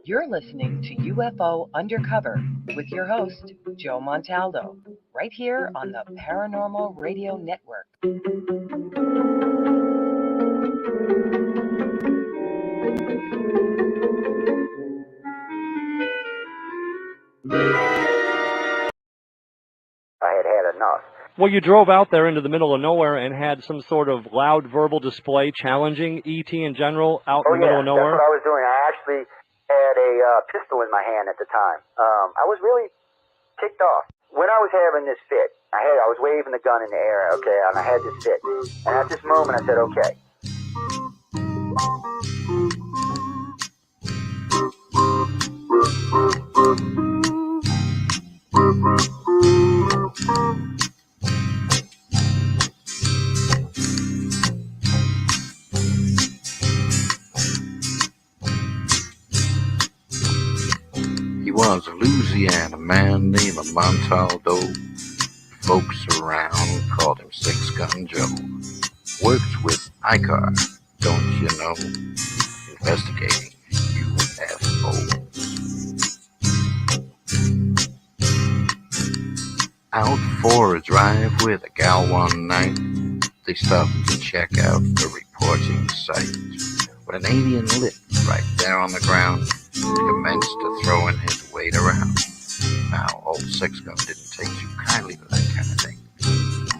You're listening to UFO Undercover with your host, Joe Montaldo, right here on the Paranormal Radio Network. I had enough. Well, you drove out there into the middle of nowhere and had some sort of loud verbal display challenging ET in general out in the middle of nowhere? That's what I was doing. I actually had a pistol in my hand at the time. I was really ticked off. When I was having this fit, I was waving the gun in the air, okay, and I had this fit. And at this moment, I said, okay. He was a Louisiana man named Montaldo. Folks around called him Six Gun Joe. Worked with ICAR, don't you know? Investigating UFOs. Out for a drive with a gal one night, they stopped to check out the reporting site. When an alien lit right there on the ground, commenced to throwing his weight around. Now, old Six Gun didn't take too kindly to that kind of thing,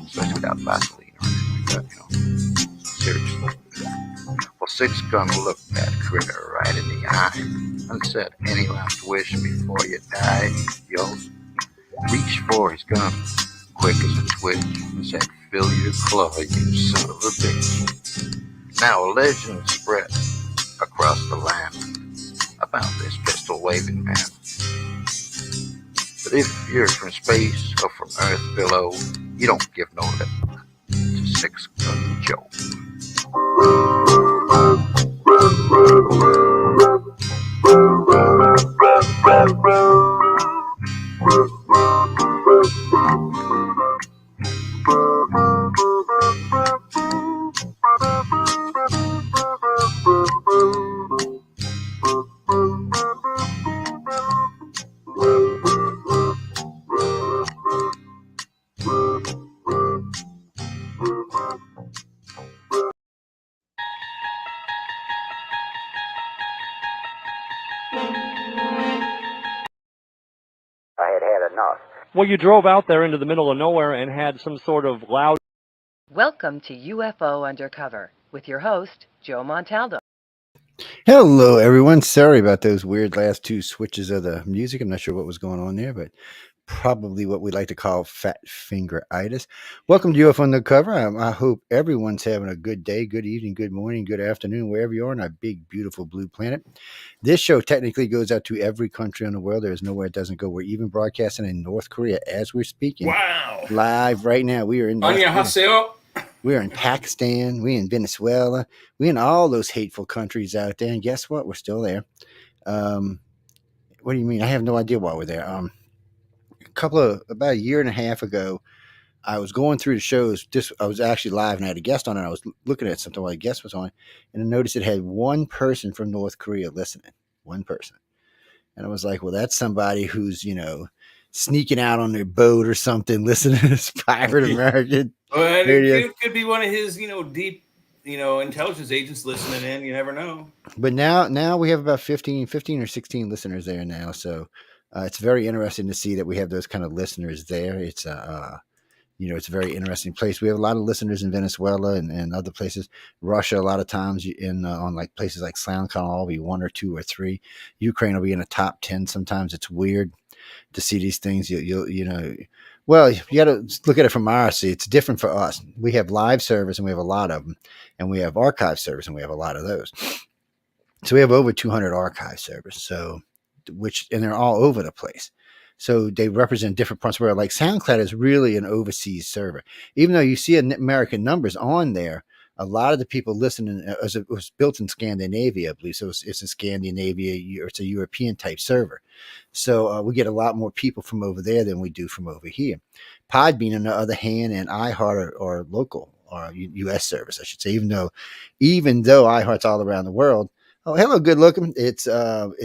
especially without Vaseline or anything like that, you know. Seriously. Well, Six Gun looked that critter right in the eye and said, "Any last wish before you die?" Yo, reached for his gun, quick as a twitch, and said, "Fill your claw, you son of a bitch." Now a legend spread across the land about this pistol-waving man. But if you're from space or from Earth below, you don't give no lip to Six Gun Joe. I had enough. Well, you drove out there into the middle of nowhere and had some sort of loud... Welcome to UFO Undercover with your host, Joe Montaldo. Hello, everyone. Sorry about those weird last two switches of the music. I'm not sure what was going on there, but probably what we like to call fat finger-itis. Welcome to UFO Undercover. I hope everyone's having a good day, good evening, good morning, good afternoon, wherever you are on our big, beautiful blue planet. This show technically goes out to every country in the world. There's nowhere it doesn't go. We're even broadcasting in North Korea as we're speaking. Wow. Live right now. We are in North Korea. 안녕하세요. We're in Pakistan. We're in Venezuela. We're in all those hateful countries out there. And guess what? We're still there. What do you mean? I have no idea why we're there. About a year and a half ago, I was going through the shows. I was actually live and I had a guest on it. I was looking at something while the guest was on, and I noticed it had one person from North Korea listening. One person. And I was like, well, that's somebody who's, sneaking out on their boat or something, listening to this pirate American. Well, it could be one of his, deep, intelligence agents listening in. You never know. But now we have about 15 or 16 listeners there now. So it's very interesting to see that we have those kind of listeners there. It's it's a very interesting place. We have a lot of listeners in Venezuela and other places. Russia, a lot of times on like places like SoundCloud, will be 1 or 2 or 3. Ukraine will be in the top 10. Sometimes it's weird to see these things. Well, you got to look at it from our seat. It's different for us. We have live service and we have a lot of them, and we have archive service and we have a lot of those. So we have over 200 archive servers. And they're all over the place. So they represent different parts of the world. Like SoundCloud is really an overseas server. Even though you see American numbers on there, a lot of the people listening, it was built in Scandinavia, I believe. So it's in Scandinavia, or it's a European type server. So we get a lot more people from over there than we do from over here. Podbean, on the other hand, and iHeart are local, or U.S. service, I should say. Even though iHeart's all around the world, Oh, hello, good looking. It's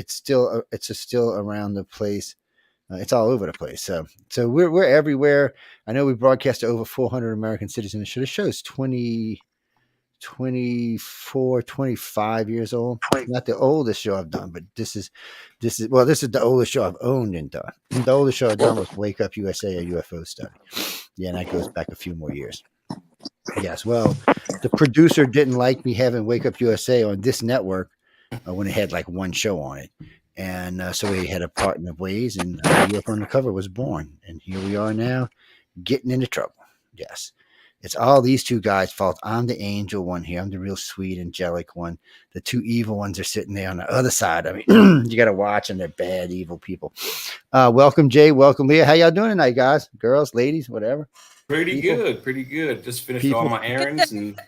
still around the place. It's all over the place. So we're everywhere. I know we broadcast to over 400 American cities in the show. The show is 24, 25 years old. Not the oldest show I've done, but this is the oldest show I've owned and done. The oldest show I've done was Wake Up USA, a UFO study. Yeah, and that goes back a few more years. Yes, well, the producer didn't like me having Wake Up USA on this network when it had like one show on it. And so we had a partner of ways, and UFO Undercover was born. And here we are now, getting into trouble. Yes. It's all these two guys' fault. I'm the angel one here. I'm the real sweet, angelic one. The two evil ones are sitting there on the other side. I mean, you got to watch them. They're bad, evil people. Welcome, Jay. Welcome, Leah. How y'all doing tonight, guys? Girls, ladies, whatever. Pretty good. Just finished all my errands and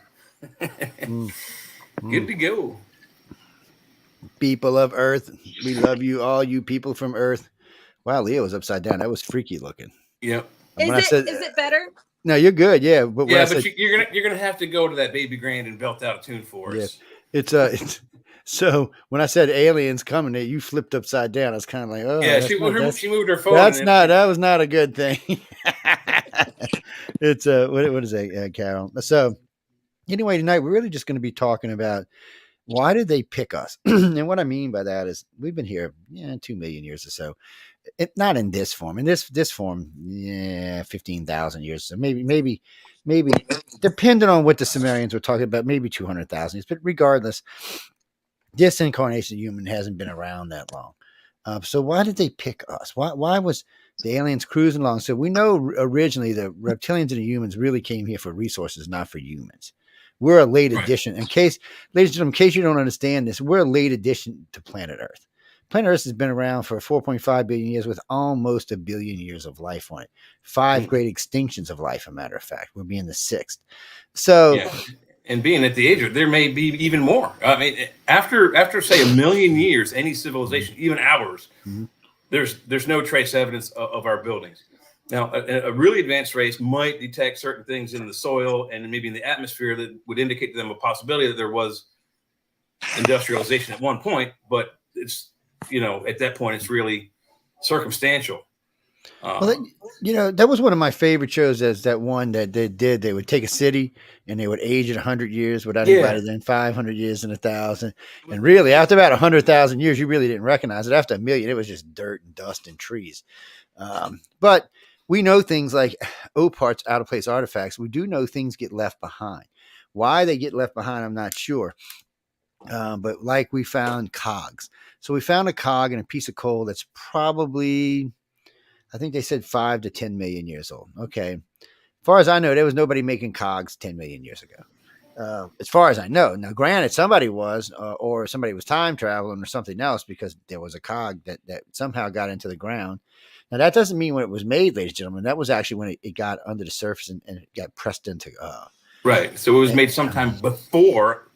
good to go. People of Earth, we love you, all you people from Earth. Wow, Leah was upside down. That was freaky looking. Yep. Is it better? No, you're good. Yeah, but you're gonna have to go to that Baby Grand and belt out a tune for us. It's so when I said aliens coming, you flipped upside down. I was kind of like, oh, yeah. She moved her phone. That was not a good thing. It's what is it, Carol? So anyway, tonight we're really just going to be talking about why did they pick us, and what I mean by that is we've been here 2 million years or so. Not in this form. In this form, 15,000 years. So maybe, depending on what the Sumerians were talking about, maybe 200,000 years. But regardless, this incarnation of human hasn't been around that long. So why did they pick us? Why was the aliens cruising along? So we know originally the reptilians and the humans really came here for resources, not for humans. We're a late addition. Ladies and gentlemen, in case you don't understand this, we're a late addition to planet Earth. Planet Earth has been around for 4.5 billion years with almost 1 billion years of life on it. 5 great extinctions of life, a matter of fact. We're being the 6th. So, and being at the age of, there may be even more. I mean, after say 1 million years, any civilization, even ours, there's no trace evidence of our buildings. Now, a really advanced race might detect certain things in the soil and maybe in the atmosphere that would indicate to them a possibility that there was industrialization at one point, but it's, at that point, it's really circumstantial. That was one of my favorite shows. As that one that they would take a city and they would age it 100 years without anybody, then 500 years and 1,000. And really, after about 100,000 years, you really didn't recognize it. After 1 million, it was just dirt and dust and trees. But we know things like parts, out of place artifacts. We do know things get left behind. Why they get left behind, I'm not sure. But like we found cogs. So we found a cog in a piece of coal that's probably, I think they said 5 to 10 million years old. Okay. As far as I know, there was nobody making cogs 10 million years ago. As far as I know. Now, granted, somebody was, or somebody was time traveling or something else, because there was a cog that somehow got into the ground. Now, that doesn't mean when it was made, ladies and gentlemen. That was actually when it got under the surface and it got pressed into. Right. So it was made sometime before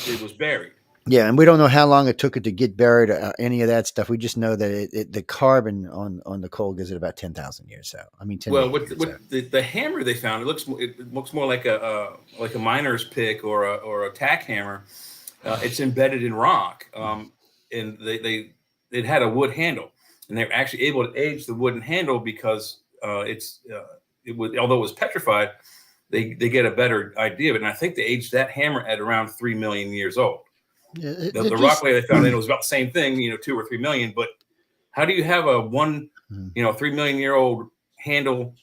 it was buried. Yeah, and we don't know how long it took it to get buried or any of that stuff. We just know that the carbon on the coal gives it about 10,000 years. So I mean, 10 with the hammer they found, it looks more like a miner's pick or a tack hammer. It's embedded in rock, and it had a wood handle, and they're actually able to age the wooden handle because although it was petrified, they get a better idea of it. And I think they aged that hammer at around 3 million years old. Yeah, the rock layer they found in it was about the same thing, 2 or 3 million. But how do you have a 3 million year old handle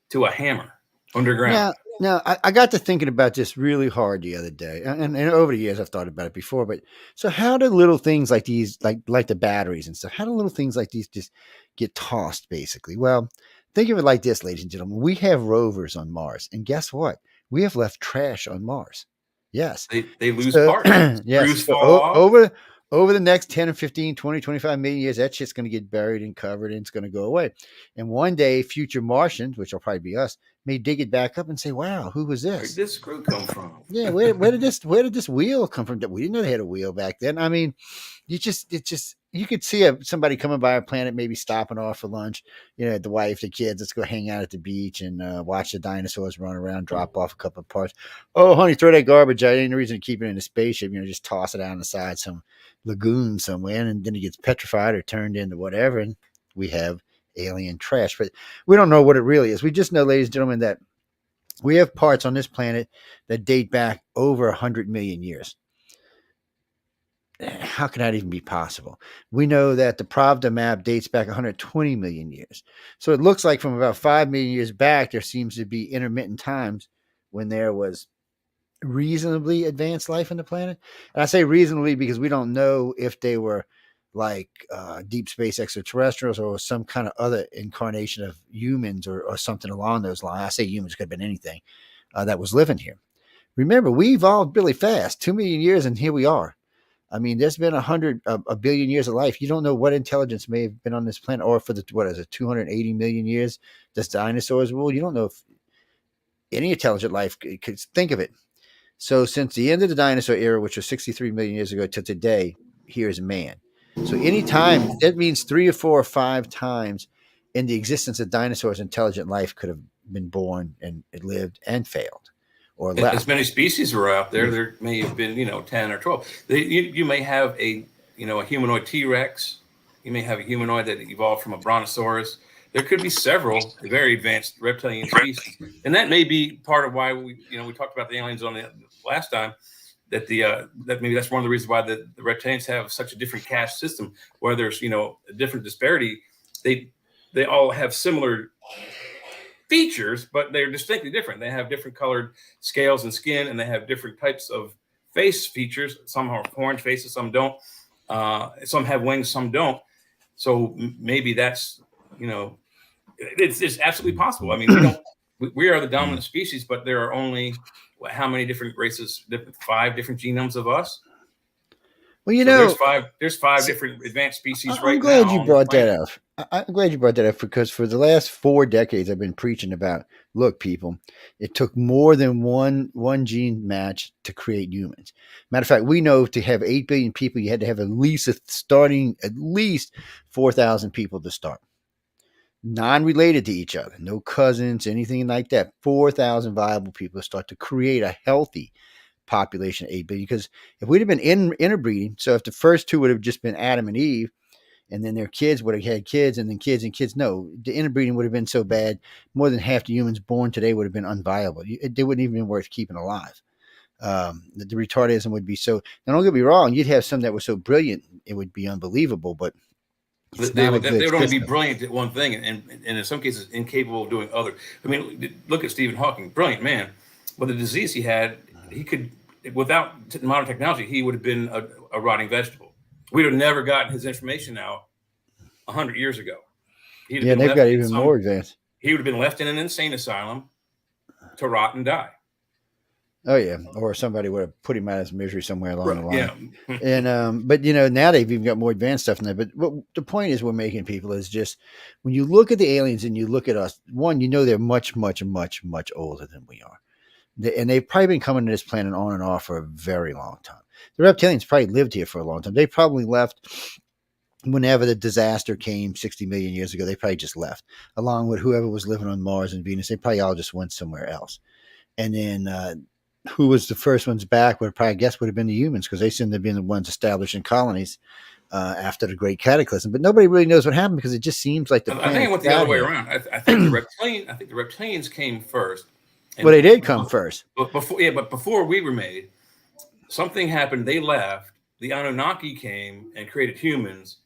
to a hammer underground? Now I got to thinking about this really hard the other day, and over the years I've thought about it before. But so how do little things like these, like the batteries and stuff, how do little things like these just get tossed, basically? Well, think of it like this, ladies and gentlemen. We have rovers on Mars, and guess what? We have left trash on Mars. Yes. They lose parts. Yes. Over the next 10 or 15, 20, 25 million years, that shit's going to get buried and covered and it's going to go away. And one day, future Martians, which will probably be us, may dig it back up and say, "Wow, who was Where did this?" this screw come from? Yeah, where did this wheel come from? We didn't know they had a wheel back then. I mean, you could see somebody coming by our planet, maybe stopping off for lunch. You know, the wife, the kids, let's go hang out at the beach and watch the dinosaurs run around, drop off a couple of parts. Oh, honey, throw that garbage out. Ain't no reason to keep it in a spaceship. You know, just toss it out on the side some lagoon somewhere, and then it gets petrified or turned into whatever, and we have alien trash. But we don't know what it really is. We just know, ladies and gentlemen, that we have parts on this planet that date back over 100 million years. How can that even be possible? We know that the Pravda map dates back 120 million years. So it looks like from about 5 million years back, there seems to be intermittent times when there was reasonably advanced life on the planet. And I say reasonably because we don't know if they were like deep space extraterrestrials or some kind of other incarnation of humans or something along those lines. I say humans, could have been anything that was living here. Remember, we evolved really fast, 2 million years, and here we are. I mean, there's been a billion years of life. You don't know what intelligence may have been on this planet, or for the 280 million years this dinosaurs rule. You don't know if any intelligent life could think of it. So since the end of the dinosaur era, which was 63 million years ago, to today, here's man. So any time, that means 3 or 4 or 5 times in the existence of dinosaurs, intelligent life could have been born and lived and failed or left. As many species were out there, there may have been, 10 or 12. You may have a humanoid T-Rex. You may have a humanoid that evolved from a brontosaurus. There could be several very advanced reptilian species, and that may be part of why we talked about the aliens on the last time. That that maybe that's one of the reasons why the reptilians have such a different caste system, where there's a different disparity. They all have similar features, but they're distinctly different. They have different colored scales and skin, and they have different types of face features. Some have orange faces, some don't. Some have wings, some don't. So maybe that's it's absolutely possible. I mean, we are the dominant species, but there are only how many different races? 5 different genomes of us. Well, there's five different advanced species right now. I'm glad you brought that up. I'm glad you brought that up because for the last 4 decades, I've been preaching about, look, people, it took more than one gene match to create humans. Matter of fact, we know to have 8 billion people, you had to have at least 4,000 people to start. Non-related to each other, no cousins, anything like that. 4,000 viable people to start to create a healthy population of 8 billion. Because if we'd have been interbreeding, so if the first 2 would have just been Adam and Eve, and then their kids would have had kids, and then kids and kids, no, the interbreeding would have been so bad, more than half the humans born today would have been unviable. They wouldn't even been worth keeping alive. The retardism would be so. Now, don't get me wrong, you'd have some that were so brilliant, it would be unbelievable, but they would only be brilliant at one thing, and in some cases incapable of doing other. I mean, look at Stephen Hawking, brilliant man. But the disease he had, he could, without modern technology, he would have been a rotting vegetable. We'd have never gotten his information out 100 years ago. They've got even more advanced. He would have been left in an insane asylum to rot and die. Oh yeah, or somebody would have put him out of his misery somewhere along the line. Yeah. And but now they've even got more advanced stuff in there. But what the point is we're making, people, is just when you look at the aliens and you look at us, one, they're much, much, much, much older than we are, and they've probably been coming to this planet on and off for a very long time. The reptilians probably lived here for a long time. They probably left whenever the disaster came 60 million years ago. They probably just left, along with whoever was living on Mars and Venus. They probably all just went somewhere else. And then who was the first ones back would have been the humans, because they seem to have been the ones establishing colonies after the Great Cataclysm. But nobody really knows what happened, because it just seems like I think it went the other way around. I think the reptilians came first. Well, they did come first. But before we were made, something happened. They left. The Anunnaki came and created humans,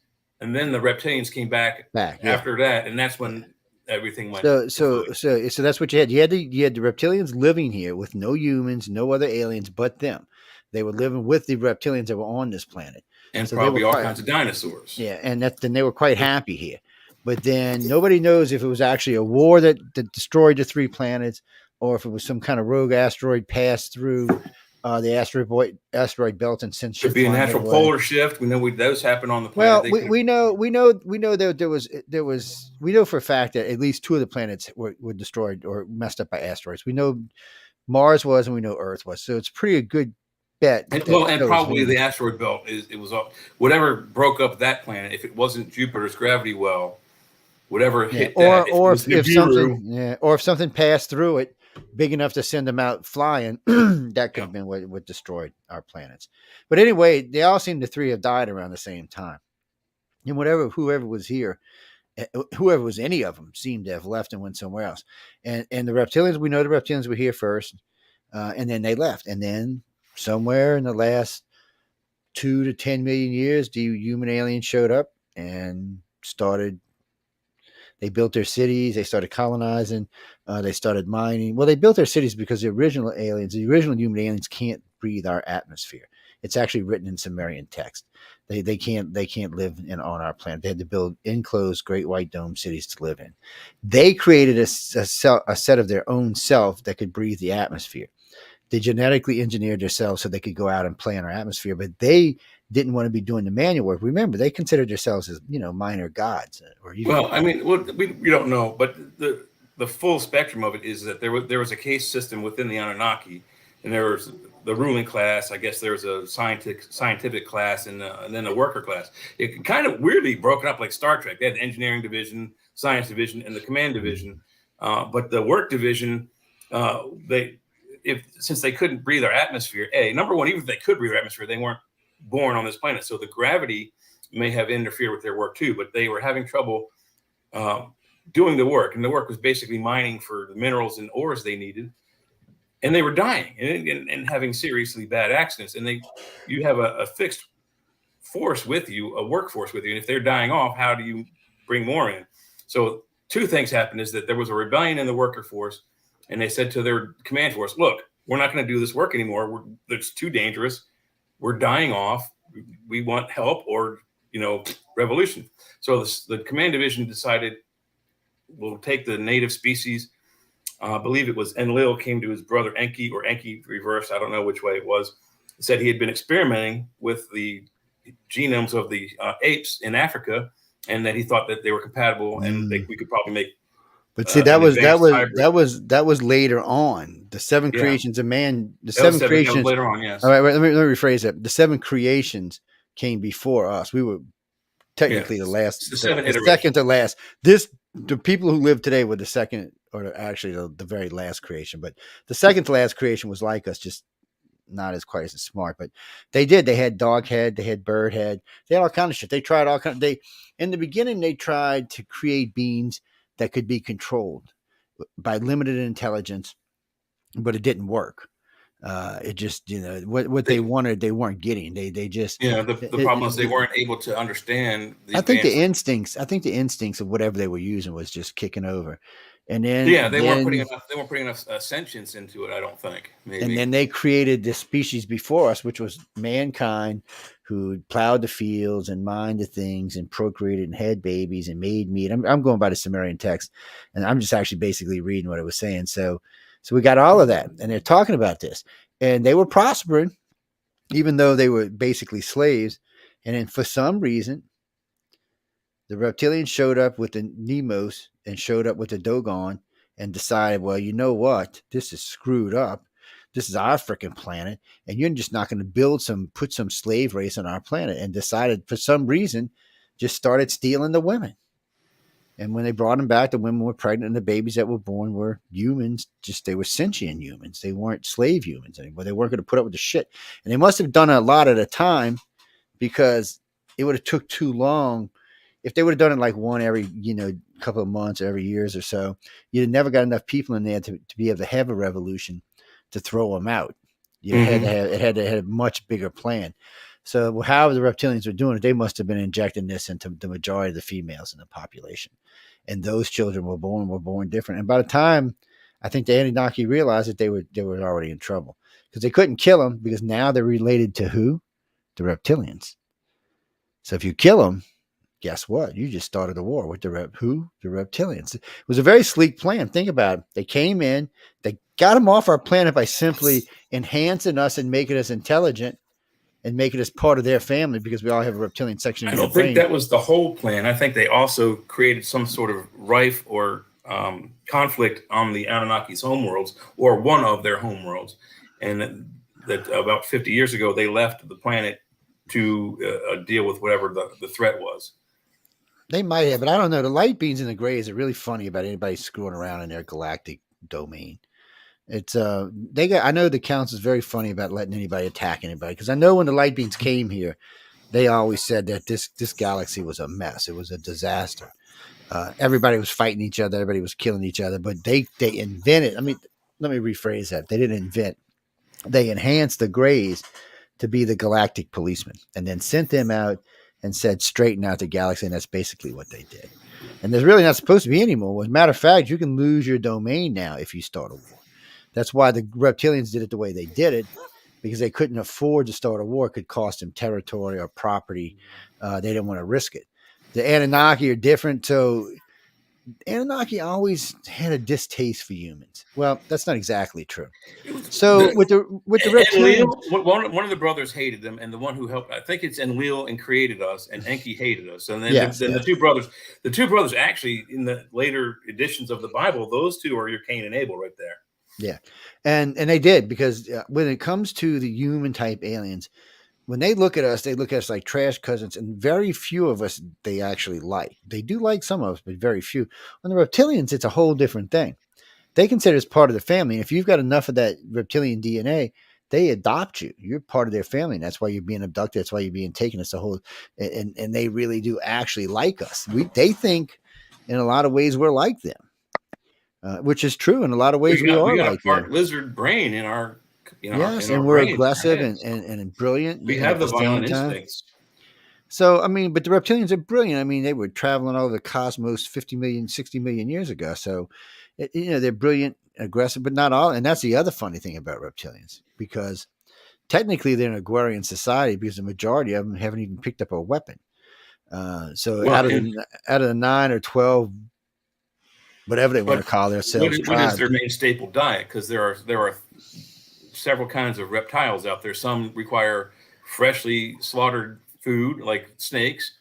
and then the reptilians came back after that, and that's when everything went. So that's what you had. You had the reptilians living here with no humans, no other aliens but them. They were living with the reptilians that were on this planet, and so probably all kinds of dinosaurs. Yeah, and then they were quite happy here. But then nobody knows if it was actually a war that destroyed the 3 planets, or if it was some kind of rogue asteroid passed through The asteroid belt and since Could shift be a line natural midway. polar shift. We know those happen on the planet. Well, They we, could, we know that there was we know for a fact that at least two of the planets were destroyed or messed up by asteroids. We know Mars was, and we know Earth was. So it's pretty a good bet and, that well, and so was probably the Venus. asteroid belt it was whatever broke up that planet. If it wasn't Jupiter's gravity well, whatever Yeah, hit that, if it or was if something, Nibiru, yeah, or if something passed through it big enough to send them out flying, that could yeah. have been what destroyed our planets. But anyway, they all seem the three have died around the same time, and whoever was here, whoever was any of them, seemed to have left and went somewhere else. And the reptilians, we know the reptilians were here first, and then they left, and then somewhere in the last 2 to 10 million years, the human aliens showed up and started. They built their cities. They started colonizing. They started mining. Well, they built their cities because the original human aliens, can't breathe our atmosphere. It's actually written in Sumerian text. They can't live on our planet. They had to build enclosed great white dome cities to live in. They created a set of their own self that could breathe the atmosphere. They genetically engineered themselves so they could go out and play in our atmosphere, but they didn't want to be doing the manual work. Remember, they considered themselves as minor gods, or even. Well, I mean, we don't know, but the full spectrum of it is that there was a caste system within the Anunnaki, and there was the ruling class. I guess there was a scientific class, and then a worker class. It kind of weirdly broken up like Star Trek. They had the engineering division, science division, and the command division. But the work division, since they couldn't breathe our atmosphere, number one, even if they could breathe our atmosphere, they weren't born on this planet, so the gravity may have interfered with their work too, but they were having trouble doing the work. And the work was basically mining for the minerals and ores they needed. And they were dying and having seriously bad accidents. And you have a fixed force with you, a workforce with you. And if they're dying off, how do you bring more in? So two things happened is that there was a rebellion in the worker force. And they said to their command force, look, we're not going to do this work anymore. It's too dangerous. We're dying off. We want help or revolution. So the command division decided we'll take the native species. I believe it was Enlil came to his brother Enki, or Enki reversed. I don't know which way it was. Said he had been experimenting with the genomes of the apes in Africa, and that he thought that they were compatible, and we could probably make. But see, that was later on. The seven creations of man. The seven creations that was later on. Yes. All right, let me rephrase that. The seven creations came before us. We were technically the last, the second to last. The people who live today were the second, or actually the very last creation. But the second to last creation was like us, just not as quite as smart. But they had dog head, they had bird head, they had all kind of shit. They tried all kind. In the beginning they tried to create beings that could be controlled by limited intelligence, but it didn't work. It just, what they wanted, they weren't getting. They just, the problem is they weren't able to understand. I think the instincts of whatever they were using was just kicking over. And then, they weren't putting enough sentience into it. I don't think. Maybe. And then they created this species before us, which was mankind, who plowed the fields and mined the things and procreated and had babies and made meat. I'm going by the Sumerian text, and I'm just actually basically reading what it was saying. So we got all of that, and they're talking about this, and they were prospering, even though they were basically slaves. And then for some reason, the reptilians showed up with the Nemos and showed up with the Dogon and decided, well, you know what? This is screwed up. This is our freaking planet, and you're just not going to put some slave race on our planet. And decided for some reason, just started stealing the women. And when they brought them back, the women were pregnant, and the babies that were born were humans. They were sentient humans. They weren't slave humans anymore. They weren't going to put up with the shit. And they must have done a lot at a time, because it would have took too long. If they would have done it like one every, couple of months, every years or so, you'd have never got enough people in there to be able to have a revolution to throw them out. It had to have a much bigger plan. So however the reptilians were doing it, they must have been injecting this into the majority of the females in the population. And those children were born different. And by the time I think the Anunnaki realized that they were already in trouble, because they couldn't kill them, because now they're related to who? The reptilians. So if you kill them, guess what? You just started a war with the reptilians. It was a very sleek plan. Think about it. They came in, they got them off our planet by simply enhancing us and making us intelligent and making us part of their family because we all have a reptilian section in I our don't think brain. that was the whole plan. I think they also created some sort of rife or conflict on the Anunnaki's homeworlds, or one of their homeworlds, and that about 50 years ago they left the planet to deal with whatever the threat was. They might have, but I don't know. The light beams and the grays are really funny about anybody screwing around in their galactic domain. It's they got. I know the council is very funny about letting anybody attack anybody because I know when the light beams came here, they always said that this galaxy was a mess. It was a disaster. Everybody was fighting each other. Everybody was killing each other. But they invented. I mean, let me rephrase that. They didn't invent. They enhanced the grays to be the galactic policemen, and then sent them out and said straighten out the galaxy. And that's basically what they did. And there's really not supposed to be any more. As a matter of fact, you can lose your domain now if you start a war. That's why the reptilians did it the way they did it, because they couldn't afford to start a war. It could cost them territory or property. They didn't want to risk it. The Anunnaki are different. So Anunnaki always had a distaste for humans. Well, that's not exactly true. So with the reptilians, one of the brothers hated them, and the one who helped, I think it's Enlil and created us, and Enki hated us. And then, the two brothers actually in the later editions of the Bible, those two are your Cain and Abel right there. Yeah, and they did, because when it comes to the human type aliens, when they look at us like trash cousins, and very few of us they actually like. They do like some of us, but very few. On the reptilians, it's a whole different thing. They consider us part of the family. And if you've got enough of that reptilian DNA, they adopt you. You're part of their family. And that's why you're being abducted. That's why you're being taken. It's a whole, and they really do actually like us. They think in a lot of ways we're like them. Which is true. In a lot of ways, we are like a part them. lizard brain in our, yes, in and our we're brains, aggressive and brilliant. We have the violent instincts. So, I mean, but the reptilians are brilliant. I mean, they were traveling all over the cosmos 50 million, 60 million years ago. So, they're brilliant, aggressive, but not all. And that's the other funny thing about reptilians, because technically they're an agrarian society, because the majority of them haven't even picked up a weapon. Out of the 9 or 12, whatever they want to call themselves, what is their main staple diet? Because there are several kinds of reptiles out there. Some require freshly slaughtered food, like snakes.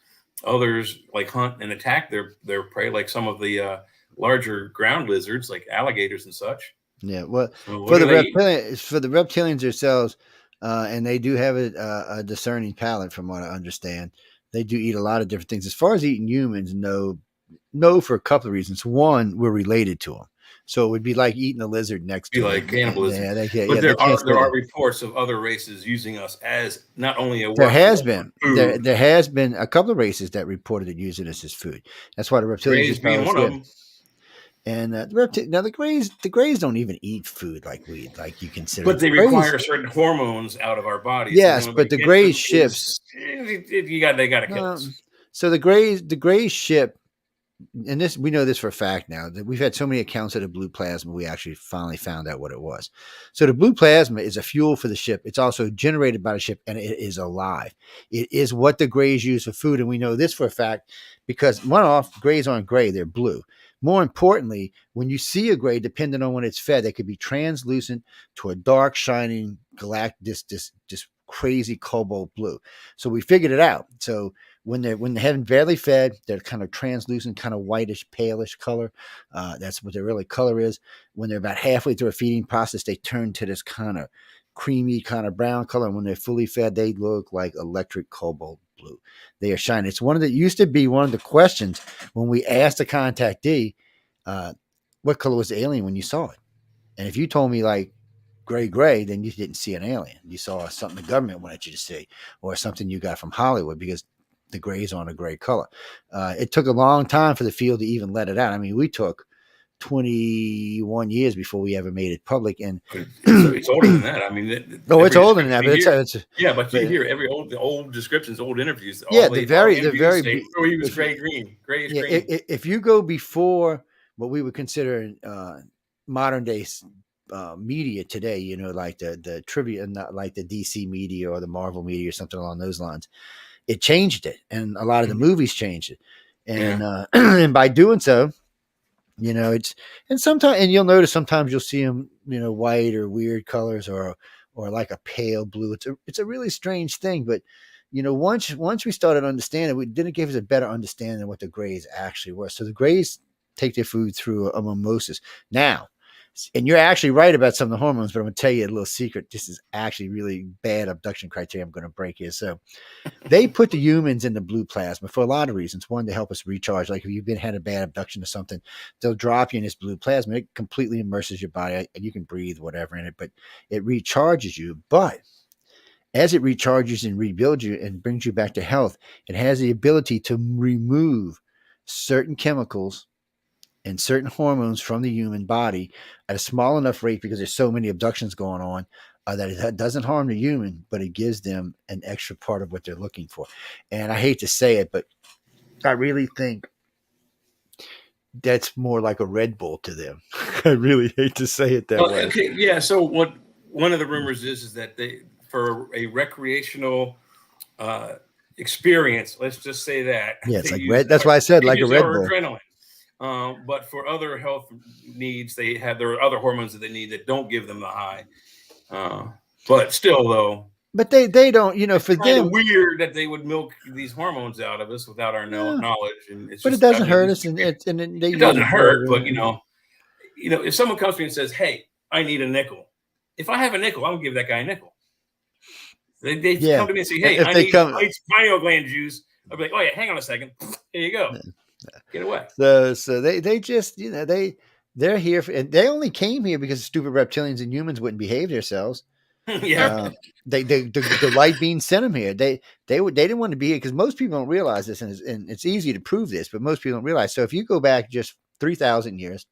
Others like hunt and attack their prey, like some of the larger ground lizards, like alligators and such. Yeah, well, for the reptilians themselves, and they do have a discerning palate, from what I understand. They do eat a lot of different things. As far as eating humans, no, for a couple of reasons. One, we're related to them, so it would be like eating a lizard next to like cannibalism. Yeah, there are reports of other races using us as not only a there has been a couple of races that reported using us as food. That's why the reptilians being one of them. And the grays don't even eat food like you consider. But they require certain hormones out of our bodies. Yes, but the gray ships, they got to kill us. So the gray ship, and this, we know this for a fact now, that we've had so many accounts of the blue plasma, we actually finally found out what it was. So the blue plasma is a fuel for the ship. It's also generated by the ship, and it is alive. It is what the grays use for food, and we know this for a fact because grays aren't gray, they're blue. More importantly, when you see a gray, depending on when it's fed, they could be translucent to a dark, shining, galactic, this crazy cobalt blue. So we figured it out. So when they haven't barely fed, they're kind of translucent, kind of whitish, palish color. That's what their really color is. When they're about halfway through a feeding process, they turn to this kind of creamy, kind of brown color. And when they're fully fed, they look like electric cobalt blue. They are shining. It's used to be one of the questions when we asked the contactee, what color was the alien when you saw it? And if you told me like gray, then you didn't see an alien. You saw something the government wanted you to see, or something you got from Hollywood, because the grays aren't a gray color. It took a long time for the field to even let it out. I mean, we took 21 years before we ever made it public, and it's older than that. I mean, it's older than that. But but you hear every old descriptions, old interviews. The very he was grayish green. If you go before what we would consider modern day media today, like the trivia, not like the DC media or the Marvel media or something along those lines. it changed it, and a lot of the movies changed it, and Yeah. and by doing so, it's and sometimes, and you'll notice sometimes you'll see them, white or weird colors, or like a pale blue. It's a really strange thing, but once we started understanding, it didn't give us a better understanding of what the grays actually were. So the grays take their food through a mimosis. Now, and you're actually right about some of the hormones, but I'm going to tell you a little secret. This is actually really bad abduction criteria I'm going to break here. So they put the humans in the blue plasma for a lot of reasons. One, to help us recharge. Like if you've had a bad abduction or something, they'll drop you in this blue plasma. It completely immerses your body, and you can breathe whatever in it, but it recharges you. But as it recharges and rebuilds you and brings you back to health, it has the ability to remove certain chemicals and certain hormones from the human body at a small enough rate, because there's so many abductions going on, that it doesn't harm the human, but it gives them an extra part of what they're looking for. And I hate to say it, but I really think that's more like a Red Bull to them. I really hate to say it that way. Okay, yeah. So one of the rumors is that they, for a recreational experience, let's just say that. Yeah, it's like red. That's why I said like a Red Bull. Adrenaline. But for other health needs, there are other hormones that they need that don't give them the high. But still, though. But they don't, for it's them. Weird that they would milk these hormones out of us without our knowledge, and but it doesn't hurt us, and it doesn't hurt. But if someone comes to me and says, "Hey, I need a nickel," if I have a nickel, I'm gonna give that guy a nickel. They come to me and say, "Hey, I need pineal gland juice." I'll be like, "Oh yeah, hang on a second. Here you go. Get away." So they just they're here for, and they only came here because stupid reptilians and humans wouldn't behave themselves. Yeah. The light beings sent them here. They didn't want to be here, because most people don't realize this, and it's easy to prove this, but most people don't realize. So if you go back just 3,000 years,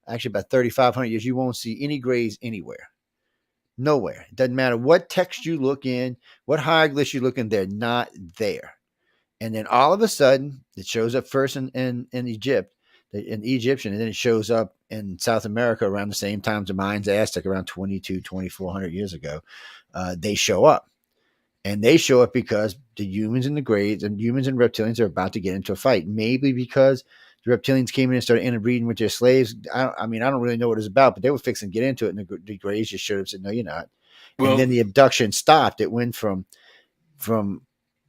actually about 3,500 years, you won't see any grays anywhere. Nowhere. It doesn't matter what text you look in, what hieroglyphs you look in, they're not there. And then all of a sudden, it shows up first in Egypt, in Egyptian, and then it shows up in South America around the same time the Mayans, Aztec, around 2,400 years ago. They show up. And they show up because the humans and the grays, and humans and reptilians, are about to get into a fight. Maybe because the reptilians came in and started interbreeding with their slaves. I don't really know what it's about, but they were fixing to get into it, and the grays just showed up and said, "No, you're not." Well, and then the abduction stopped. It went from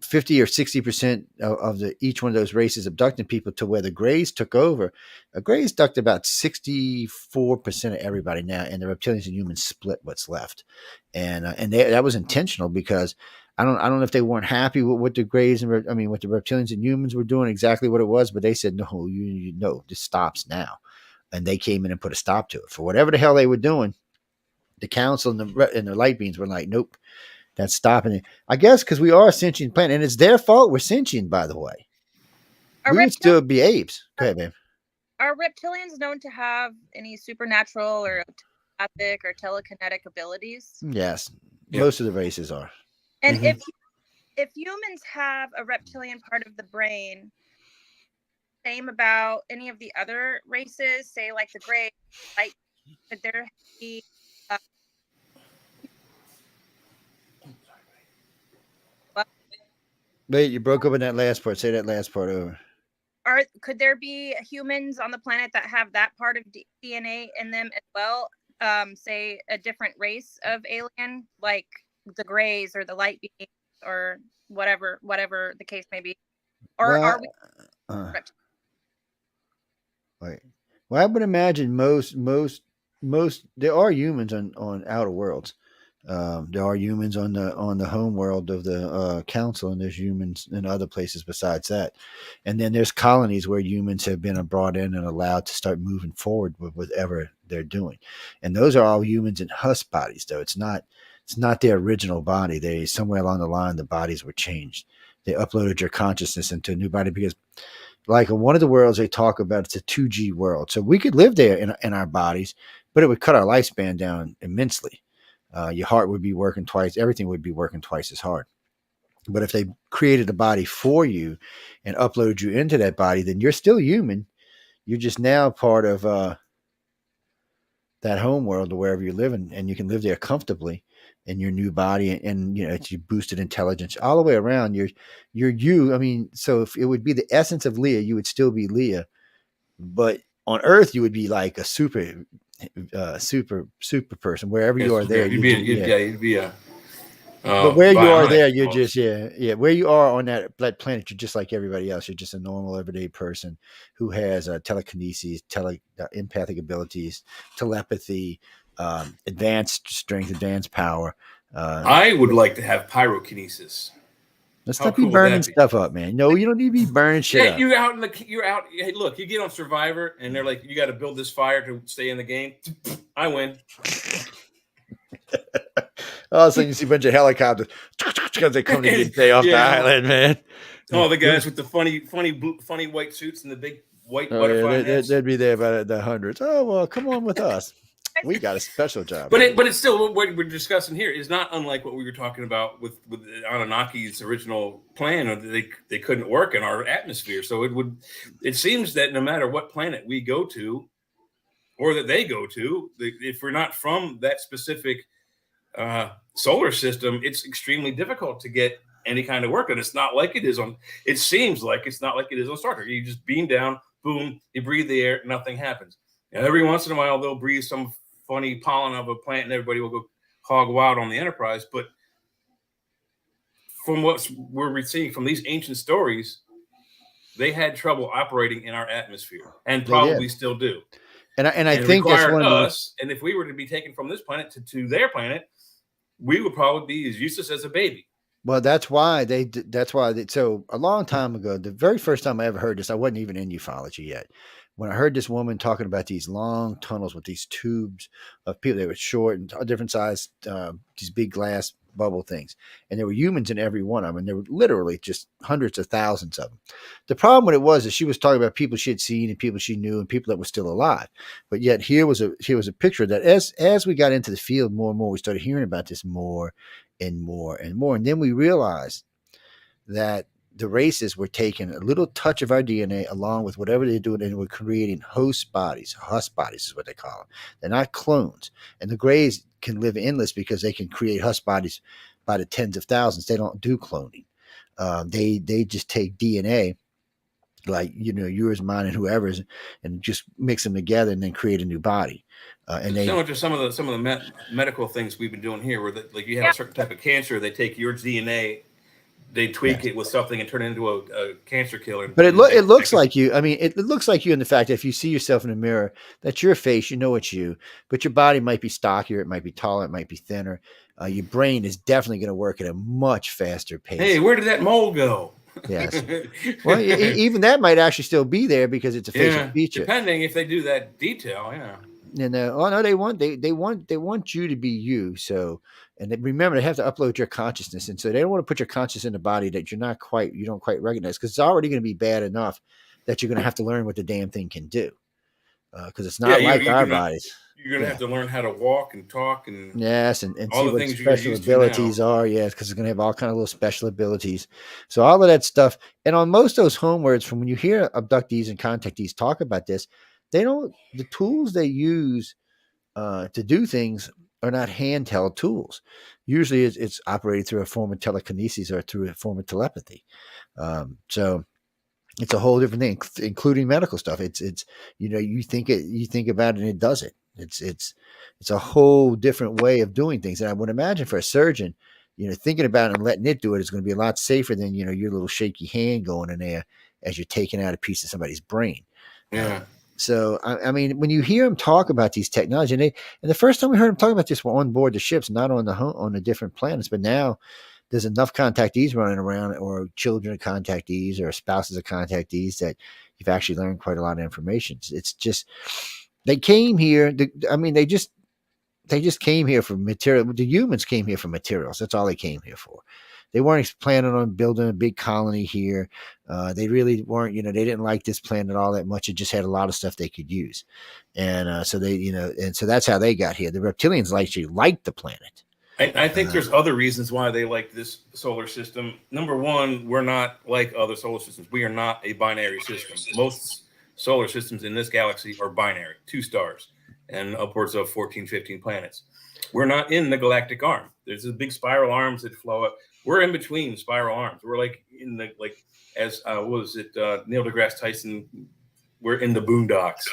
50 or 60% of each one of those races abducting people to where the grays took over. The grays abduct about 64% of everybody now, and the reptilians and humans split what's left. And that was intentional, because I don't know if they weren't happy with what the grays what the reptilians and humans were doing, exactly what it was, but they said, "No, this stops now." And they came in and put a stop to it. For whatever the hell they were doing, the council and the light beings were like, "Nope. That's stopping it." I guess because we are a sentient planet, and it's their fault we're sentient, by the way. We would still be apes. Go ahead, babe. Are reptilians known to have any supernatural or telepathic or telekinetic abilities? Yes. Most of the races are. And if humans have a reptilian part of the brain, same about any of the other races, say like the gray, like, could there be Wait, you broke up in that last part. Say that last part over. Could there be humans on the planet that have that part of DNA in them as well? Say a different race of alien, like the grays or the light beings or whatever the case may be. Or are we? Right. Well, I would imagine most there are humans on outer worlds. There are humans on the home world of the council, and there's humans in other places besides that. And then there's colonies where humans have been brought in and allowed to start moving forward with whatever they're doing. And those are all humans in husk bodies, though. It's not their original body. They, somewhere along the line, the bodies were changed. They uploaded your consciousness into a new body, because like in one of the worlds they talk about, it's a 2G world. So we could live there in our bodies, but it would cut our lifespan down immensely. Your heart would be working twice. Everything would be working twice as hard. But if they created a body for you and uploaded you into that body, then you're still human. You're just now part of that home world or wherever you're living, and you can live there comfortably. in your new body, and you know, it's your boosted intelligence all the way around. You're you. I mean, so if it would be the essence of Leah, you would still be Leah, but on Earth you would be like a super person. Wherever you Yes, are there, you'd you be, just you'd be a but where you are bionic there, you're almost. just where you are on that planet, you're just like everybody else. You're just a normal everyday person who has telekinesis, empathic abilities, telepathy, advanced strength, advanced power. I would like to have pyrokinesis. Let's How not be cool would burning that be? stuff up, man. No, you don't need to be burning shit Yeah, up. you're out. Hey, look, you get on Survivor, and they're like, you got to build this fire to stay in the game. I win. All of a sudden, you see a bunch of helicopters because they come to get day off the Yeah. island, man. Oh, the guys with the funny white suits and the big white Oh yeah, butterfly hats. they'd be there by the hundreds. Oh well, come on with us. We got a special job. But it's still what we're discussing here is not unlike what we were talking about with Anunnaki's original plan. Or they couldn't work in our atmosphere, so it seems that no matter what planet we go to, or that they go to, if we're not from that specific solar system, it's extremely difficult to get any kind of work. And it's not like it is on. It seems like it's not like it is on Star Trek. You just beam down, boom, you breathe the air, nothing happens. And every once in a while, they'll breathe some funny pollen of a plant, and everybody will go hog wild on the Enterprise. But from what we're seeing from these ancient stories, they had trouble operating in our atmosphere, and probably still do. And I think that's one of us. And if we were to be taken from this planet to their planet, we would probably be as useless as a baby. Well, that's why so a long time ago, the very first time I ever heard this, I wasn't even in ufology yet. When I heard this woman talking about these long tunnels with these tubes of people, they were short and different size, these big glass bubble things, and there were humans in every one of them, and there were literally just hundreds of thousands of them. The problem with it was that she was talking about people she had seen and people she knew and people that were still alive, but yet here was a picture that as we got into the field more and more, we started hearing about this more and more and more, and then we realized that the races were taking a little touch of our DNA along with whatever they're doing, and we're creating host bodies. Husk bodies is what they call them. They're not clones. And the Greys can live endless because they can create husk bodies by the tens of thousands. They don't do cloning. They just take DNA, like yours, mine, and whoever's, and just mix them together and then create a new body. And they similar to some of the medical things we've been doing here, where like you have a certain type of cancer, they take your DNA. They tweak it with something and turn it into a cancer killer. But it looks like you. I mean, it looks like you in the fact that if you see yourself in a mirror, that's your face. You know it's you. But your body might be stockier. It might be taller. It might be thinner. Your brain is definitely going to work at a much faster pace. Hey, where did that mole go? Yes. Well, even that might actually still be there because it's a facial feature. Depending if they do that detail, And oh no, they want you to be you. So, and remember, they have to upload your consciousness, and so they don't want to put your consciousness in a body that you don't quite recognize, because it's already going to be bad enough that you're going to have to learn what the damn thing can do, because it's not like our bodies. You're going to have to learn how to walk and talk and yes, and all see the what things special abilities are. Yes, because it's going to have all kind of little special abilities. So all of that stuff, and on most of those homewords, from when you hear abductees and contactees talk about this, the tools they use to do things are not handheld tools. Usually it's operated through a form of telekinesis or through a form of telepathy. So it's a whole different thing, including medical stuff. It's you think about it and it does it. It's a whole different way of doing things. And I would imagine for a surgeon, thinking about it and letting it do it is going to be a lot safer than, your little shaky hand going in there as you're taking out a piece of somebody's brain. Yeah. So, I mean, when you hear them talk about these technology, and the first time we heard them talk about this were on board the ships, not on the different planets. But now there's enough contactees running around, or children of contactees, or spouses of contactees, that you've actually learned quite a lot of information. It's just, they came here. They just came here for material. The humans came here for materials. That's all they came here for. They weren't planning on building a big colony here. They really weren't, they didn't like this planet all that much. It just had a lot of stuff they could use. And so so that's how they got here. The reptilians actually liked the planet. I think there's other reasons why they like this solar system. Number one, we're not like other solar systems. We are not a binary system. Most solar systems in this galaxy are binary, 2 stars and upwards of 14, 15 planets. We're not in the galactic arm. There's the big spiral arms that flow up. We're in between spiral arms. We're like in the, like, as what was it, Neil deGrasse Tyson, we're in the boondocks.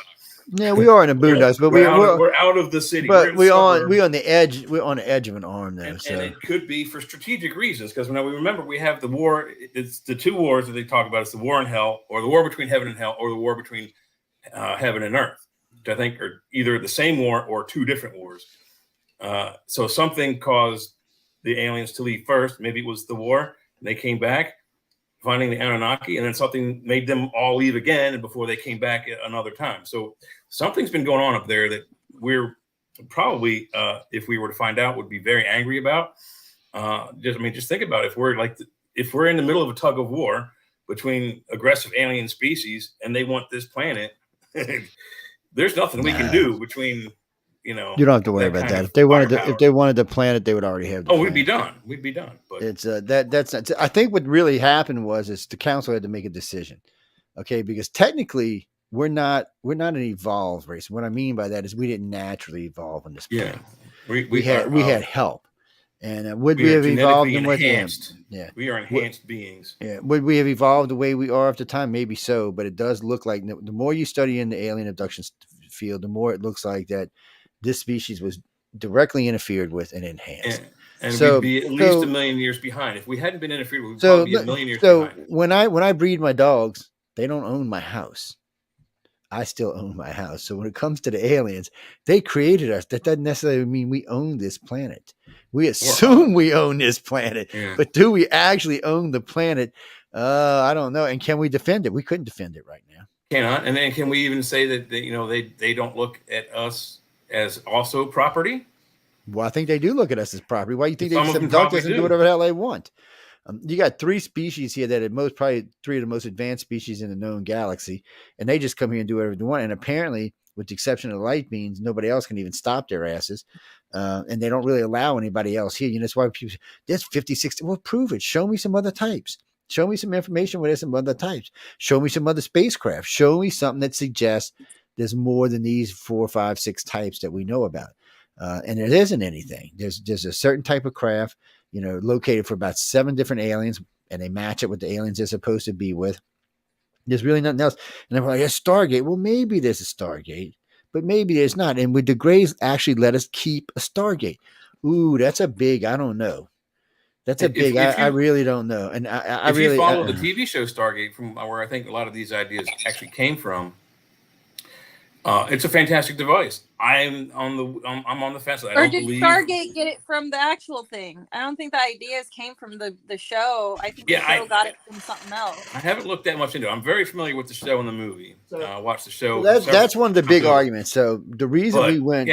Yeah, we are in the boondocks, but we're out of the city. But we're on the edge. We're on the edge of an arm, though. And it could be for strategic reasons, because when we remember we have the war. It's the two wars that they talk about. It's the war in hell, or the war between heaven and hell, or the war between heaven and earth, which I think are either the same war or two different wars. So something caused the aliens to leave first. Maybe it was the war, and they came back, finding the Anunnaki, and then something made them all leave again, and before they came back another time. So something's been going on up there that we're probably, if we were to find out, would be very angry about. Just think about it. If we're in the middle of a tug of war between aggressive alien species and they want this planet, there's nothing we can do between. You don't have to worry about that. If they wanted the planet, they would already have. We'd be done. We'd be done. But it's that's not, I think what really happened is the council had to make a decision. Okay, because technically we're not an evolved race. What I mean by that is we didn't naturally evolve on this planet. Yeah, we had help, and would we have evolved with them? Yeah, we are enhanced beings. Yeah, would we have evolved the way we are at the time? Maybe so, but it does look like the more you study in the alien abduction field, the more it looks like that this species was directly interfered with and enhanced. And we'd be at least a million years behind. If we hadn't been interfered with, we'd probably be a million years behind. So when I breed my dogs, they don't own my house. I still own my house. So when it comes to the aliens, they created us. That doesn't necessarily mean we own this planet. We assume we own this planet, but do we actually own the planet? I don't know. And can we defend it? We couldn't defend it right now. Cannot. And then can we even say that they don't look at us as also property? Well, I think they do look at us as property. Why do you think they just abduct us and do whatever the hell they want? You got three species here that are probably three of the most advanced species in the known galaxy, and they just come here and do whatever they want. And apparently, with the exception of the light beings, nobody else can even stop their asses. And they don't really allow anybody else here. That's why people say, there's 50, 60. Well, prove it. Show me some other types. Show me some information where there's some other types. Show me some other spacecraft. Show me something that suggests there's more than these 4, 5, 6 types that we know about. And there isn't anything. There's a certain type of craft, located for about 7 different aliens, and they match it with the aliens they're supposed to be with. There's really nothing else. And they're like, a Stargate. Well, maybe there's a Stargate, but maybe there's not. And would the Greys actually let us keep a Stargate? Ooh, that's a big, I don't know. That's a big, I really don't know. And I really follow the TV show Stargate, from where I think a lot of these ideas actually came from. It's a fantastic device. I'm on the fence. Or did Stargate get it from the actual thing? I don't think the ideas came from the show. I think the show got it from something else. I haven't looked that much into it. I'm very familiar with the show and the movie. I watched the show. That's one of the big arguments. So the reason we went,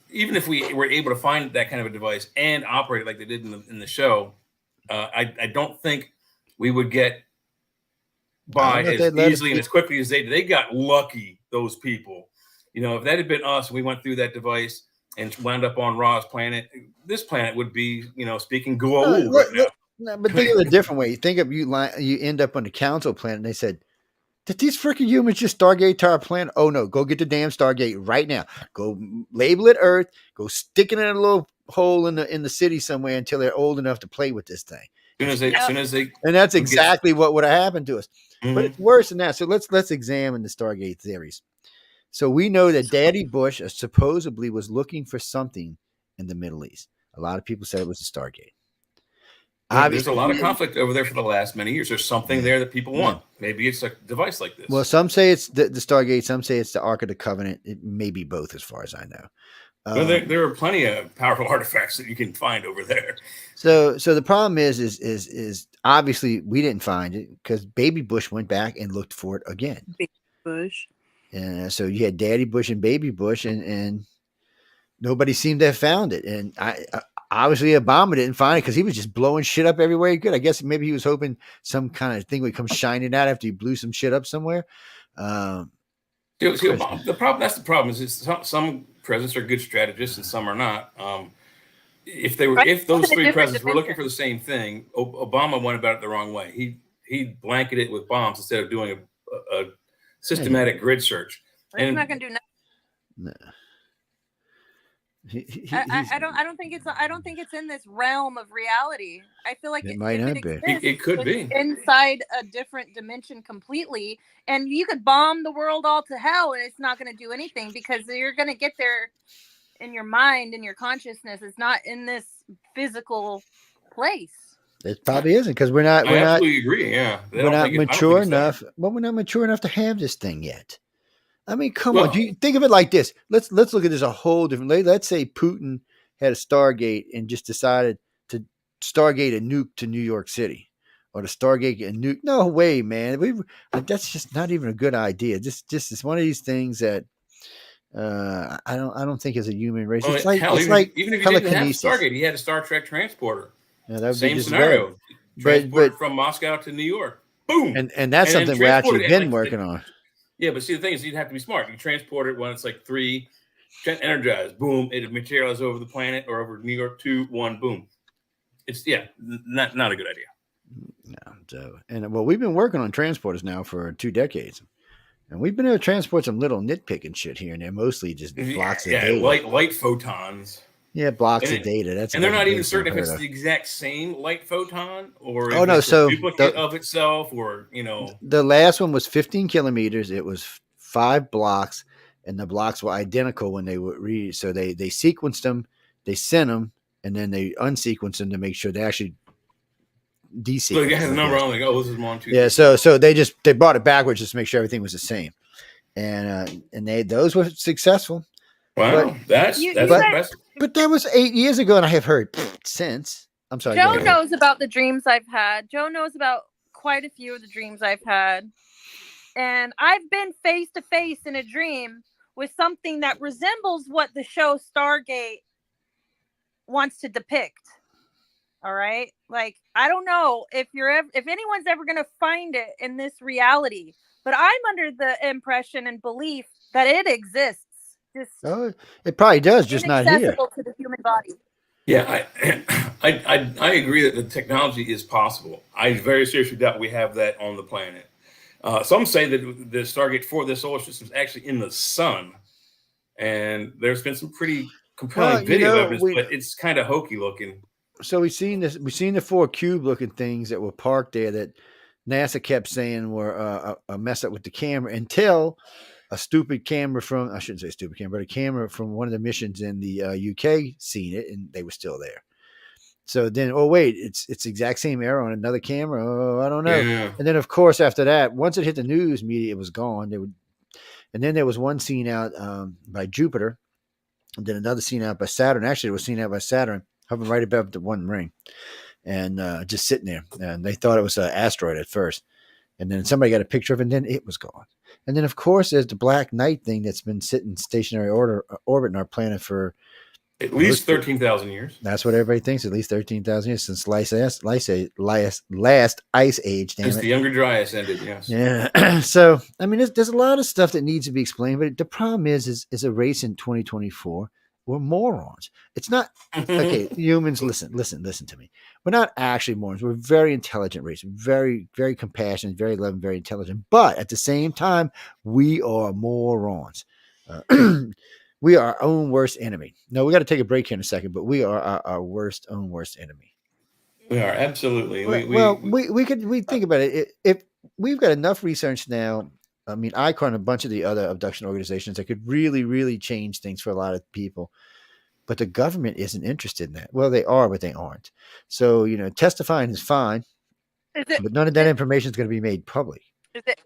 even if we were able to find that kind of a device and operate it like they did in the show, I don't think we would get by as easily and as quickly as they did. They got lucky, those people. If that had been us, we went through that device and wound up on Ra's planet, this planet would be, speaking glow right now. No, but think of it a different way. You think of you end up on the council planet, and they said, did these freaking humans just Stargate to our planet? Oh no, go get the damn Stargate right now. Go label it Earth. Go stick it in a little hole in the city somewhere until they're old enough to play with this thing. As soon as they, and that's exactly what would have happened to us. Mm-hmm. But it's worse than that. So let's examine the Stargate theories. So we know that Daddy Bush supposedly was looking for something in the Middle East. A lot of people said it was the Stargate. There's a lot of conflict over there for the last many years. There's something there that people want. Maybe it's a device like this. Well, some say it's the Stargate. Some say it's the Ark of the Covenant. It may be both, as far as I know. Well, there are plenty of powerful artifacts that you can find over there. So the problem is obviously we didn't find it because Baby Bush went back and looked for it again. Baby Bush. And so you had Daddy Bush and Baby Bush, and nobody seemed to have found it. And obviously Obama didn't find it because he was just blowing shit up everywhere he could. I guess maybe he was hoping some kind of thing would come shining out after he blew some shit up somewhere. The problem is some presidents are good strategists and some are not. If those three presidents were looking for the same thing, Obama went about it the wrong way. He blanketed it with bombs instead of doing a systematic grid search. He's not going to do nothing. I don't think it's in this realm of reality. I feel like It might if it not be. exists, It could it's be. inside a different dimension completely, and you could bomb the world all to hell, and it's not going to do anything because you're going to get there in your mind and your consciousness. It's not in this physical place. It probably isn't because we're not I absolutely agree. Yeah, I don't think mature it's that. enough. Well, we're not mature enough to have this thing yet. I mean, come Well- on. Do you think of it like this? Let's look at this a whole different. Let's say Putin had a Stargate and just decided to Stargate a nuke to New York City, or to Stargate a nuke. No way, man. That's just not even a good idea. Just it's one of these things that I don't think is a human race. Well, It's like hell, it's even like if you didn't have telekinesis. Stargate, he had a Star Trek transporter. Yeah, that would Same be just scenario. bad. Transported But from Moscow to New York. Boom. and that's And then something we've actually transported it, been like, working on. Yeah, but see, the thing is, you'd have to be smart. You transport it when it's like 3, energized, boom, it materializes over the planet or over New York, 2, 1, boom. It's not a good idea. No, so we've been working on transporters now for 2 decades, and we've been able to transport some little nitpicking shit here and there, mostly just blocks of data. Light photons. Yeah, blocks of data. And they're not even certain if it's the exact same light photon or if it's a duplicate of itself, or The last one was 15 kilometers. It was 5 blocks, and the blocks were identical when they were so they sequenced them, they sent them, and then they unsequenced them to make sure they actually desequenced. So you have a number on, like, oh, this is 1, 2. Yeah, so they brought it backwards just to make sure everything was the same, and those were successful. Wow, that's impressive. But that was 8 years ago, and I have heard since. I'm sorry. Joe knows about the dreams I've had. Joe knows about quite a few of the dreams I've had. And I've been face to face in a dream with something that resembles what the show Stargate wants to depict. All right? Like, I don't know if anyone's ever going to find it in this reality, but I'm under the impression and belief that it exists. It probably does, just not here. Inaccessible to the human body. Yeah, I agree that the technology is possible. I very seriously doubt we have that on the planet. Some say that the Stargate for the solar system is actually in the sun, and there's been some pretty compelling video evidence, but it's kind of hokey looking. So we've seen the 4 cube looking things that were parked there that NASA kept saying were a mess up with the camera, until a stupid camera from, I shouldn't say stupid camera, but a camera from one of the missions in the UK seen it, and they were still there. So then, oh wait, it's the exact same error on another camera. Oh, I don't know. Yeah. And then, of course, after that, once it hit the news media, it was gone. And then there was one seen out by Jupiter, and then another seen out by Saturn. Actually, it was seen out by Saturn, hovering right above the one ring, and just sitting there. And they thought it was an asteroid at first, and then somebody got a picture of it, and then it was gone. And then, of course, there's the Black Knight thing that's been sitting stationary orbit in our planet for at least 13,000 years. That's what everybody thinks. At least 13,000 years since last ice age. Since the Younger Dryas ended, yes. Yeah. So, I mean, there's a lot of stuff that needs to be explained, but the problem is a race in 2024. We're morons. It's not okay. Humans, listen to me. We're not actually morons. We're a very intelligent race, very, very compassionate, very loving, very intelligent. But at the same time, we are morons. We are our own worst enemy. No, we got to take a break here in a second, but we are our own worst enemy. We are, absolutely. We think about it. If we've got enough research now, I mean, ICAR and a bunch of the other abduction organizations that could really, really change things for a lot of people. But the government isn't interested in that. Well, they are, but they aren't. So, testifying is fine, but none of that information is going to be made public. Is it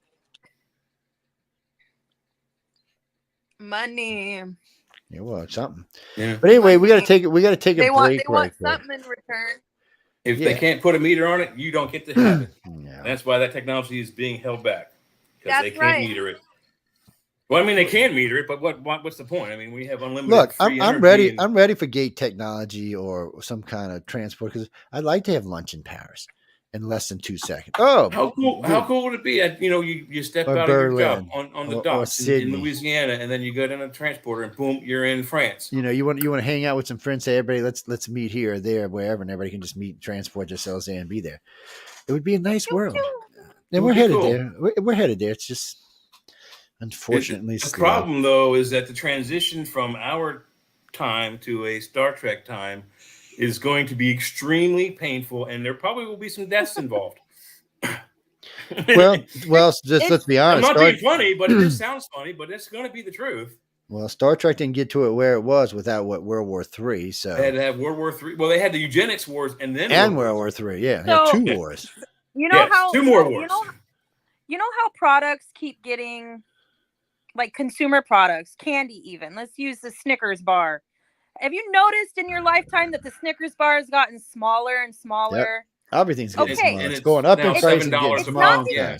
money? Yeah, well, something. Yeah. But anyway, we got to take a break. They want something in return. If they can't put a meter on it, you don't get to have it. Yeah. That's why that technology is being held back, because they can't meter it. Well, I mean, they can meter it, but what's the point? I mean, we have unlimited. Look, I'm ready. I'm ready for gate technology or some kind of transport, because I'd like to have lunch in Paris in less than 2 seconds. Oh, how cool would it be? You step out Berlin, of your job on the docks in Louisiana, and then you go down a transporter, and boom, you're in France. You want to hang out with some friends. Say, everybody, let's meet here or there, wherever, and everybody can just meet, transport yourselves there, and be there. It would be a nice world. And we're headed there. We're headed there. It's just, unfortunately, the problem though is that the transition from our time to a Star Trek time is going to be extremely painful, and there probably will be some deaths involved. Well, just let's be I'm honest. not being funny, but it just sounds funny, but it's going to be the truth. Well, Star Trek didn't get to it where it was without World War III. So They had to have World War III. Well, they had the eugenics wars and then World War III. Yeah, So- two wars. You know Yes, how 2 more wars. You know how products keep getting, like consumer products, candy even. Let's use the Snickers bar. Have you noticed in your lifetime that the Snickers bar has gotten smaller and smaller? Everything's getting Okay. smaller. And It's going up now in price and $7 getting a smaller. pound. Yeah.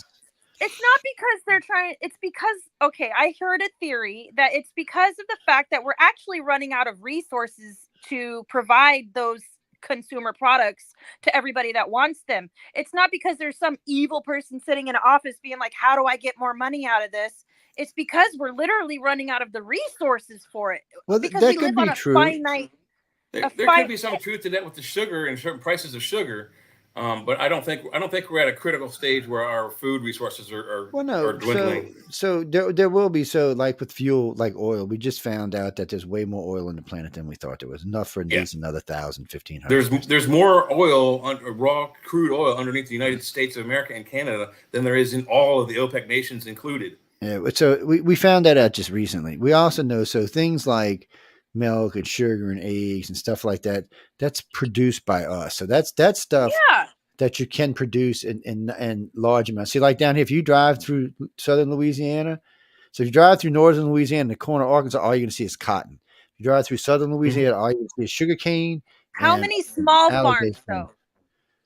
It's not because they're trying, it's because, okay, I heard a theory that it's because of the fact that we're actually running out of resources to provide those consumer products to everybody that wants them. It's not because there's some evil person sitting in an office being like, how do I get more money out of this? It's because we're literally running out of the resources for it. Well, Because that we could live be on a true. finite. There could be some truth to that with the sugar and certain prices of sugar, but I don't think we're at a critical stage where our food resources are dwindling. So there will be, like with fuel, like oil. We just found out that there's way more oil on the planet than we thought there was. Enough for at least another 1,000, 1,500. There's more oil, raw crude oil underneath the United States of America and Canada than there is in all of the OPEC nations included. Yeah, so we found that out just recently. We also know things like milk and sugar and eggs and stuff like that, that's produced by us. So that's stuff that you can produce in large amounts. See, like down here, if you drive through southern Louisiana, so if you drive through northern Louisiana, the corner of Arkansas, all you're going to see is cotton. If you drive through southern Louisiana, all you're going to see is sugar cane. How many small alligator farms, though?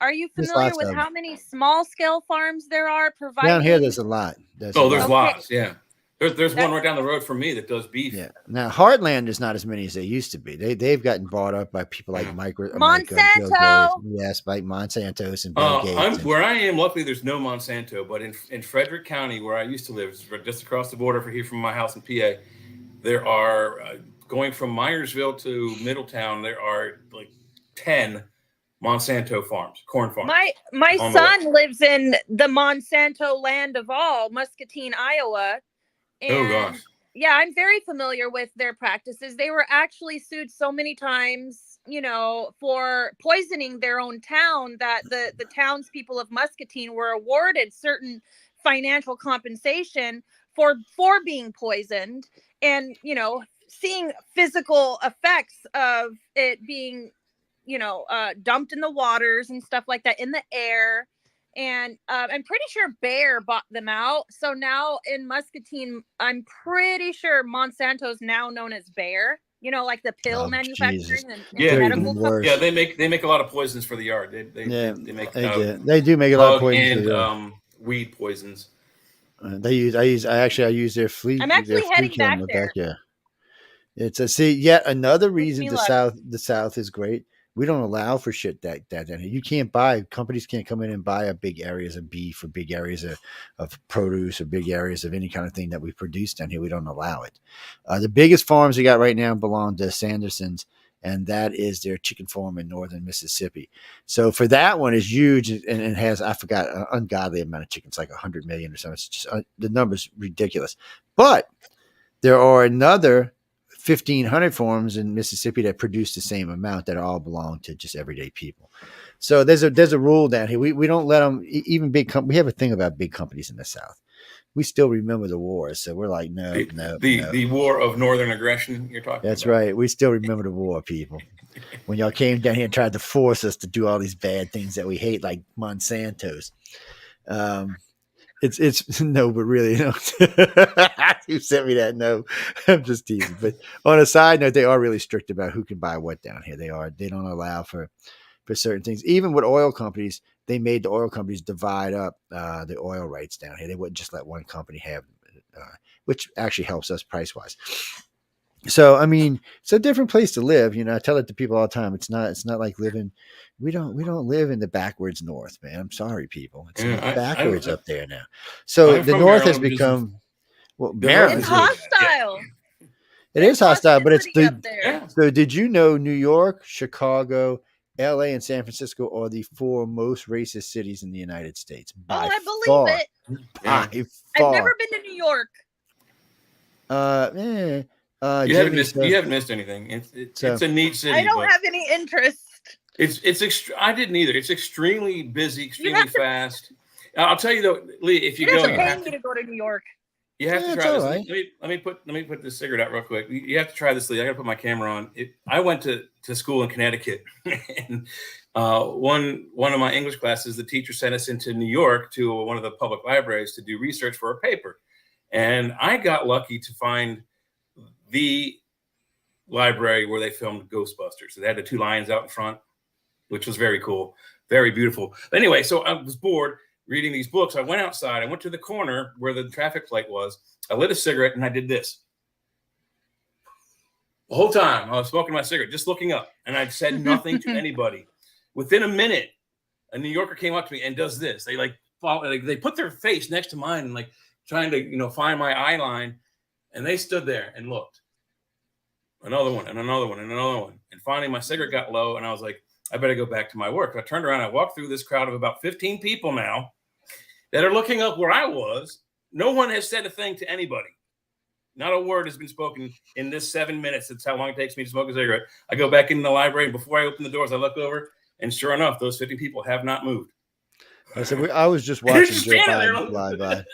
Are you There's familiar lots with of how many small scale farms there are providing? Down here, there's a lot. There's lots. Yeah. There's one right down the road from me that does beef. Yeah. Now, Heartland is not as many as they used to be. They've gotten bought up by people like Monsanto. Yes, like Monsanto's and Bill Gates. Where I am, luckily, there's no Monsanto. But in Frederick County, where I used to live, just across the border here from my house in PA, there are going from Myersville to Middletown. There are like 10 Monsanto farms, corn farms. My son lives in the Monsanto land of all, Muscatine, Iowa. And oh gosh. Yeah, I'm very familiar with their practices. They were actually sued so many times, for poisoning their own town that the townspeople of Muscatine were awarded certain financial compensation for being poisoned, and seeing physical effects of it being dumped in the waters and stuff like that, in the air. And I'm pretty sure Bayer bought them out. So now in Muscatine, I'm pretty sure Monsanto's now known as Bayer. Like the pill manufacturing and medical company. Yeah, they make a lot of poisons for the yard. They do make a lot of poisons and weed poisons. I use their flea. I'm actually heading back there. It's yet another reason the South is great. We don't allow for shit that down here. You can't companies can't come in and buy big areas of beef or big areas of produce or big areas of any kind of thing that we produce down here. We don't allow it. The biggest farms we got right now belong to Sanderson's, and that is their chicken farm in northern Mississippi. So for that one is huge, and it has, I forgot, an ungodly amount of chickens, like 100 million or something. It's just the number's ridiculous. But there are another 1,500 farms in Mississippi that produce the same amount that all belong to just everyday people. So there's a rule down here. We don't let them, even big companies. We have a thing about big companies in the South. We still remember the wars, so we're like, no. The war of northern aggression you're talking about. That's right. We still remember the war, people. When y'all came down here and tried to force us to do all these bad things that we hate, like Monsanto's. It's no, but really, you sent me that. No, I'm just teasing. But on a side note, they are really strict about who can buy what down here. They don't allow for certain things. Even with oil companies, they made the oil companies divide up the oil rights down here. They wouldn't just let one company have, which actually helps us price wise. So, I mean, it's a different place to live. I tell it to people all the time. It's not like living. We don't live in the backwards North, man. I'm sorry, people. It's backwards up there now. So the North has become it's hostile. It is hostile, but it's So did you know New York, Chicago, LA, and San Francisco are the 4 most racist cities in the United States? I believe it. By far. I've never been to New York. You Jamie, haven't missed anything. It's a neat city. I don't have any interest. I didn't either. It's extremely busy, extremely fast. I'll tell you though, Lee, if you go, you have to go to New York. You have to try this. Right. Let me put this cigarette out real quick. You have to try this, Lee. I got to put my camera on. I went to school in Connecticut, and one of my English classes, the teacher sent us into New York to one of the public libraries to do research for a paper, and I got lucky to find the library where they filmed Ghostbusters. They had the two lions out in front, which was very cool, very beautiful. But anyway, so I was bored reading these books. I went outside. I went to the corner where the traffic light was. I lit a cigarette and I did this. The whole time I was smoking my cigarette, just looking up, and I said nothing to anybody. Within a minute, a New Yorker came up to me and does this. They they put their face next to mine and trying to find my eye line, and they stood there and looked. Another one and another one and another one. And finally my cigarette got low and I was like, I better go back to my work. I turned around, I walked through this crowd of about 15 people now that are looking up where I was. No one has said a thing to anybody. Not a word has been spoken in this 7 minutes. That's how long it takes me to smoke a cigarette. I go back in the library, and before I open the doors, I look over, and sure enough, those 50 people have not moved. I was just watching Joe Biden fly by.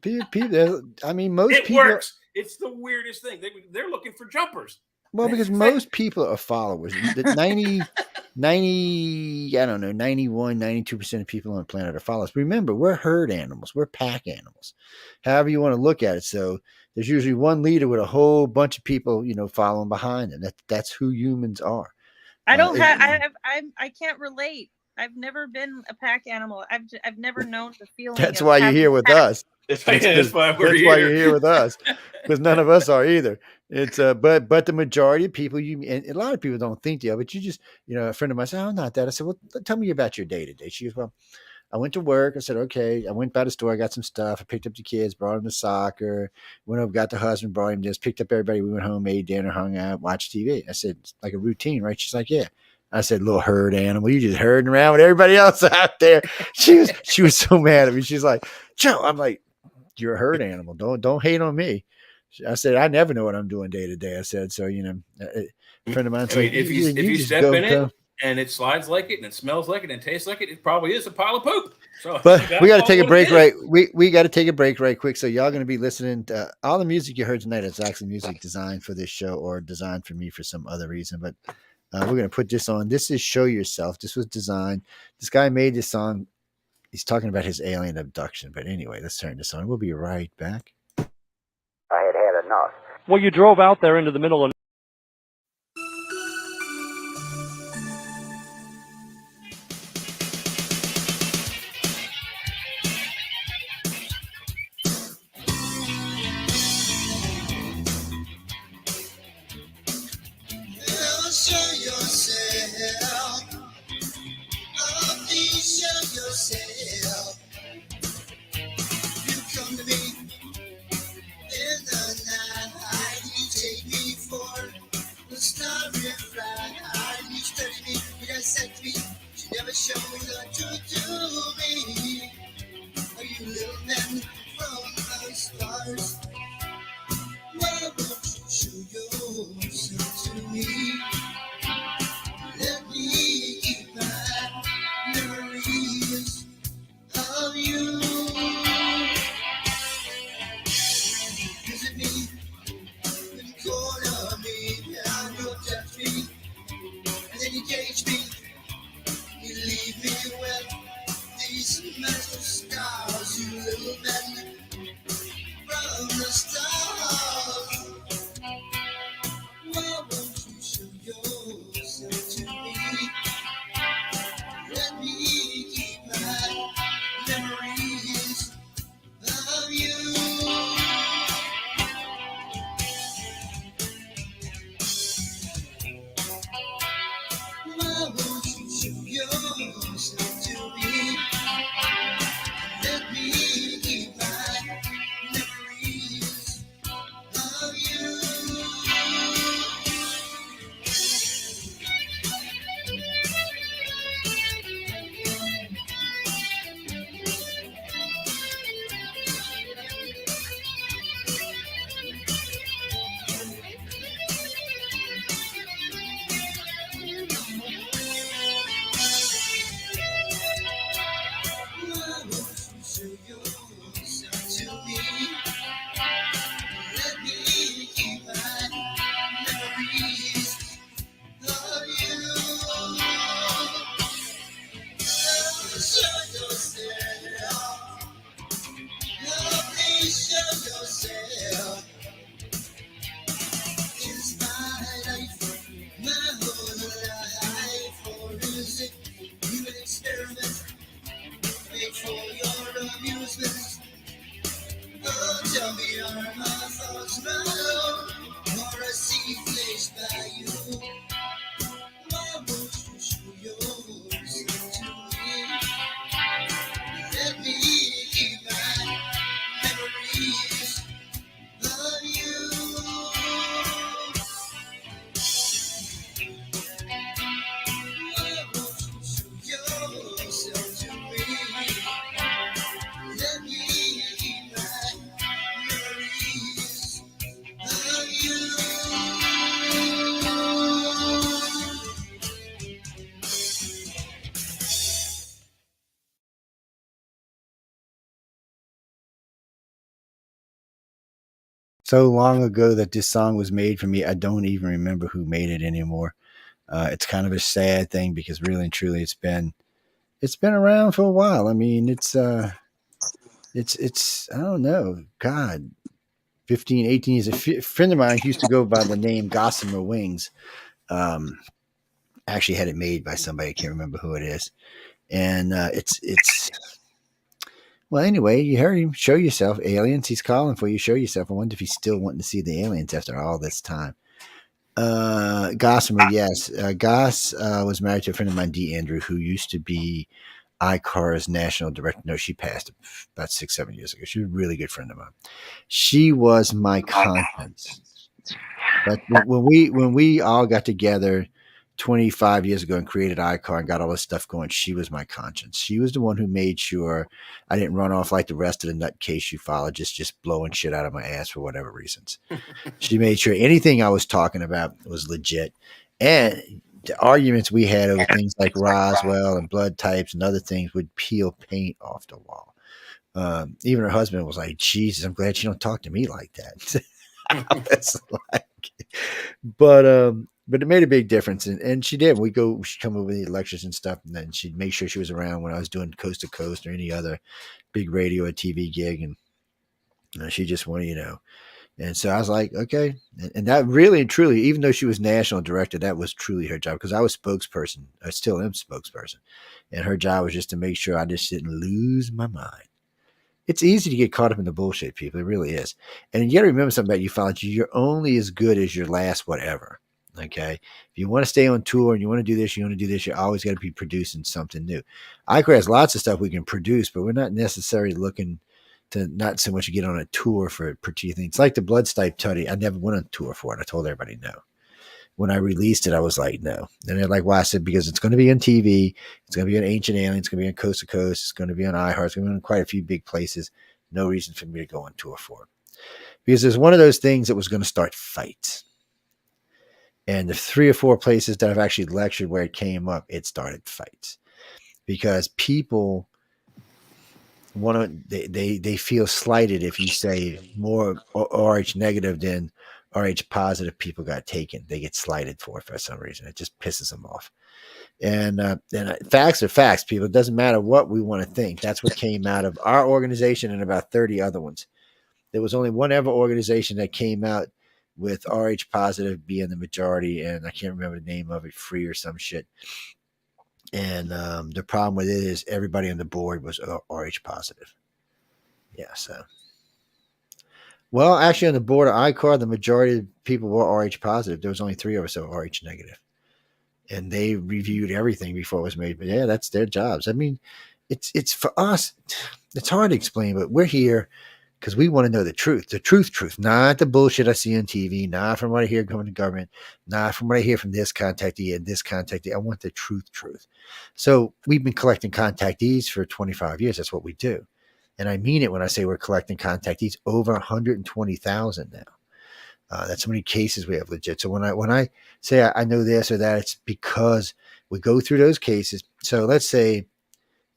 People, I mean, most people. It works. It's the weirdest thing. They're looking for jumpers. Well, because most people are followers. 90, I don't know, 91, 92% of people on the planet are followers. Remember, we're herd animals. We're pack animals. However you want to look at it. So there's usually one leader with a whole bunch of people, following behind them. That's who humans are. I don't I can't relate. I've never been a pack animal. I've never known the feeling. That's why you're here with us. That's why you're here with us, because none of us are either. It's but the majority of people, and a lot of people don't think they are, but you just, a friend of mine said, "Oh, not that." I said, "Well, tell me about your day to day." She goes, "Well, I went to work." I said, "Okay." I went by the store, I got some stuff. I picked up the kids, brought them to soccer. Went over, got the husband, brought him this, picked up everybody. We went home, ate dinner, hung out, watched TV. I said, "It's like a routine, right?" She's like, "Yeah." I said, "Little herd animal, you just herding around with everybody else out there." She was so mad at me. She's like, "Joe," I'm like, "You're a herd animal. Don't hate on me." I said, "I never know what I'm doing day to day." I said, "So a friend of mine said, if you step in it and it slides like it and it smells like it and it tastes like it probably is a pile of poop." So, but we got to take a break, right? We got to take a break right quick. So y'all going to be listening to all the music you heard tonight. Is actually music designed for this show or designed for me for some other reason, but. We're going to put this on. This is Show Yourself. This was designed. This guy made this song. He's talking about his alien abduction. But anyway, let's turn this on. We'll be right back. I had enough. Well, you drove out there into the middle of So long ago that this song was made for me, I don't even remember who made it anymore. It's kind of a sad thing because really and truly, it's been around for a while. I mean, it's I don't know, God, 15, 18 years. A friend of mine who used to go by the name Gossamer Wings. Um, actually had it made by somebody. I can't remember who it is. And it's well, anyway, you heard him. Show yourself, aliens. He's calling for you. Show yourself. I wonder if he's still wanting to see the aliens after all this time. Gossamer, yes. Goss was married to a friend of mine, Dee Andrew, who used to be ICAR's national director. No, she passed about 6, 7 years ago. She was a really good friend of mine. She was my conscience. But when we all got together 25 years ago and created iCar and got all this stuff going, she was my conscience. She was the one who made sure I didn't run off like the rest of the nutcase you followed, just blowing shit out of my ass for whatever reasons. She made sure anything I was talking about was legit. And the arguments we had over things like Roswell and blood types and other things would peel paint off the wall. Even her husband was like, Jesus, I'm glad she don't talk to me like that. It's like, but it made a big difference, and she did. She'd come over with the lectures and stuff, and then she'd make sure she was around when I was doing Coast to Coast or any other big radio or TV gig, and she just wanted, And so I was like, okay, and that really and truly, even though she was national director, that was truly her job because I was spokesperson. I still am spokesperson, and her job was just to make sure I just didn't lose my mind. It's easy to get caught up in the bullshit, people. It really is. And you got to remember something about ufology. You're only as good as your last whatever. Okay. If you want to stay on tour and you want to do this, you always got to be producing something new. ICR has lots of stuff we can produce, but we're not necessarily looking to not so much get on a tour for particular things. It's like the blood type study. I never went on tour for it. I told everybody no. When I released it, I was like, no. And they're like, why? I said, because it's going to be on TV. It's going to be on Ancient Alien. It's going to be on Coast to Coast. It's going to be on iHeart. It's going to be on quite a few big places. No reason for me to go on tour for it. Because there's one of those things that was going to start fights. And the 3 or 4 places that I've actually lectured where it came up, it started fights. Because people they feel slighted if you say more RH negative than RH positive people got taken. They get slighted for some reason. It just pisses them off. And facts are facts, people. It doesn't matter what we want to think. That's what came out of our organization and about 30 other ones. There was only one ever organization that came out with RH positive being the majority, and I can't remember the name of it, Free or some shit. And the problem with it is everybody on the board was RH positive. Yeah, so. Well, actually, on the board of ICAR, the majority of people were RH positive. There was only 3 of us that were RH negative. And they reviewed everything before it was made. But yeah, that's their jobs. I mean, it's for us, it's hard to explain, but we're here because we want to know the truth, not the bullshit I see on TV, not from what I hear going to government, not from what I hear from this contactee and this contactee. I want the truth. So we've been collecting contactees for 25 years. That's what we do. And I mean it when I say we're collecting contactees, over 120,000 now. That's how many cases we have legit. So when I say I know this or that, it's because we go through those cases. So let's say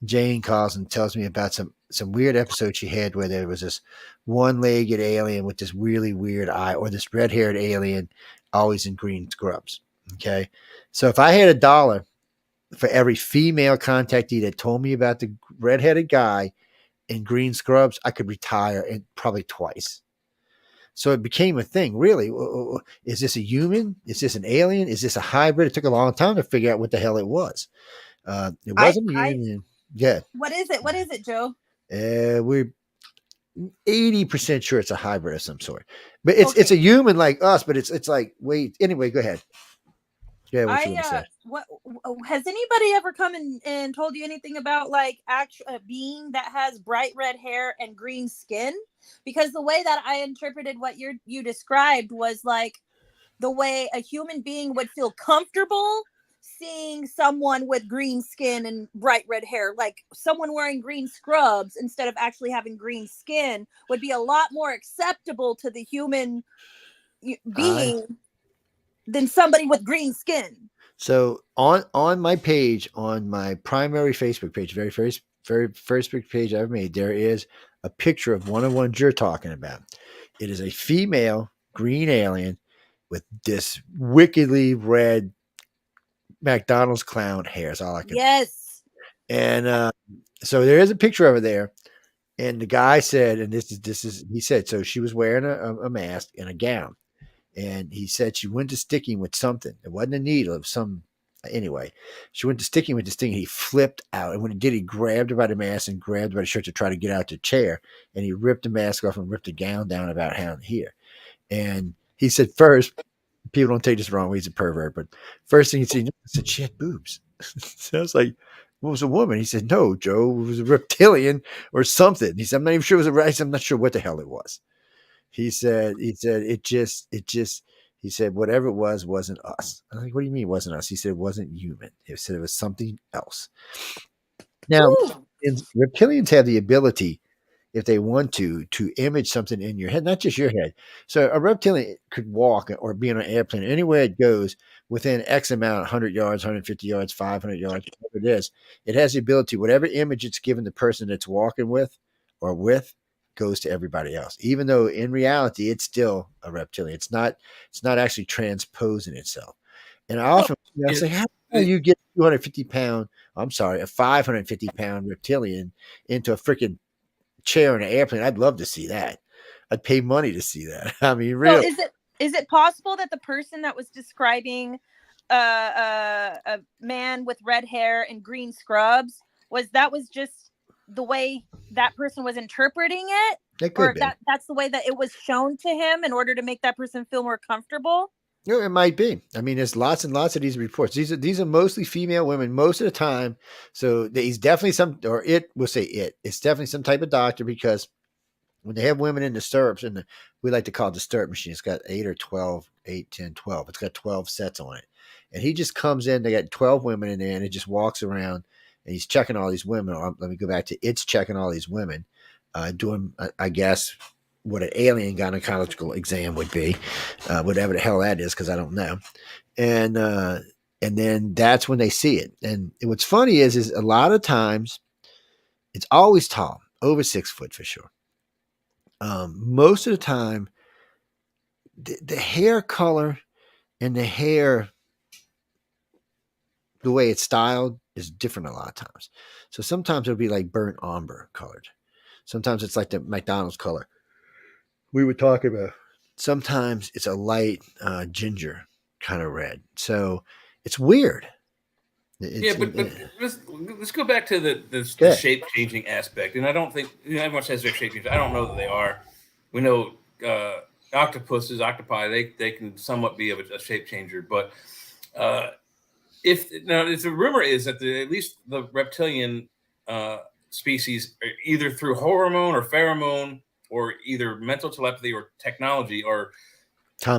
Jane calls and tells me about some weird episode she had where there was this one-legged alien with this really weird eye, or this red-haired alien always in green scrubs. Okay. So if I had $1 for every female contactee that told me about the redheaded guy in green scrubs, I could retire and probably twice. So it became a thing. Really, is this a human? Is this an alien? Is this a hybrid? It took a long time to figure out what the hell it was. It wasn't a human. Yeah. What is it? What is it, Joe? We're 80% sure it's a hybrid of some sort, but it's a human like us. But it's like, wait. Anyway, go ahead. Yeah, what you want to say? What has anybody ever come and told you anything about like a being that has bright red hair and green skin? Because the way that I interpreted what you described was like the way a human being would feel comfortable seeing someone with green skin and bright red hair, like someone wearing green scrubs instead of actually having green skin would be a lot more acceptable to the human being than somebody with green skin. So on my page, on my primary Facebook page, very first Facebook page I've made, there is a picture of one of the ones you're talking about. It is a female green alien with this wickedly red McDonald's clown hair. Is all I can. Yes. And so there is a picture of her there. And the guy said, and this is he said, so she was wearing a mask and a gown. And he said she went to sticking with something. It wasn't a needle. It was some. Anyway, she went to sticking with this thing. And he flipped out. And when he did, he grabbed her by the mask and grabbed her by the shirt to try to get out the chair. And he ripped the mask off and ripped the gown down about here. And he said, first, people don't take this wrong way. He's a pervert. But first thing he said she had boobs. So I was like, what was a woman? He said, no, Joe, it was a reptilian or something. He said, I'm not even sure it was a race. I'm not sure what the hell it was. He said, he said, whatever it was, wasn't us. I'm like, what do you mean it wasn't us? He said, it wasn't human. He said it was something else. Now, reptilians have the ability, if they want to image something in your head, not just your head. So a reptilian could walk or be on an airplane anywhere it goes within X amount, 100 yards, 150 yards, 500 yards, whatever it is. It has the ability, whatever image it's given the person that's walking with or with, goes to everybody else, even though in reality it's still a reptilian. It's not actually transposing itself. And I often say, how do you get a 550-pound reptilian into a freaking chair in an airplane? I'd love to see that. I'd pay money to see that. I mean, really. So is it possible that the person that was describing a man with red hair and green scrubs was just the way that person was interpreting it? It could be. That's the way that it was shown to him in order to make that person feel more comfortable? No, it might be. I mean, there's lots and lots of these reports. These are mostly female women most of the time. So he's definitely it's definitely some type of doctor, because when they have women in the stirrups, and we like to call it the stirrup machine, it's got 8 or 12, 8, 10, 12. It's got 12 sets on it. And he just comes in, they got 12 women in there, and it just walks around and he's checking all these women. Let me go back to it's checking all these women, doing, I guess, what an alien gynecological exam would be, whatever the hell that is, because I don't know. And then that's when they see it. And what's funny is a lot of times it's always tall, over 6 foot for sure. Most of the time, the hair color and the hair, the way it's styled, is different a lot of times. So sometimes it'll be like burnt umber colored. Sometimes it's like the McDonald's color we were talking about. Sometimes it's a light ginger kind of red. So it's weird. But let's go back to the shape changing aspect. And I don't think everyone says they're shape changing. I don't know that they are. We know octopuses, octopi, they can somewhat be of a shape changer. But if the rumor is that at least the reptilian species, either through hormone or pheromone, or either mental telepathy or technology, are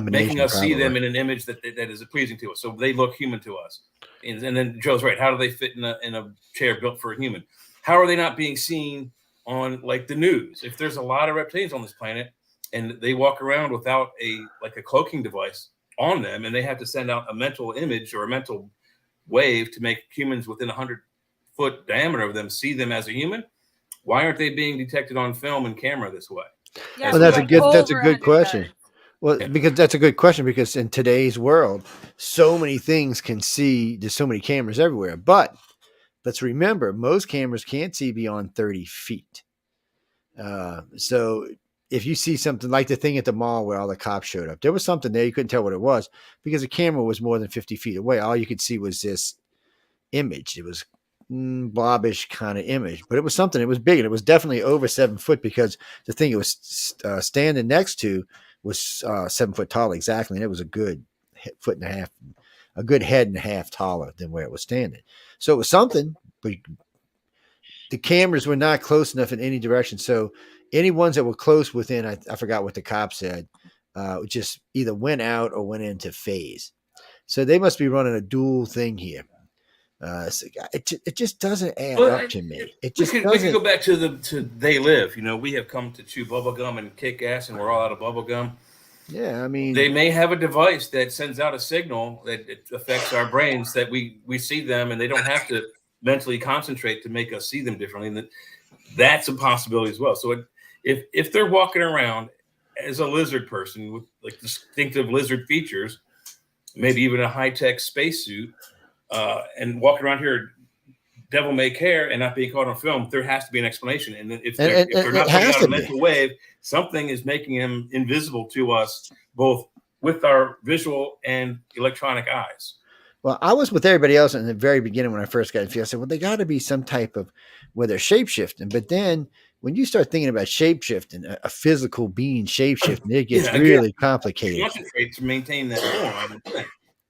making us see them in an image that is pleasing to us. So they look human to us. And then Joe's right. How do they fit in a chair built for a human? How are they not being seen on like the news? If there's a lot of reptilians on this planet and they walk around without a cloaking device on them, and they have to send out a mental image or a mental wave to make humans within 100-foot diameter of them see them as a human, why aren't they being detected on film and camera this way? Yeah, well, that's a good question. Well, because that's a good question, because in today's world, so many things can see, there's so many cameras everywhere. But let's remember, most cameras can't see beyond 30 feet. So if you see something like the thing at the mall where all the cops showed up, there was something there. You couldn't tell what it was because the camera was more than 50 feet away. All you could see was this image. It was blobbish kind of image, but it was something. It was big, and it was definitely over 7 foot because the thing it was standing next to was 7 foot tall exactly, and it was a good foot and a half, a good head and a half taller than where it was standing. So it was something, but the cameras were not close enough in any direction. So any ones that were close within, I forgot what the cop said, just either went out or went into phase. So they must be running a dual thing here. So it just doesn't add up to me. It just we could go back to They Live. You know, we have come to chew bubblegum and kick ass, and we're all out of bubblegum. Yeah, I mean, they may have a device that sends out a signal that it affects our brains, that we see them, and they don't have to mentally concentrate to make us see them differently. And that's a possibility as well. So if they're walking around as a lizard person with like distinctive lizard features, maybe even a high-tech spacesuit, and walking around here devil may care and not being caught on film, there has to be an explanation. And if they're not putting out a mental wave, something is making them invisible to us, both with our visual and electronic eyes. Well, I was with everybody else in the very beginning when I first got into it. I said, well, they got to be some type of where they're shapeshifting. But then when you start thinking about shapeshifting, a physical being shapeshifting, it gets really complicated. Concentrate to maintain that form, I would think.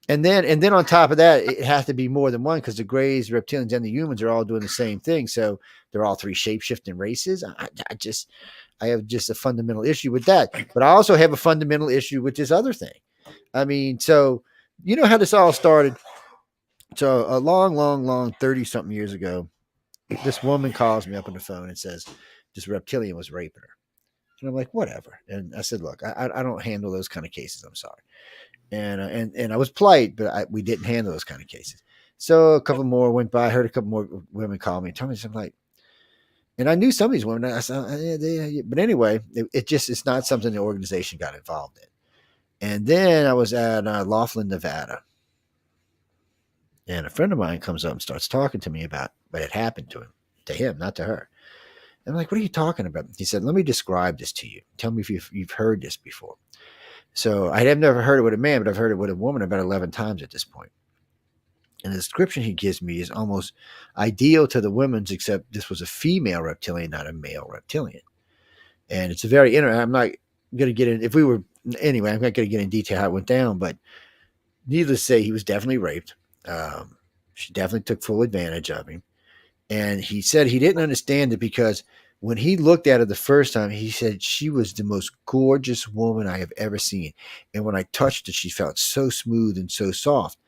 And then on top of that, it has to be more than one, because the Greys, reptilians, and the humans are all doing the same thing. So they're all three shape-shifting races. I have just a fundamental issue with that. But I also have a fundamental issue with this other thing. I mean, so you know how this all started? So a long 30-something years ago, this woman calls me up on the phone and says this reptilian was raping her. And I'm like, whatever. And I said, look, I don't handle those kind of cases. I'm sorry. And I was polite, but we didn't handle those kind of cases. So a couple more went by. I heard a couple more women call me and tell me something like, and I knew some of these women. I said, but anyway, it's not something the organization got involved in. And then I was at Laughlin, Nevada, and a friend of mine comes up and starts talking to me about what had happened to him, not to her. And I'm like, what are you talking about? He said, let me describe this to you. Tell me if you've heard this before. So I have never heard it with a man, but I've heard it with a woman about 11 times at this point. And the description he gives me is almost ideal to the women's, except this was a female reptilian, not a male reptilian. And it's a very interesting. I'm not going to get in. I'm not going to get in detail how it went down, but needless to say, he was definitely raped. She definitely took full advantage of him. And he said he didn't understand it because when he looked at her the first time, he said she was the most gorgeous woman I have ever seen. And when I touched her, she felt so smooth and so soft.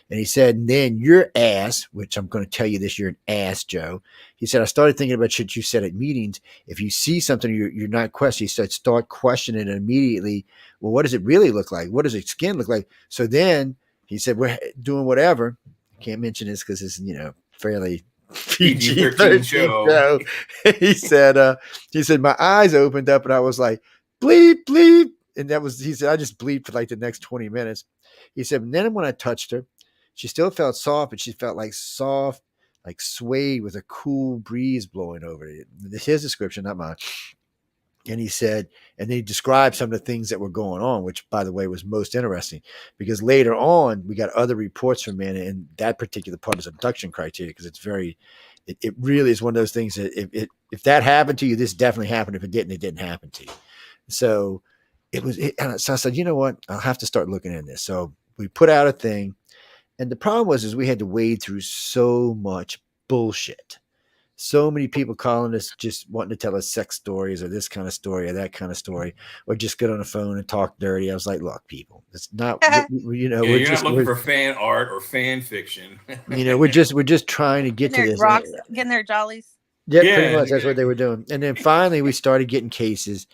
And he said, and then your ass, which I'm going to tell you this, you're an ass, Joe. He said, I started thinking about shit you said at meetings. If you see something you're not questioning, he said, start questioning it immediately. Well, what does it really look like? What does its skin look like? So then he said, we're doing whatever. I can't mention this because it's, fairly PG-13 show. He said, my eyes opened up and I was like, bleep, bleep. And he said, I just bleeped for like the next 20 minutes. He said, and then when I touched her, she still felt soft, but she felt like soft, like suede with a cool breeze blowing over it. His description, not mine. And he said, and they described some of the things that were going on, which, by the way, was most interesting because later on we got other reports from men, and that particular part is abduction criteria because it really is one of those things that if that happened to you, this definitely happened. If it didn't happen to you. So so I said, you know what? I'll have to start looking at this. So we put out a thing. And the problem was we had to wade through so much bullshit. So many people calling us just wanting to tell us sex stories or this kind of story or that kind of story, or just get on the phone and talk dirty. I was like, look, people, it's not, you're not looking for fan art or fan fiction. We're just trying to get to this. Getting their jollies. Yeah, pretty much. That's what they were doing. And then finally we started getting cases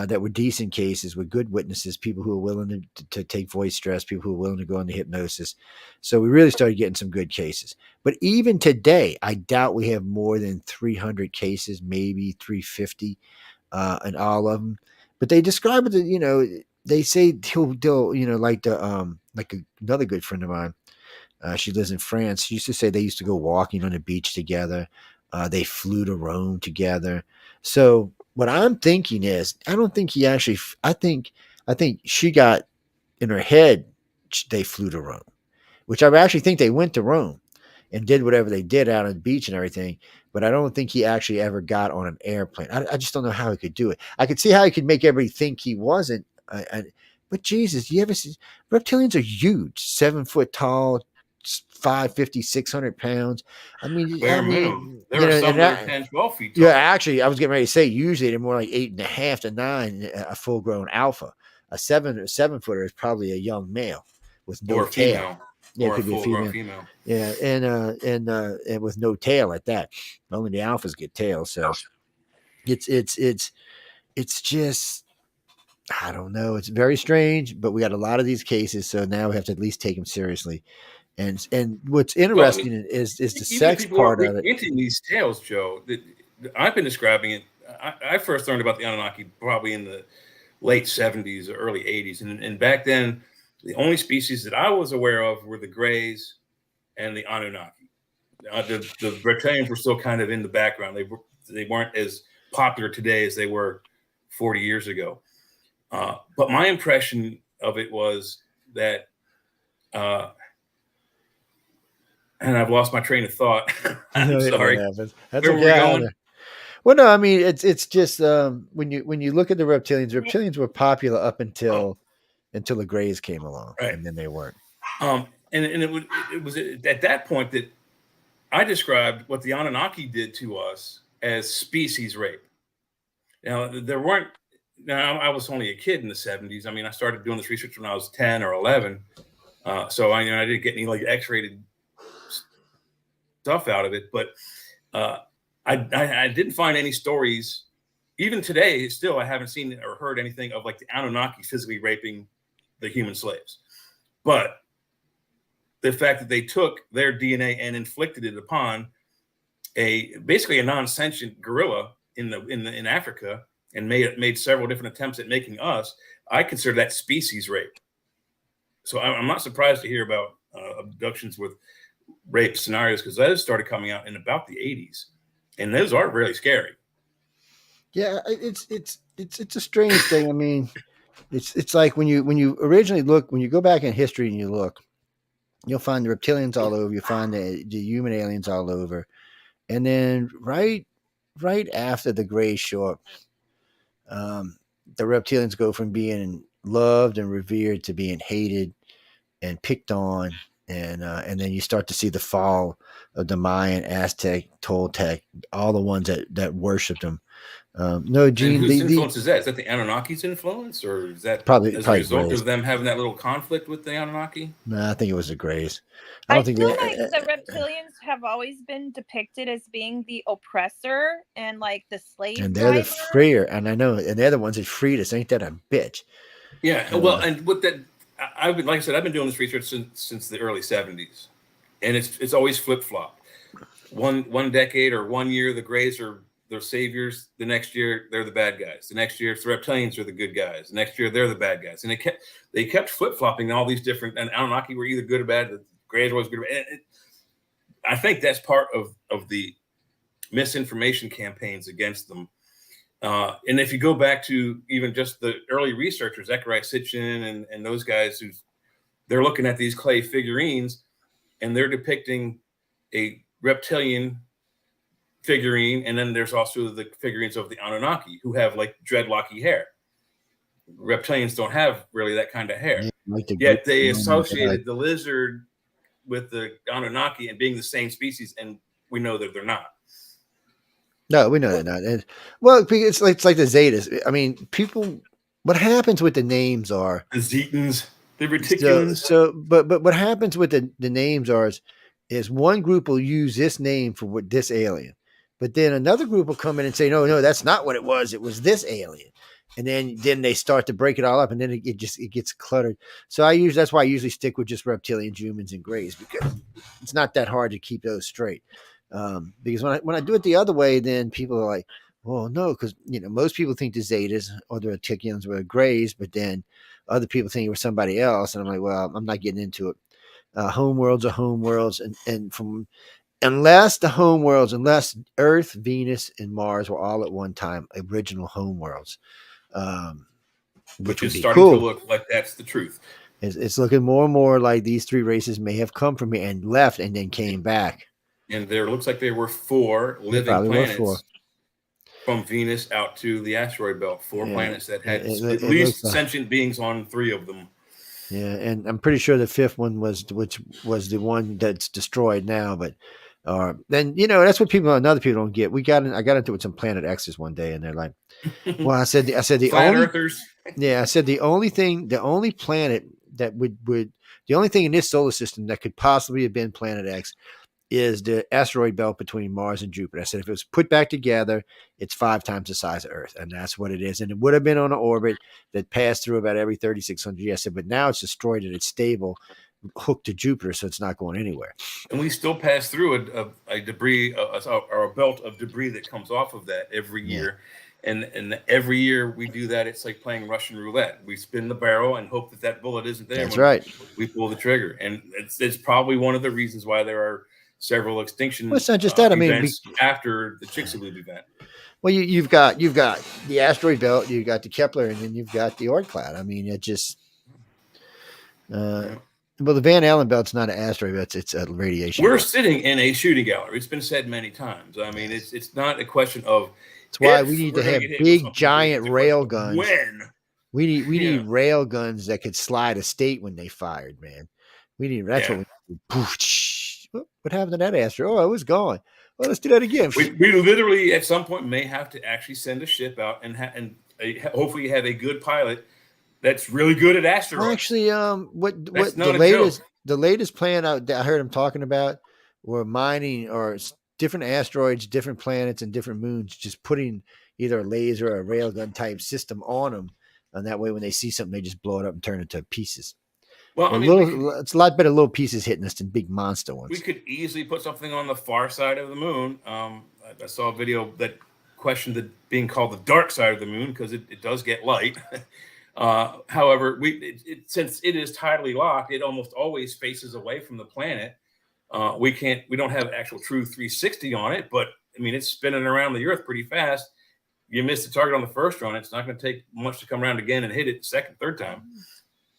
that were decent cases with good witnesses, people who were willing to take voice stress, people who were willing to go into hypnosis. So we really started getting some good cases. But even today, I doubt we have more than 300 cases, maybe 350 in all of them. But they describe it, they say they'll like another good friend of mine. She lives in France. She used to say they used to go walking on the beach together. They flew to Rome together. So what I'm thinking is, I don't think he actually. I think she got in her head. They flew to Rome, which I actually think they went to Rome and did whatever they did out on the beach and everything. But I don't think he actually ever got on an airplane. I just don't know how he could do it. I could see how he could make everybody think he wasn't. But Jesus, you ever see reptilians are huge, 7 foot tall, 550, 600 pounds. Bare minimum. There are And some that are that, 10, 12 feet tall. yeah, actually, I was getting ready to say usually they're more like 8.5 to 9, a full grown alpha. A 7 footer is probably a young male with no Or a tail. female. Yeah, Or it a could be a full-grown female. female. Yeah, and with no tail at that. Only the alphas get tails, so it's just, I don't know. It's very strange, but we got a lot of these cases, so now we have to at least take them seriously. And what's Well, I mean, interesting is the even if sex people are part of it. into these tales, Joe, I've been describing it. I first learned about the Anunnaki probably in the late 70s or early 80s. And back then, the only species that I was aware of were the Greys and the Anunnaki. The reptilians were still kind of in the background. They weren't as popular today as they were 40 years ago. But my impression of it was that, and I've lost my train of thought. I'm sorry. That happens. That's Where were we okay. going? Well, no, I mean it's just when you look at the reptilians were popular up until the Greys came along, Right. and then they weren't. And it was at that point that I described what the Anunnaki did to us as species rape. Now there weren't. Now I was only a kid in the 70s. I mean, I started doing this research when I was 10 or 11. So I didn't get any like X-rated stuff out of it, but I didn't find any stories. Even today, still, I haven't seen or heard anything of like the Anunnaki physically raping the human slaves. But the fact that they took their DNA and inflicted it upon basically a non-sentient gorilla in Africa and made several different attempts at making us, I consider that species rape. So I'm not surprised to hear about abductions with rape scenarios, because those started coming out in about the 80s, and those are really scary. Yeah, it's a strange thing. I mean, it's like when you originally look, when you go back in history and you look, you'll find the reptilians all over. You find the human aliens all over, and then right after the Greys show up, the reptilians go from being loved and revered to being hated and picked on, and then you start to see the fall of the Mayan, Aztec, Toltec, all the ones that worshipped them. No, Gene. And whose influence is that? Is that the Anunnaki's influence, or is that probably as a result Greys. of them having that little conflict with the Anunnaki? No, I think it was the Greys. I feel like the reptilians have always been depicted as being the oppressor and like the slave and they're the driver. freer, and I know, and they're the ones that freed us. Ain't that a bitch? Yeah. Well, and with that, I've been, like I said, I've been doing this research since the early 70s, and it's always flip flopped. One decade or 1 year, the Greys are their saviors. The next year, they're the bad guys. The next year, the reptilians are the good guys. The next year, they're the bad guys. And they kept flip flopping all these different. And Anunnaki were either good or bad. The Greys were always good or bad. I think that's part of the misinformation campaigns against them. And if you go back to even just the early researchers, Zechariah Sitchin and those guys, they're looking at these clay figurines and they're depicting a reptilian figurine, and then there's also the figurines of the Anunnaki who have like dreadlocky hair. Reptilians don't have really that kind of hair. Yet they associated the lizard with the Anunnaki and being the same species, and we know that they're not. No, we know they're not. And, well, it's like the Zetas. I mean, people. What happens with the names are the Zetans, the Reticulans. So, but what happens with the names is one group will use this name for this alien, but then another group will come in and say, no, that's not what it was. It was this alien. And then they start to break it all up, and then it gets cluttered. So that's why I usually stick with just reptilians, humans, and Greys, because it's not that hard to keep those straight. Because when I do it the other way, then people are like, Well, no, because most people think the Zetas or the Reticulations were Greys, but then other people think it was somebody else, and I'm like, well, I'm not getting into it. Home worlds are home worlds, and from unless Earth, Venus, and Mars were all at one time original home worlds, um, which which would is be starting to cool. look like that's the truth. It's looking more and more like these three races may have come from here and left and then came back. And there looks like there were 4 They living probably were planets from Venus out to the asteroid belt. 4 Yeah, planets that had it at least looks like. sentient beings on 3 of them. Yeah, and I'm pretty sure the fifth one which was the one that's destroyed now. But then that's what other people don't get. I got into it with some Planet X's one day, and they're like, "Well, I said the Flat only earthers. I said the only planet that would the only thing in this solar system that could possibly have been Planet X is the asteroid belt between Mars and Jupiter. I said if it was put back together, it's 5 times the size of Earth, and that's what it is. And it would have been on an orbit that passed through about every 3,600 years. I said, but now it's destroyed and it's stable, hooked to Jupiter, so it's not going anywhere. And we still pass through a debris or a belt of debris that comes off of that every year. And every year we do that, it's like playing Russian roulette. We spin the barrel and hope that bullet isn't there. That's right. We pull the trigger, and it's probably one of the reasons why there are several extinction Well, it's not just that. I mean, after the Chicxulub event. Well, you've got the asteroid belt, you've got the Kepler, and then you've got the Oort cloud. I mean, it just. Well, the Van Allen belt's not an asteroid belt; it's a radiation. We're belt. Sitting in a shooting gallery. It's been said many times. I mean, it's not a question of. That's why we need to have big, giant rail guns. When we need rail guns that could slide a state when they fired, man. We need what we need. What happened to that asteroid? Oh, it was gone. Well, let's do that again. We literally at some point may have to actually send a ship out and hopefully have a good pilot that's really good at asteroids. Well, actually, what the latest plan I heard him talking about were mining or different asteroids, different planets, and different moons, just putting either a laser or a railgun type system on them, and that way when they see something, they just blow it up and turn it to pieces. Well, it's a lot better little pieces hitting us than big monster ones. We could easily put something on the far side of the moon. I saw a video that questioned it being called the dark side of the moon because it does get light. However, since it is tidally locked, it almost always faces away from the planet. We don't have actual true 360 on it, but I mean, it's spinning around the Earth pretty fast. You miss the target on the first run, it's not going to take much to come around again and hit it second, third time.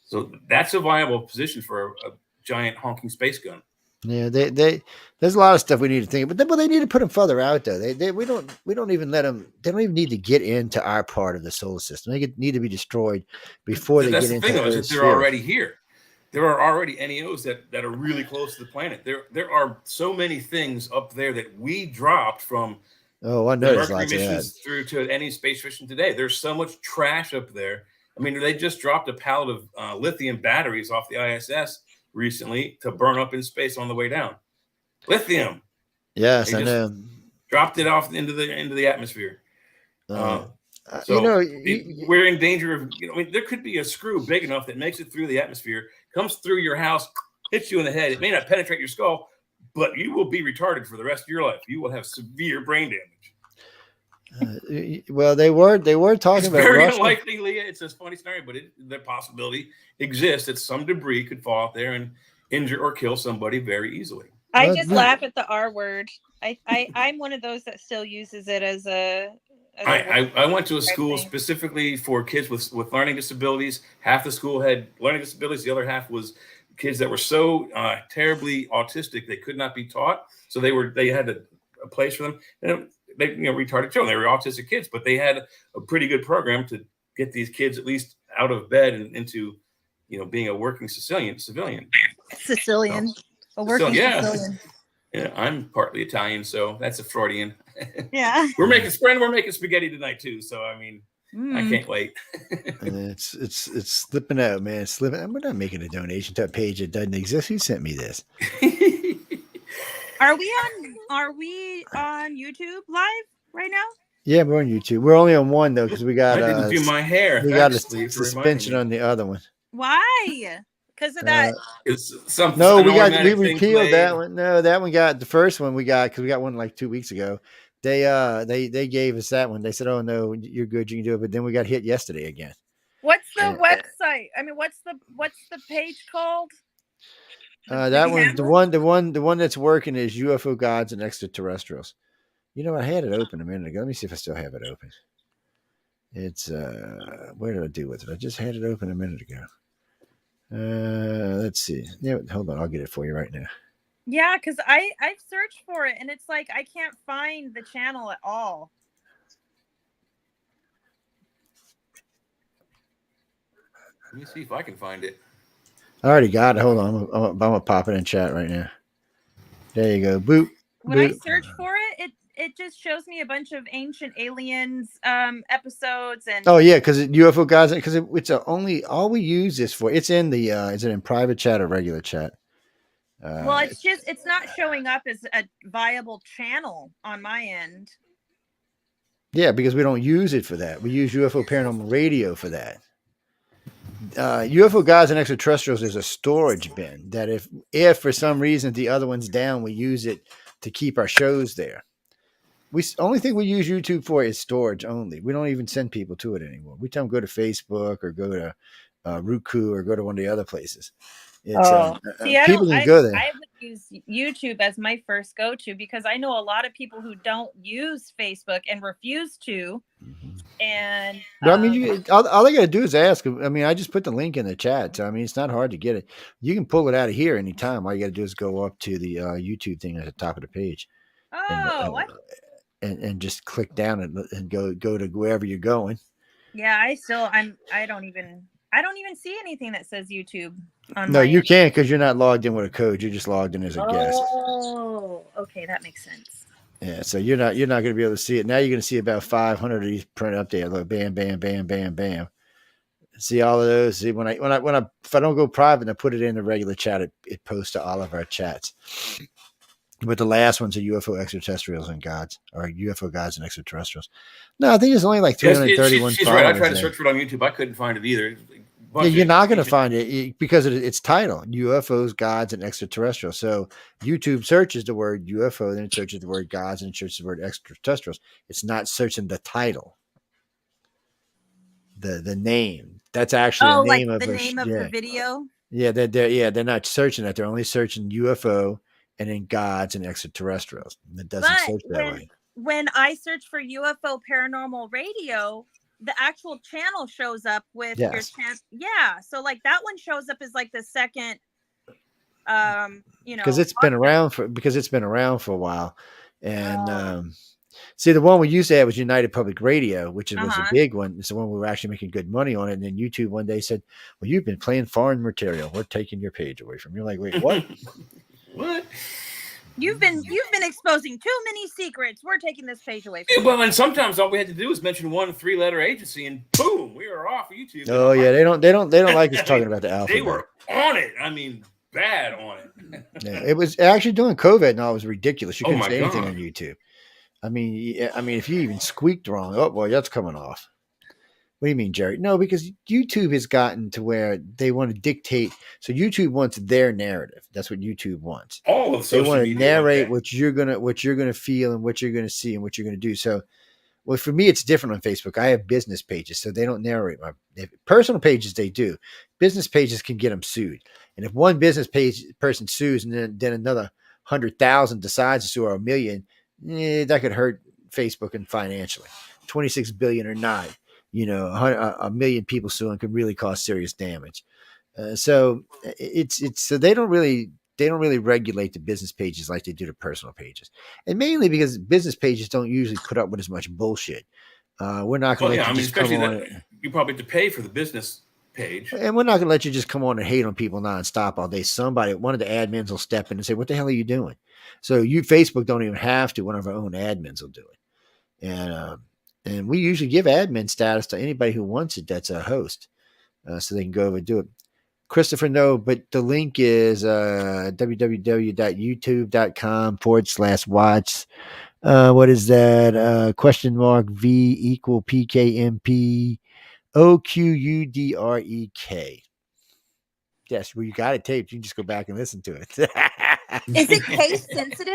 So that's a viable position for a giant honking space gun. Yeah, there's a lot of stuff we need to think about, but they need to put them further out though. We don't even let them. They don't even need to get into our part of the solar system. They need to be destroyed before they get into. That's the thing, though, is that they're already here. There are already NEOs that are really close to the planet. There are so many things up there that we dropped from. Oh, I know. Mercury missions through to any space mission today. There's so much trash up there. I mean, they just dropped a pallet of lithium batteries off the ISS recently to burn up in space on the way down. Lithium. Yes, I know. Dropped it off into the atmosphere. So we're in danger of. I mean, there could be a screw big enough that makes it through the atmosphere, comes through your house, hits you in the head. It may not penetrate your skull, but you will be retarded for the rest of your life. You will have severe brain damage. Well, they were talking about very Russia. Unlikely, Leah. It's a funny scenario, but the possibility exists that some debris could fall out there and injure or kill somebody very easily. I just laugh at the R word. I'm one of those that still uses it as a. I went to a school specifically for kids with learning disabilities. Half the school had learning disabilities. The other half was kids that were so terribly autistic they could not be taught. So they had a place for them. And they retarded children. They were autistic kids, but they had a pretty good program to get these kids at least out of bed and into being a working Sicilian. A working Sicilian. Yeah, I'm partly Italian, so that's a Freudian. Yeah. We're making spaghetti tonight too, so I mean, I can't wait. It's slipping out, man. It's slipping. We're not making a donation to a page that doesn't exist. Who sent me this? Are we on YouTube live right now? Yeah, we're on YouTube. We're only on one though because we got. I didn't do my hair. We got a suspension on the other one. Why? Because of that. It's something. No, we repealed that one. No, that one got the first one we got because we got one like 2 weeks ago. They gave us that one. They said, "Oh no, you're good, you can do it." But then we got hit yesterday again. What's the And, website? I mean, what's the page called? that one's the channel? one that's working is UFO Gods and Extraterrestrials. You know, I had it open a minute ago. Let me see if I still have it open. It's where did I do with it? I just had it open a minute ago. Let's see. Yeah, hold on, I'll get it for you right now. Yeah, because I've searched for it and it's like I can't find the channel at all. Let me see if I can find it. I already got it. Hold on, I'm gonna pop it in chat right now. There you go. Boop. When I Boop. search for it just shows me a bunch of Ancient Aliens episodes and Oh yeah, because UFO guys, because it's only all we use this for. It's in the is it in private chat or regular chat? well, it's not showing up as a viable channel on my end. Yeah, because we don't use it for that. We use UFO Paranormal Radio for that. UFO Gods and Extraterrestrials is a storage bin that if for some reason the other one's down, we use it to keep our shows there. We only thing we use YouTube for is storage only. We don't even send people to it anymore. We tell them go to Facebook or go to Roku or go to one of the other places. It's See, people can go there. I would use YouTube as my first go-to because I know a lot of people who don't use Facebook and refuse to. And I mean, all they got to do is ask. I mean, I just put the link in the chat. So, I mean, it's not hard to get it. You can pull it out of here anytime. All you got to do is go up to the YouTube thing at the top of the page. And just click down and go to wherever you're going. Yeah, I don't even see anything that says YouTube. No, you can't because you're not logged in with a code. You're just logged in as a guest. Oh, okay, that makes sense. Yeah, so you're not going to be able to see it. Now you're going to see about 500 of these print up there. Look, bam, bam, bam, bam, bam. See all of those. See when I if I don't go private and I put it in the regular chat, it posts to all of our chats. But the last ones are UFO extraterrestrials and gods, or UFO gods and extraterrestrials. No, I think it's only like 331. She's right. I tried to search for it on YouTube. I couldn't find it either. Yeah, you're not going to find it because it's titled UFOs, Gods, and Extraterrestrials. So YouTube searches the word UFO, then it searches the word gods, and it searches the word extraterrestrials. It's not searching the title, the name. That's actually the name of the video. Yeah, they're not searching that. They're only searching UFO and then gods and extraterrestrials. It doesn't search that way. When I search for UFO Paranormal Radio, the actual channel shows up with your channel. Yeah. So like that one shows up as like the second, because it's been around for a while. And, see, the one we used to have was United Public Radio, which was a big one. It's the one we were actually making good money on it. And then YouTube one day said, well, you've been playing foreign material. We're taking your page away from you. You're like, wait, what? What? You've been exposing too many secrets. We're taking this page away from you. Well, and sometimes all we had to do was mention one 3-letter agency, and boom, we were off YouTube. Oh yeah, they don't like us talking about the alphabet. They were on it. I mean, bad on it. Yeah, it was actually during COVID. And all was ridiculous. You couldn't say anything on YouTube. I mean, if you even squeaked wrong, oh boy, that's coming off. What do you mean, Jerry? No, because YouTube has gotten to where they want to dictate. So YouTube wants their narrative. That's what YouTube wants. All of they want to narrate what you're gonna feel and what you're gonna see and what you're gonna do. So, well, for me, it's different on Facebook. I have business pages, so they don't narrate my personal pages. They do. Business pages can get them sued, and if one business page person sues and then another 100,000 decides to sue or 1 million, that could hurt Facebook and financially. 26 billion or not. A million people suing could really cause serious damage. So they don't really regulate the business pages like they do the personal pages, and mainly because business pages don't usually put up with as much bullshit. We're not going to let you just come on. You probably have to pay for the business page, and we're not going to let you just come on and hate on people nonstop all day. One of the admins will step in and say, "What the hell are you doing?" So Facebook don't even have to. One of our own admins will do it, and we usually give admin status to anybody who wants it that's a host, so they can go over and do it. Christopher, no, but the link is www.youtube.com/watch. What is that? !V = PKMP OQUDREK. Yes, well, you got it taped. You can just go back and listen to it. Is it case sensitive?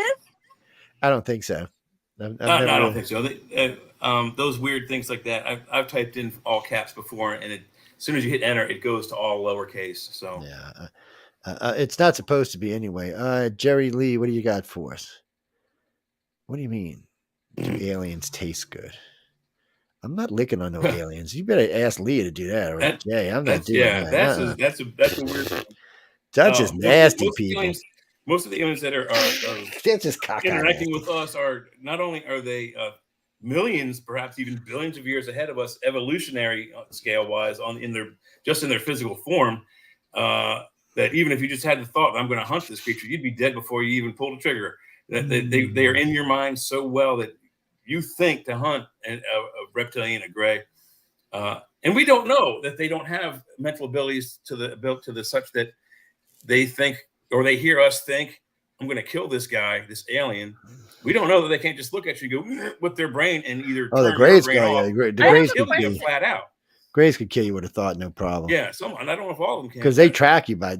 I don't think so. I've I never. don't think so. Those weird things like that. I've typed in all caps before, and as soon as you hit enter, it goes to all lowercase. So Yeah, it's not supposed to be anyway. Jerry Lee, what do you got for us? What do you mean? Do aliens taste good? I'm not licking on no aliens. You better ask Leah to do that, or that Jay. I'm not that's doing yeah, that. that's a weird thing. That's just nasty, people. Most of the aliens that are That's just cockeyed interacting nasty. with us are not only are they millions, perhaps even billions of years ahead of us, evolutionary scale wise, in their physical form. That even if you just had the thought, I'm going to hunt this creature, you'd be dead before you even pulled the trigger. That they are in your mind so well that you think to hunt a reptilian, a gray, and we don't know that they don't have mental abilities to the such that they think or they hear us think, I'm going to kill this guy, this alien. We don't know that they can't just look at you and go with their brain and either Oh, the turn your Grays brain go. off Yeah, the or Grays kill could kill you you. flat out. Grays could kill you with a thought, no problem. Yeah, I don't know if all of them can. Because they track you by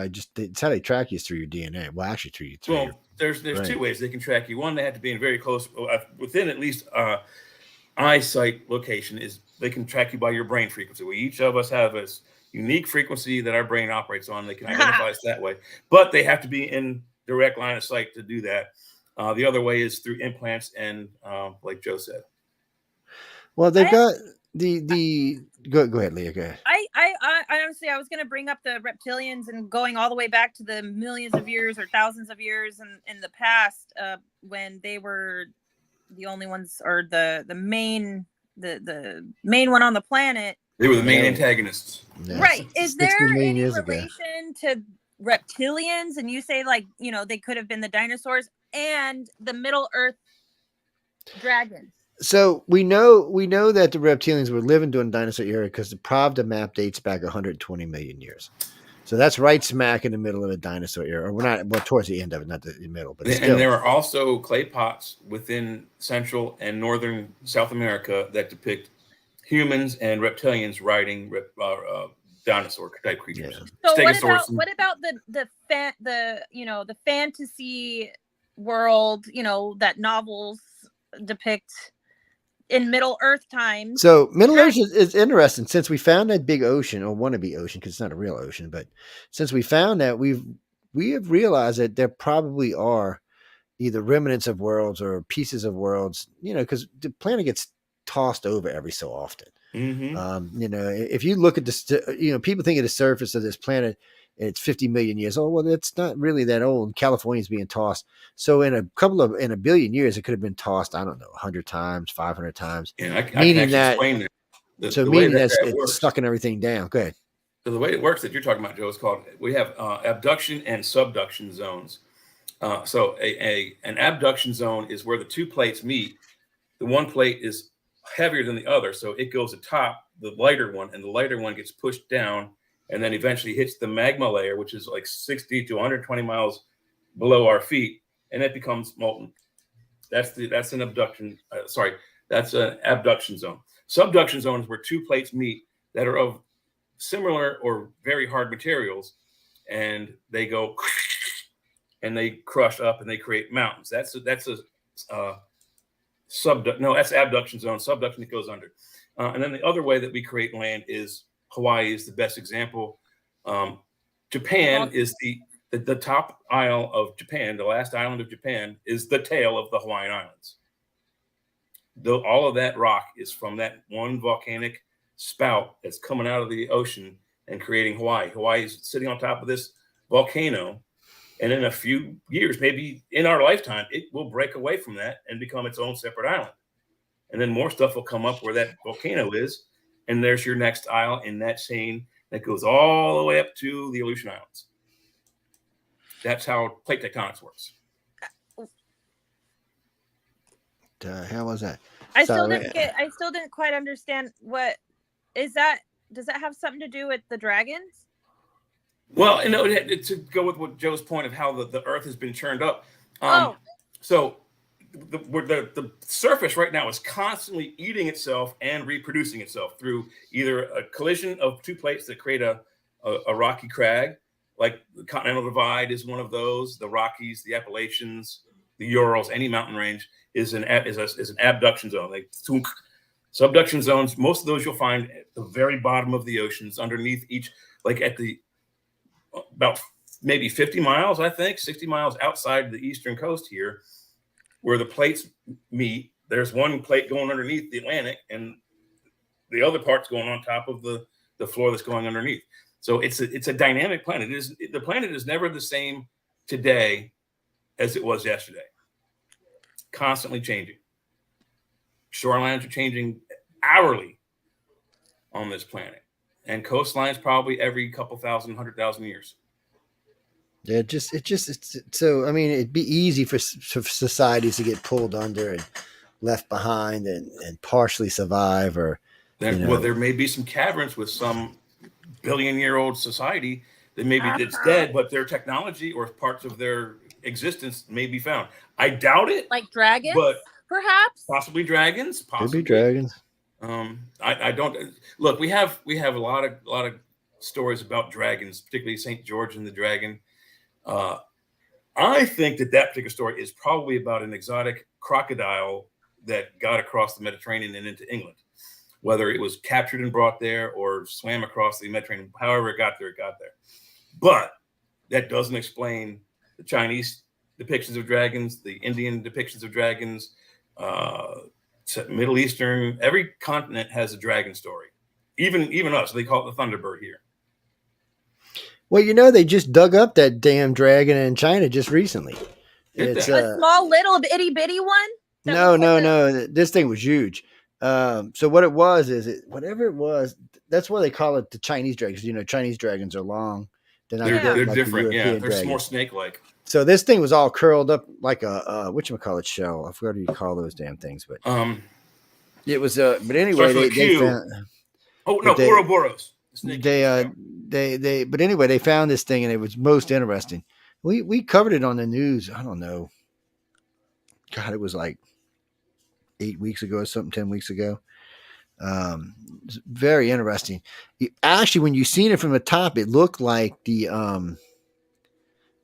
just it's how they track you is through your DNA. Well, actually, through your there's brain. 2 ways they can track you. One, they have to be in very close within at least eyesight location. Is they can track you by your brain frequency. We each of us have a unique frequency that our brain operates on. They can identify us that way, but they have to be in direct line of sight to do that. The other way is through implants and like Joe said. Well, they've got the go ahead, Leah. Go ahead. I honestly, I was going to bring up the reptilians and going all the way back to the millions of years or thousands of years in the past, when they were the only ones, or the main one on the planet. They were the main antagonists. Yeah. Right. Is there 60 million any years ago. relation to reptilians? And you say, like, they could have been the dinosaurs and the Middle Earth dragons. So we know that the reptilians were living during the dinosaur era because the Pravda map dates back 120 million years. So that's right smack in the middle of the dinosaur era. Or we're not, well, towards the end of it, not the middle. But still. And there are also clay pots within Central and Northern South America that depict humans and reptilians riding dinosaur type creatures. Yeah. So what about the fantasy world, that novels depict in Middle Earth times? So Middle Earth is interesting since we found that big ocean, or wannabe ocean, because it's not a real ocean, but since we found that, we have realized that there probably are either remnants of worlds or pieces of worlds, because the planet gets tossed over every so often. Mm-hmm. If you look at this, people think of the surface of this planet, it's 50 million years old. Well, it's not really that old. California's being tossed. So in a billion years, it could have been tossed, I don't know, 100 times, 500 times. Yeah, I meaning can that, explain that. So meaning that it's sucking everything down. Go ahead. So the way it works that you're talking about, Joe, is called, we have abduction and subduction zones. So an abduction zone is where the two plates meet. The one plate is heavier than the other, so it goes atop the lighter one, and the lighter one gets pushed down and then eventually hits the magma layer, which is like 60 to 120 miles below our feet, and it becomes molten. That's an abduction. That's an abduction zone. Subduction zone is where two plates meet that are of similar or very hard materials, and they go and they crush up and they create mountains. That's abduction zone. Subduction, it goes under. And then the other way that we create land is Hawaii is the best example. Japan is the top isle of Japan. The last island of Japan is the tail of the Hawaiian Islands. All of that rock is from that one volcanic spout that's coming out of the ocean and creating Hawaii. Hawaii is sitting on top of this volcano. And in a few years, maybe in our lifetime, it will break away from that and become its own separate island. And then more stuff will come up where that volcano is. And there's your next isle in that chain that goes all the way up to the Aleutian Islands. That's how plate tectonics works. The hell was that? I still didn't quite understand what is that. Does that have something to do with the dragons? Well, to go with what Joe's point of how the Earth has been churned up. So the surface right now is constantly eating itself and reproducing itself through either a collision of two plates that create a rocky crag, like the Continental Divide is one of those, the Rockies, the Appalachians, the Urals, any mountain range is an abduction zone. Subduction zones, most of those you'll find at the very bottom of the oceans, underneath each, like at the about maybe 50 miles, I think, 60 miles outside the eastern coast here, where the plates meet. There's one plate going underneath the Atlantic, and the other part's going on top of the floor that's going underneath. So it's a dynamic planet. The planet is never the same today as it was yesterday. Constantly changing. Shorelines are changing hourly on this planet, and coastlines probably every couple thousand, 100,000 years. Yeah, it's so. I mean, it'd be easy for societies to get pulled under and left behind and partially survive, or well, there may be some caverns with some billion-year-old society that maybe it's dead, but their technology or parts of their existence may be found. I doubt it. Like dragons, but perhaps. Possibly dragons. Possibly could be dragons. I don't look. We have a lot of stories about dragons, particularly St. George and the Dragon. I think that particular story is probably about an exotic crocodile that got across the Mediterranean and into England. Whether it was captured and brought there or swam across the Mediterranean, however it got there, it got there. But that doesn't explain the Chinese depictions of dragons, the Indian depictions of dragons, Middle Eastern. Every continent has a dragon story. Even us, they call it the Thunderbird here. Well, they just dug up that damn dragon in China just recently. It's a small little itty bitty one. No. This thing was huge. So what it was is whatever it was. That's why they call it the Chinese dragons. Chinese dragons are long. They're different. They're more snake-like. So this thing was all curled up like a whatchamacallit shell. I forgot what you call those damn things, but it was. But anyway, they found. Oh no, Ouroboros. But anyway, they found this thing and it was most interesting. We covered it on the news. I don't know. God, it was like 8 weeks ago or something, 10 weeks ago. It's very interesting. Actually, when you seen it from the top, it looked like the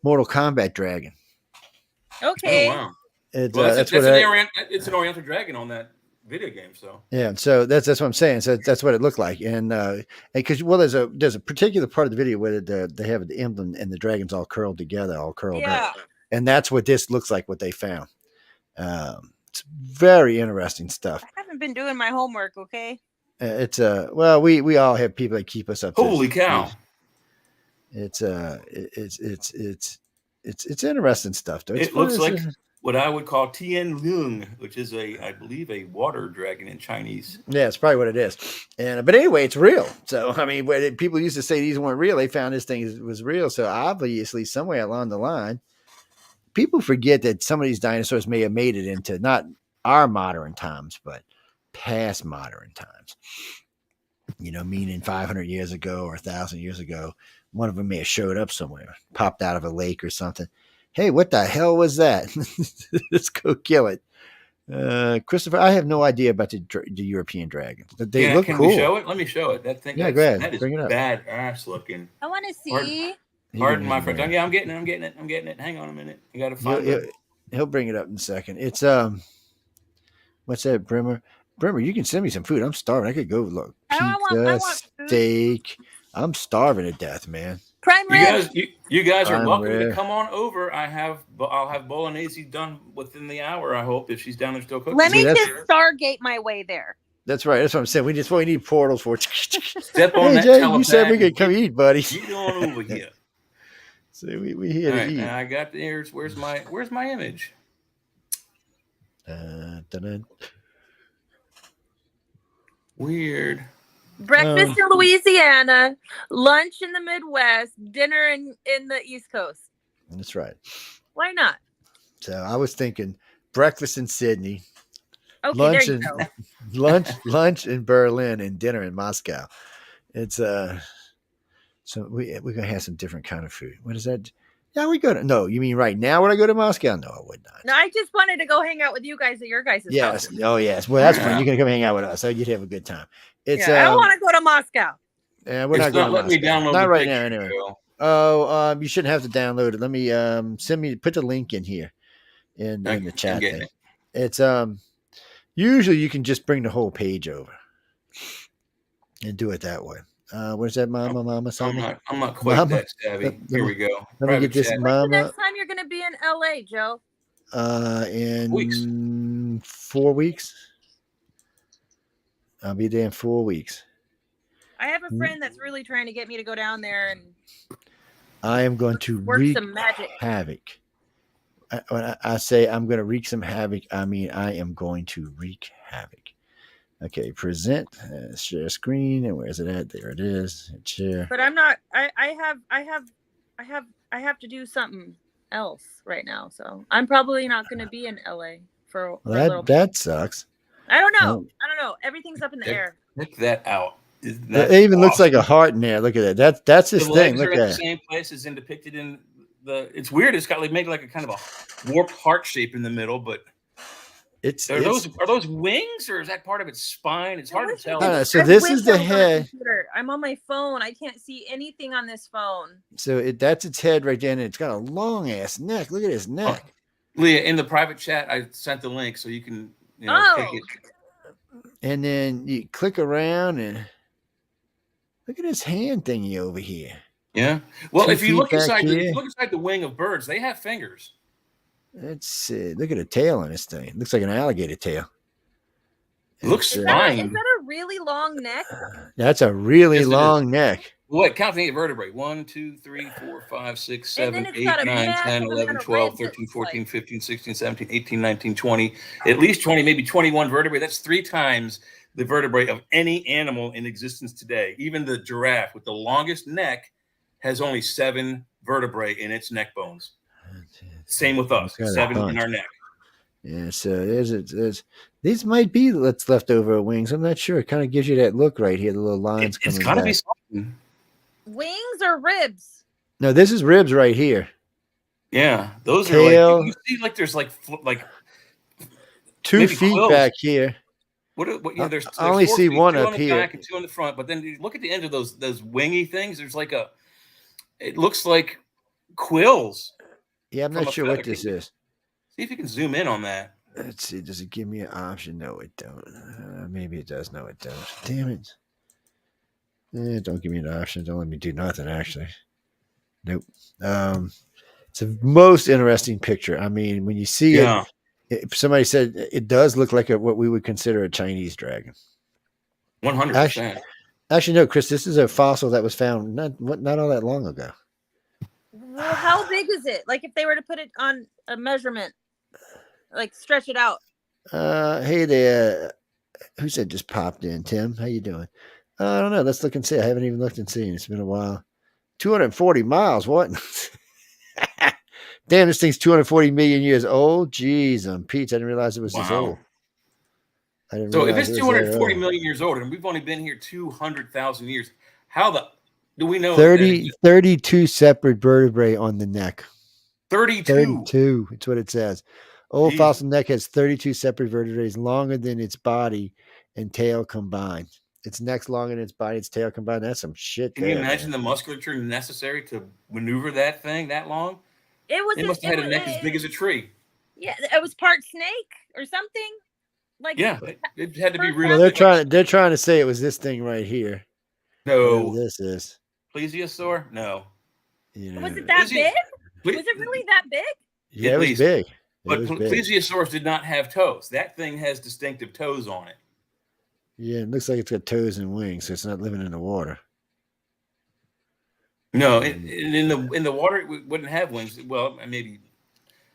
Mortal Kombat dragon. Okay. Oh, wow. It's an Oriental dragon on that video game. So yeah, so that's what I'm saying. So that's what it looked like, and because there's a particular part of the video where they have the emblem and the dragon's all curled together, all curled up, and that's what this looks like. What they found. It's very interesting stuff. I haven't been doing my homework. Okay. It's well, we all have people that keep us up. Holy cow! It's interesting stuff, though. It looks like what I would call Tian Lung, which is I believe a water dragon in Chinese. Yeah, it's probably what it is. But anyway, it's real. So I mean, when people used to say these weren't real, they found this thing was real. So obviously, somewhere along the line, people forget that some of these dinosaurs may have made it into not our modern times, but past modern times. Meaning 500 years ago or 1,000 years ago, one of them may have showed up somewhere, popped out of a lake or something. Hey, what the hell was that? Let's go kill it. Christopher, I have no idea about the European dragons. They look cool. Can we show it? Let me show it. That thing. Yeah, go ahead. That is bring it up. Badass looking. I want to see. Pardon my French. Yeah, I'm getting it. Hang on a minute. You got to find it. He'll bring it up in a second. It's what's that, Brimmer? Brimmer, you can send me some food. I'm starving. I could go look. I want steak. I'm starving to death, man. Prime rib. You guys are welcome to come on over. I'll have bolognese done within the hour. I hope if she's down there still cooking. Let me just Stargate my way there. That's right. That's what I'm saying. We need portals for. Step on hey, that. Jay, you said we could come eat, buddy. Get on over here. So we here to eat. I got the ears. Where's my image? Weird. Breakfast in Louisiana, lunch in the Midwest, dinner in the East Coast. That's right. Why not? So I was thinking breakfast in Sydney, okay, lunch in Berlin, and dinner in Moscow. It's so we're gonna have some different kind of food. What is that? Yeah, we go to. No, you mean right now? Would I go to Moscow? No, I would not. No, I just wanted to go hang out with you guys at your guys' yes. house. Oh, yes. Well, that's fun. You're gonna come hang out with us, so you'd have a good time. It's. I don't want to go to Moscow. Yeah, we're not going to let me download. Not right now, anyway. Oh, you shouldn't have to download it. Let me put the link in here. in I'm the chat getting thing. it. It's usually you can just bring the whole page over and do it that way. Where's that, Mama Sama? I'm not quite Mama. that savvy. Here we go. Let me get Private this, chat. When's the Mama. next time you're going to be in LA, Joe? Weeks. In 4 weeks. I'll be there in 4 weeks. I have a friend that's really trying to get me to go down there and I am going to work wreak some magic. havoc. When I say I'm going to wreak some havoc, I mean I am going to wreak havoc. Okay, present, share screen, and where's it at? There it is. Share. But I'm not. I have to do something else right now, so I'm probably not going to be in LA for a little. That sucks. I don't know. Everything's up in the air. Check that out. It even looks like a heart in there. Look at that. That's his the thing. legs Look are at in that. the same place as in depicted in the. It's weird. It's got like made like a kind of a warped heart shape in the middle, but are those wings or is that part of its spine? It's hard to tell. So this is the head. I'm on my phone. I can't see anything on this phone. So that's its head right there, and it's got a long ass neck. Look at his neck. Leah, in the private chat, I sent the link so you can take it. And then you click around and look at his hand thingy over here. Yeah. Well, if you look inside the wing of birds, they have fingers. Let's see. Look at the tail on this thing. It looks like an alligator tail. It looks spine. Is that a really long neck? That's a really long neck. What? Count the 8 vertebrae. 1, 2, 3, 4, 5, 6, 7, 8, 9, 10, 11, 12, 13, 14, 15, 16, 17, 18, 19, 20. At least 20, maybe 21 vertebrae. That's 3 times the vertebrae of any animal in existence today. Even the giraffe with the longest neck has only 7 vertebrae in its neck bones. Same with us. 7 in our neck. Yeah, so these might be what's left over of wings. I'm not sure. It kind of gives you that look right here. The little lines coming back. It's got to be something. Wings or ribs? No, this is ribs right here. Yeah, those tail, are like you see, like there's like 2 feet quills back here. There's I only 4 see feet, 1 2 up on the here. back and 2 on the front. But then you look at the end of those wingy things. There's like it looks like quills. Yeah, I'm not sure what this is. See if you can zoom in on that. Let's see. Does it give me an option? No, it don't. Maybe it does. No, it don't. Damn it. Don't give me an option. Don't let me do nothing, actually. Nope. It's a most interesting picture. I mean, when you see it, somebody said it does look like what we would consider a Chinese dragon. 100%. Actually, no, Chris, this is a fossil that was found not all that long ago. Well, how big is it? Like if they were to put it on a measurement, like stretch it out. Hey there. Who said just popped in? Tim, how you doing? I don't know. Let's look and see. I haven't even looked and seen. It's been a while. 240 miles. What? Damn, this thing's 240 million years old. Jeez, Pete, I didn't realize it was this old. So if it's 240 million years old and we've only been here 200,000 years, how do we know? 32 separate vertebrae on the neck. 32. It's what it says. Old fossil neck has 32 separate vertebrae longer than its body and tail combined. Its neck's longer than its body, its tail combined. That's some shit. Can you imagine the musculature necessary to maneuver that thing that long? It must have had a neck as big as a tree. Yeah, it was part snake or something. Like it had to be real. Well, they're trying to say it was this thing right here. No, whatever this is plesiosaur. No, was it that big? Was it really that big? Yeah, it was big. But plesiosaurs did not have toes. That thing has distinctive toes on it. Yeah, it looks like it's got toes and wings, so it's not living in the water. No, in the water it wouldn't have wings. Well, maybe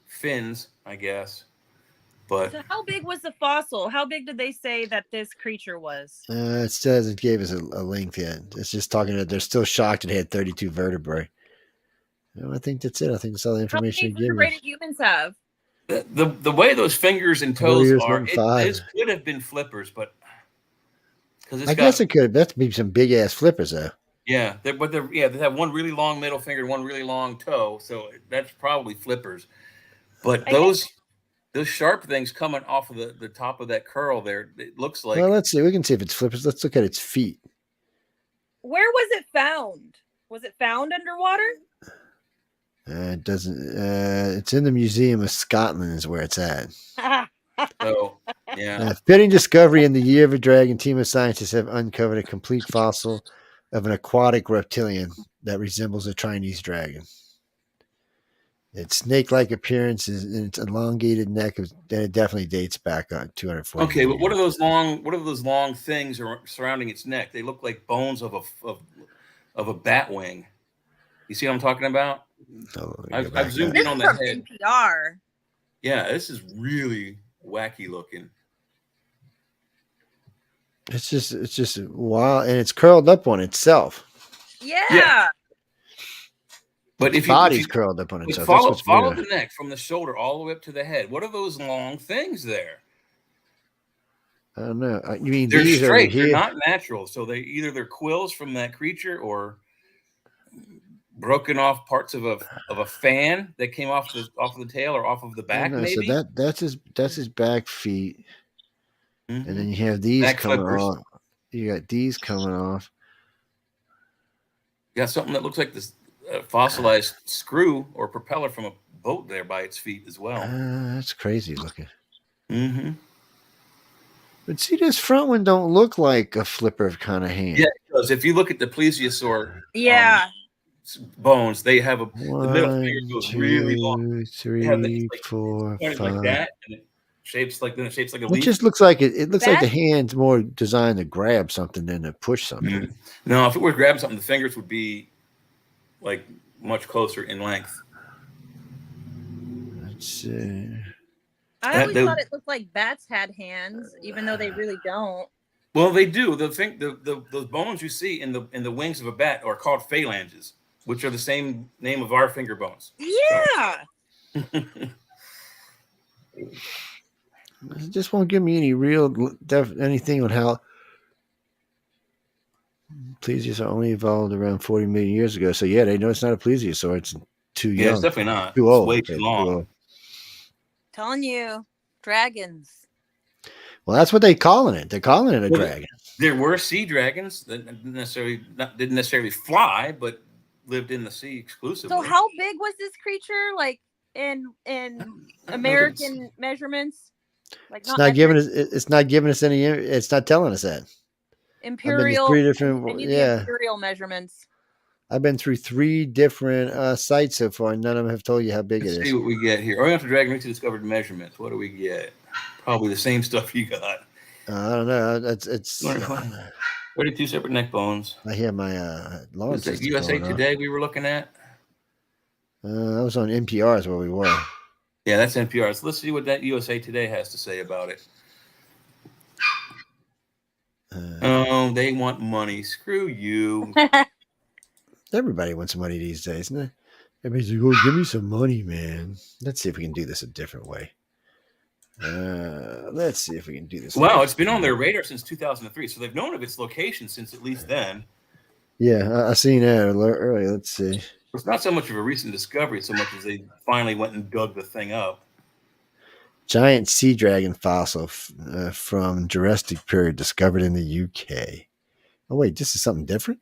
fins, I guess. But so how big was the fossil? How big did they say that this creature was? It says it gave us a length yet. It's just talking that they're still shocked it had 32 vertebrae. No, I think that's it. I think that's all the information how many vertebrae did humans have? The way those fingers and toes are, it could have been flippers, but I guess it could have. That's be some big ass flippers though. Yeah, they have one really long middle finger and one really long toe, so that's probably flippers. But those sharp things coming off of the top of that curl there, it looks like. Well, let's see. We can see if it's flippers. Let's look at its feet. Where was it found? Was it found underwater? It doesn't. It's in the Museum of Scotland, is where it's at. So, yeah. Fitting discovery in the year of a dragon, team of scientists have uncovered a complete fossil of an aquatic reptilian that resembles a Chinese dragon. Its snake-like appearance and its elongated neck, it definitely dates back on 240 Okay, but years. what are those long things surrounding its neck? They look like bones of a bat wing. You see what I'm talking about? Oh, I've zoomed This in on is the from head. NPR. Yeah, this is really wacky looking. It's just wild, and it's curled up on itself. Yeah. But Its body's curled up on itself. Follow That's what's weird. the neck from the shoulder all the way up to the head. What are those long things there? I don't know. You mean They're these straight. over here? They're not natural. So they're quills from that creature or broken off parts of a fan that came off of the tail or off of the back. Maybe. So that's his back feet, and then you have these back coming flippers. off. You got these coming off. You got something that looks like this fossilized screw or propeller from a boat there by its feet as well. That's crazy looking. Mm-hmm. But see, this front one don't look like a flipper kind of hand. Yeah, because if you look at the plesiosaur bones, they have the middle finger goes really long. 3, 4, 5. Like that, and it shapes like a It leaf. just looks like it looks like the hand's more designed to grab something than to push something. Mm-hmm. No, if it were grabbing something, the fingers would be like much closer in length. Let's see. I always thought it looked like bats had hands, even though they really don't. Well, they do. Those bones you see in the wings of a bat are called phalanges, which are the same name of our finger bones. Yeah. So. It just won't give me any real anything on how plesiosaur only evolved around 40 million years ago. So yeah, they know it's not a plesiosaur. It's too young. Yeah, it's definitely not. Too old. Way too long. Telling you, dragons. Well, that's what they're calling it. They're calling it a dragon. There were sea dragons that didn't necessarily fly, but lived in the sea exclusively. So how big was this creature, like in American measurements? Like it's not giving us. It's not giving us any. It's not telling us that. Imperial. Three different. Yeah. Imperial measurements. I've been through 3 different sites so far, and none of them have told you how big it is. See what we get here. Oriental Dragon recently discovered measurements. What do we get? Probably the same stuff you got. I don't know. It's 32 separate neck bones. I hear my lawn Was that USA Today we were looking at? I was on NPR is where we were. Yeah, that's NPR. So let's see what that USA Today has to say about it. They want money. Screw you. Everybody wants money these days, isn't it? Everybody's like, "Oh, give me some money, man." Let's see if we can do this a different way. Let's see if we can do this. Wow, it's been on their radar since 2003, so they've known of its location since at least then. Yeah, I seen that earlier. Let's see. It's not so much of a recent discovery, so much as they finally went and dug the thing up. Giant sea dragon fossil from Jurassic period discovered in the UK. Oh wait, this is something different.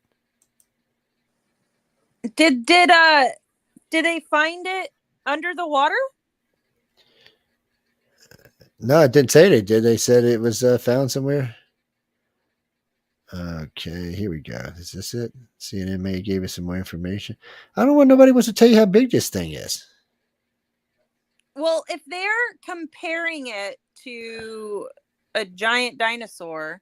Did they find it under the water? No, it didn't say they did. They said it was found somewhere. Okay, here we go. Is this it? CNN may gave us some more information. I don't want nobody wants to tell you how big this thing is. Well, if they're comparing it to a giant dinosaur.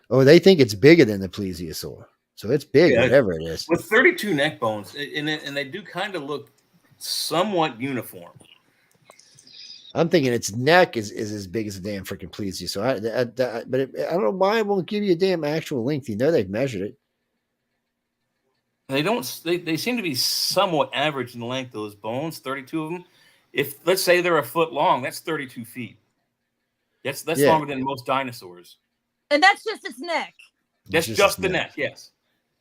Oh, they think it's bigger than the plesiosaur. So it's big, whatever it is. With 32 neck bones, and they do kind of look somewhat uniform. I'm thinking its neck is as big as a damn freaking plesiosaur. I don't know why it won't give you a damn actual length. You know they've measured it. They don't. They seem to be somewhat average in length. Those bones, 32 of them. If let's say they're a foot long, that's 32 feet. That's longer than most dinosaurs. And that's just its neck. That's just the neck. Yes.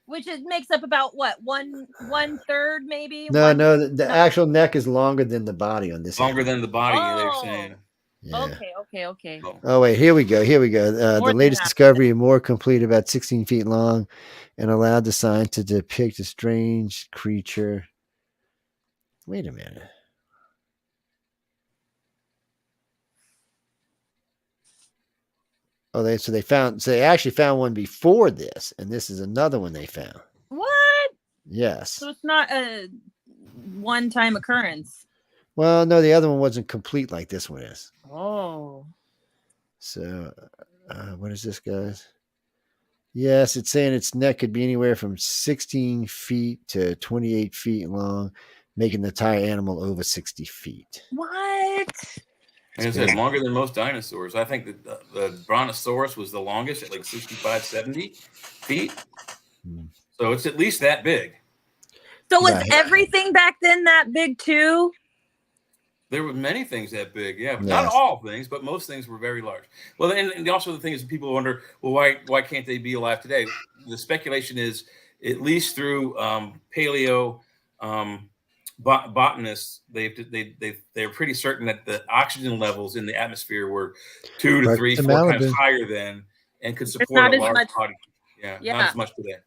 Which makes up about what, one third maybe? No, the actual neck is longer than the body on this. Longer than the body, they're saying. Yeah. Okay. Oh wait, here we go. The latest discovery, more complete, about 16 feet long, and allowed the science to depict a strange creature. Wait a minute. Oh, they actually found one before this, and this is another one they found. What? Yes. So it's not a one-time occurrence. Well, no, the other one wasn't complete like this one is. Oh. So, what is this, guys? Yes, it's saying its neck could be anywhere from 16 feet to 28 feet long, making the entire animal over 60 feet. What? And it says longer than most dinosaurs. I think that the Brontosaurus was the longest at like 65, 70 feet. So it's at least that big. So was everything back then that big too? There were many things that big, yeah. Yes. Not all things, but most things were very large. Well, and also the thing is, people wonder, well, why can't they be alive today? The speculation is, at least through paleo botanists, they're pretty certain that the oxygen levels in the atmosphere were 2 to 3, 4 times higher then, and could support a large body. Yeah, not as much today.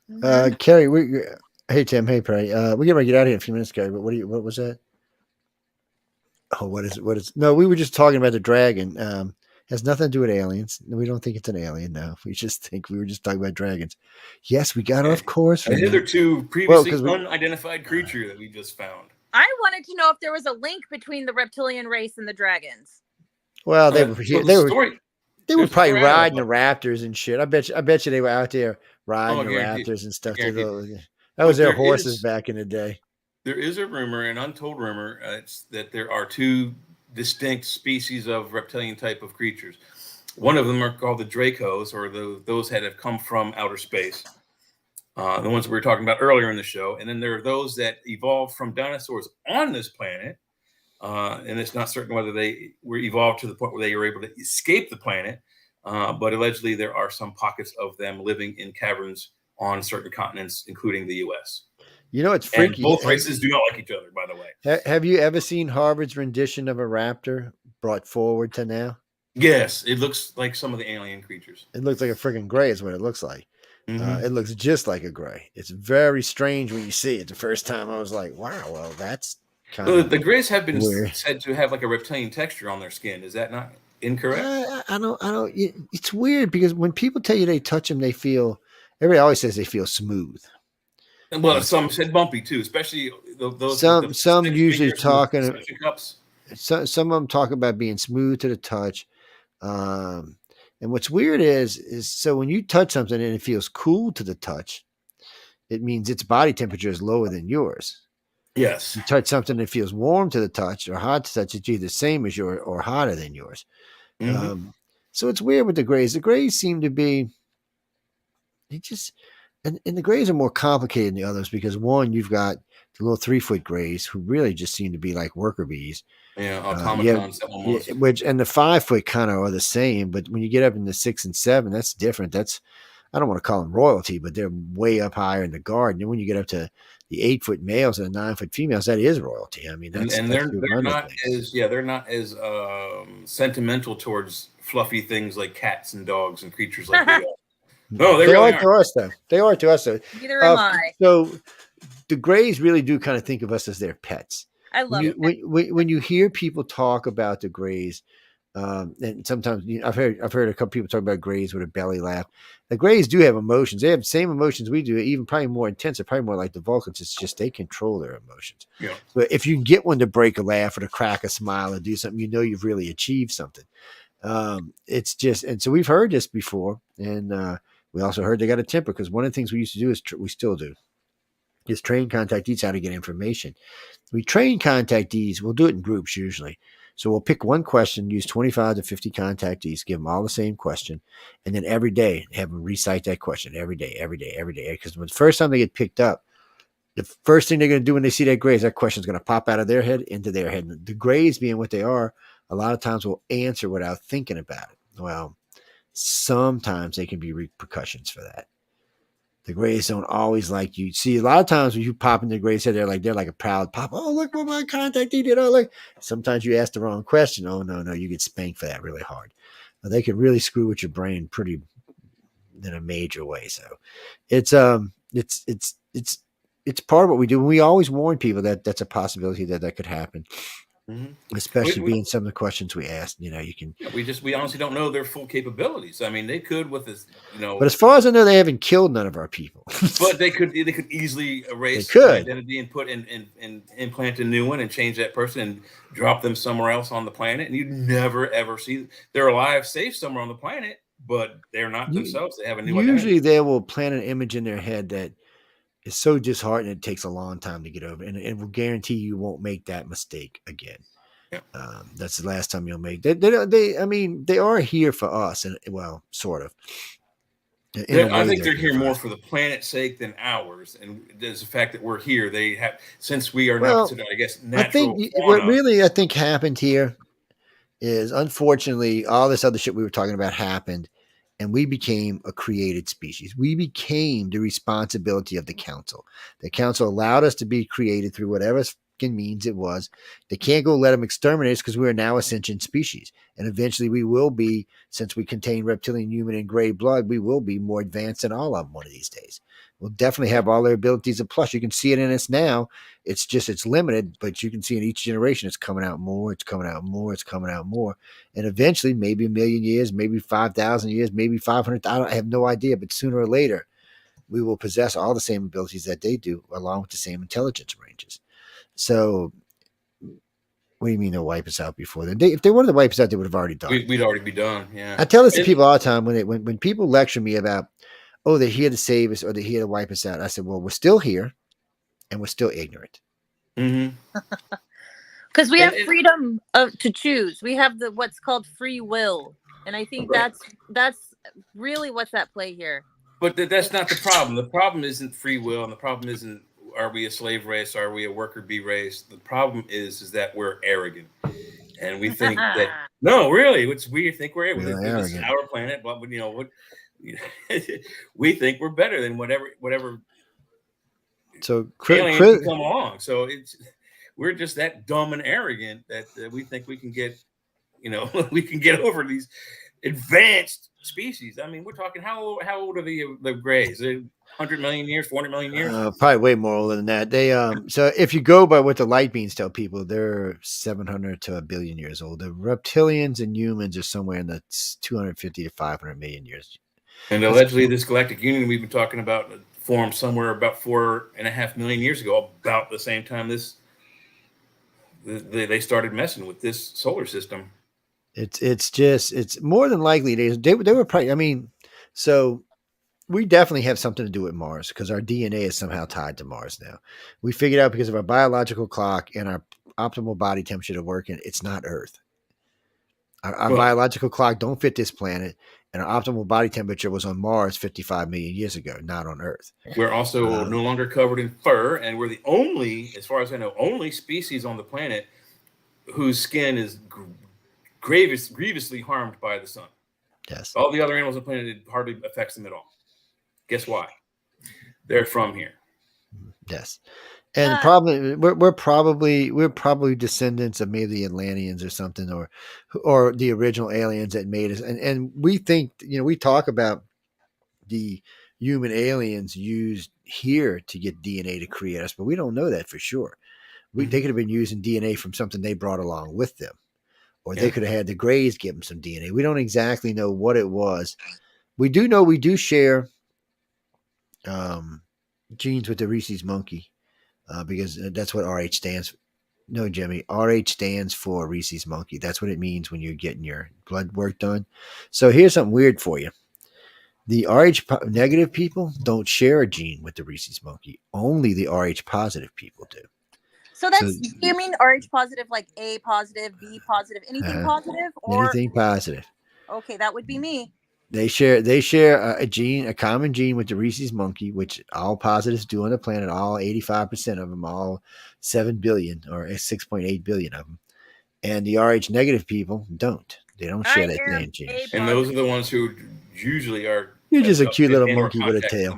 Yeah. Carrie, hey Tim, hey Perry. We get ready to get out of here in a few minutes, Carrie. But what was that? Oh, what is? No, we were just talking about the dragon. Has nothing to do with aliens. We don't think it's an alien. No, we just think we were just talking about dragons. Yes, we got off course. A hitherto previously unidentified creature that we just found. I wanted to know if there was a link between the reptilian race and the dragons. Well, they were probably riding the raptors and shit. I bet you they were out there riding the raptors and stuff. That was their horses back in the day. There is a rumor, an untold rumor, that there are 2 distinct species of reptilian type of creatures. One of them are called the Dracos, or those that have come from outer space. The ones we were talking about earlier in the show. And then there are those that evolved from dinosaurs on this planet. And it's not certain whether they were evolved to the point where they were able to escape the planet. But allegedly there are some pockets of them living in caverns on certain continents, including the U.S. You know, it's freaky. And both races do not like each other, by the way. Have you ever seen Harvard's rendition of a raptor brought forward to now? Yes, it looks like some of the alien creatures. It looks like a friggin' gray is what it looks like. Mm-hmm. It looks just like a gray. It's very strange when you see it. The first time I was like, wow, well, that's kind of the grays have been weird. said to have like a reptilian texture on their skin. Is that not incorrect? I don't. It's weird because when people tell you they touch them, everybody always says they feel smooth. Well, some said bumpy too, especially those. Some usually talking. Some of them talk about being smooth to the touch. And what's weird is so when you touch something and it feels cool to the touch, it means its body temperature is lower than yours. Yes. You touch something that feels warm to the touch or hot to touch, it's either the same as yours or hotter than yours. Mm-hmm. So it's weird with the grays. The grays seem to be, and the grays are more complicated than the others because one, you've got the little 3-foot grays who really just seem to be like worker bees. Yeah, automatons. Which and the 5-foot kind of are the same, but when you get up in the 6 and 7, that's different. That's, I don't want to call them royalty, but they're way up higher in the guard. And then when you get up to the 8-foot males and the 9-foot females, that is royalty. I mean, they're not as sentimental towards fluffy things like cats and dogs and creatures like that. No, they really are to us, though. They are to us, though. Neither am I. So the grays really do kind of think of us as their pets. I love it. When you hear people talk about the grays, and sometimes I've heard a couple people talk about grays with a belly laugh. The grays do have emotions. They have the same emotions we do, even probably more intense. They're probably more like the Vulcans. It's just they control their emotions. Yeah. But if you can get one to break a laugh or to crack a smile or do something, you know you've really achieved something. It's just, and so we've heard this before, and we also heard they got a temper because one of the things we used to do is we still do is train contactees how to get information. We train contactees. We'll do it in groups usually. So we'll pick one question, use 25 to 50 contactees, give them all the same question, and then every day have them recite that question every day. Because the first time they get picked up, the first thing they're going to do when they see that gray is that question is going to pop out of their head into their head. And the grays being what they are, a lot of times will answer without thinking about it. Well, sometimes they can be repercussions for that. The grays don't always like you. See, a lot of times when you pop in the gray's head, they're like a proud pop. Oh, look what my contactee did. Oh, look. Sometimes you ask the wrong question. Oh, no, you get spanked for that really hard. They can really screw with your brain pretty in a major way. So it's it's part of what we do. We always warn people that that's a possibility that could happen, especially We- being some of the questions we asked. You can. Yeah, we honestly don't know their full capabilities. I mean, they could with this, But as far as I know, they haven't killed none of our people. but they could easily erase They an could. identity and put and implant a new one and change that person and drop them somewhere else on the planet, and you'd never ever see they're alive, safe somewhere on the planet, but they're not themselves. They have a new identity. Usually, they will plant an image in their head that is so disheartening it takes a long time to get over, and it will guarantee you won't make that mistake again. Yeah. That's the last time you'll make. They I mean, they are here for us, and well, sort of. I think they're here more for the planet's sake than ours, and there's the fact that we're here. They have, since we are not considered, I guess, natural. I think fauna, what really I think happened here is, unfortunately, all this other shit we were talking about happened, and we became a created species. We became the responsibility of the council. The council allowed us to be created through whatever means it was. They can't go let them exterminate us because we are now a sentient species. And eventually we will be, since we contain reptilian, human, and gray blood, we will be more advanced than all of them one of these days. We'll definitely have all their abilities. And plus, you can see it in us now. It's just, it's limited, but you can see in each generation, it's coming out more, it's coming out more, it's coming out more. And eventually, maybe 1 million years, maybe 5,000 years, maybe 500, I have no idea, but sooner or later, we will possess all the same abilities that they do, along with the same intelligence ranges. So, what do you mean they'll wipe us out before then? If they wanted to wipe us out, they would have already done it. We'd already be done. Yeah. I tell this to people all the time when people lecture me about, oh, they're here to save us or they're here to wipe us out. I said, well, we're still here and we're still ignorant. Because we have freedom to choose. We have what's called free will, and I think that's really what's at play here. But that's not the problem. The problem isn't free will, and the problem isn't, are we a slave race? Are we a worker bee race? The problem is that we're arrogant, and we think that no, really, we think we're arrogant. This is our planet, but what? We think we're better than whatever. So aliens can come along. So we're just that dumb and arrogant that we think we can get, we can get over these advanced species. I mean, we're talking how old are the Greys? 100 million years, 400 million years? Probably way more older than that. They so if you go by what the light beams tell people, they're 700 to 1 billion years old. The reptilians and humans are somewhere in the 250 to 500 million years. And allegedly, this galactic union we've been talking about formed somewhere about 4.5 million years ago, about the same time they started messing with this solar system. It's more than likely they were probably. I mean, so we definitely have something to do with Mars because our DNA is somehow tied to Mars now. We figured out because of our biological clock and our optimal body temperature to work in, it's not Earth. Our biological clock don't fit this planet, and our optimal body temperature was on Mars 55 million years ago, not on Earth. We're also no longer covered in fur, and we're the only, as far as I know, only species on the planet whose skin is grievously harmed by the sun. Yes. All the other animals on the planet, it hardly affects them at all. Guess why? They're from here. Yes. And probably we're probably descendants of maybe the Atlanteans or something, or the original aliens that made us. And we think, we talk about the human aliens used here to get DNA to create us, but we don't know that for sure. They could have been using DNA from something they brought along with them, or they could have had the Greys give them some DNA. We don't exactly know what it was. We do know we do share genes with the rhesus monkey. Because that's what RH stands for. No, Jimmy, RH stands for rhesus monkey. That's what it means when you're getting your blood work done. So here's something weird for you. The RH negative people don't share a gene with the rhesus monkey. Only the RH positive people do. So you mean RH positive, like A positive, B positive, anything positive? Or anything positive. Okay, that would be me. They share a gene, a common gene with the rhesus monkey, which all positives do on the planet. All 85% of them, all 7 billion or 6.8 billion of them, and the RH negative people don't. They don't share that same gene. And those are the ones who usually are. You're just a cute little monkey with a tail.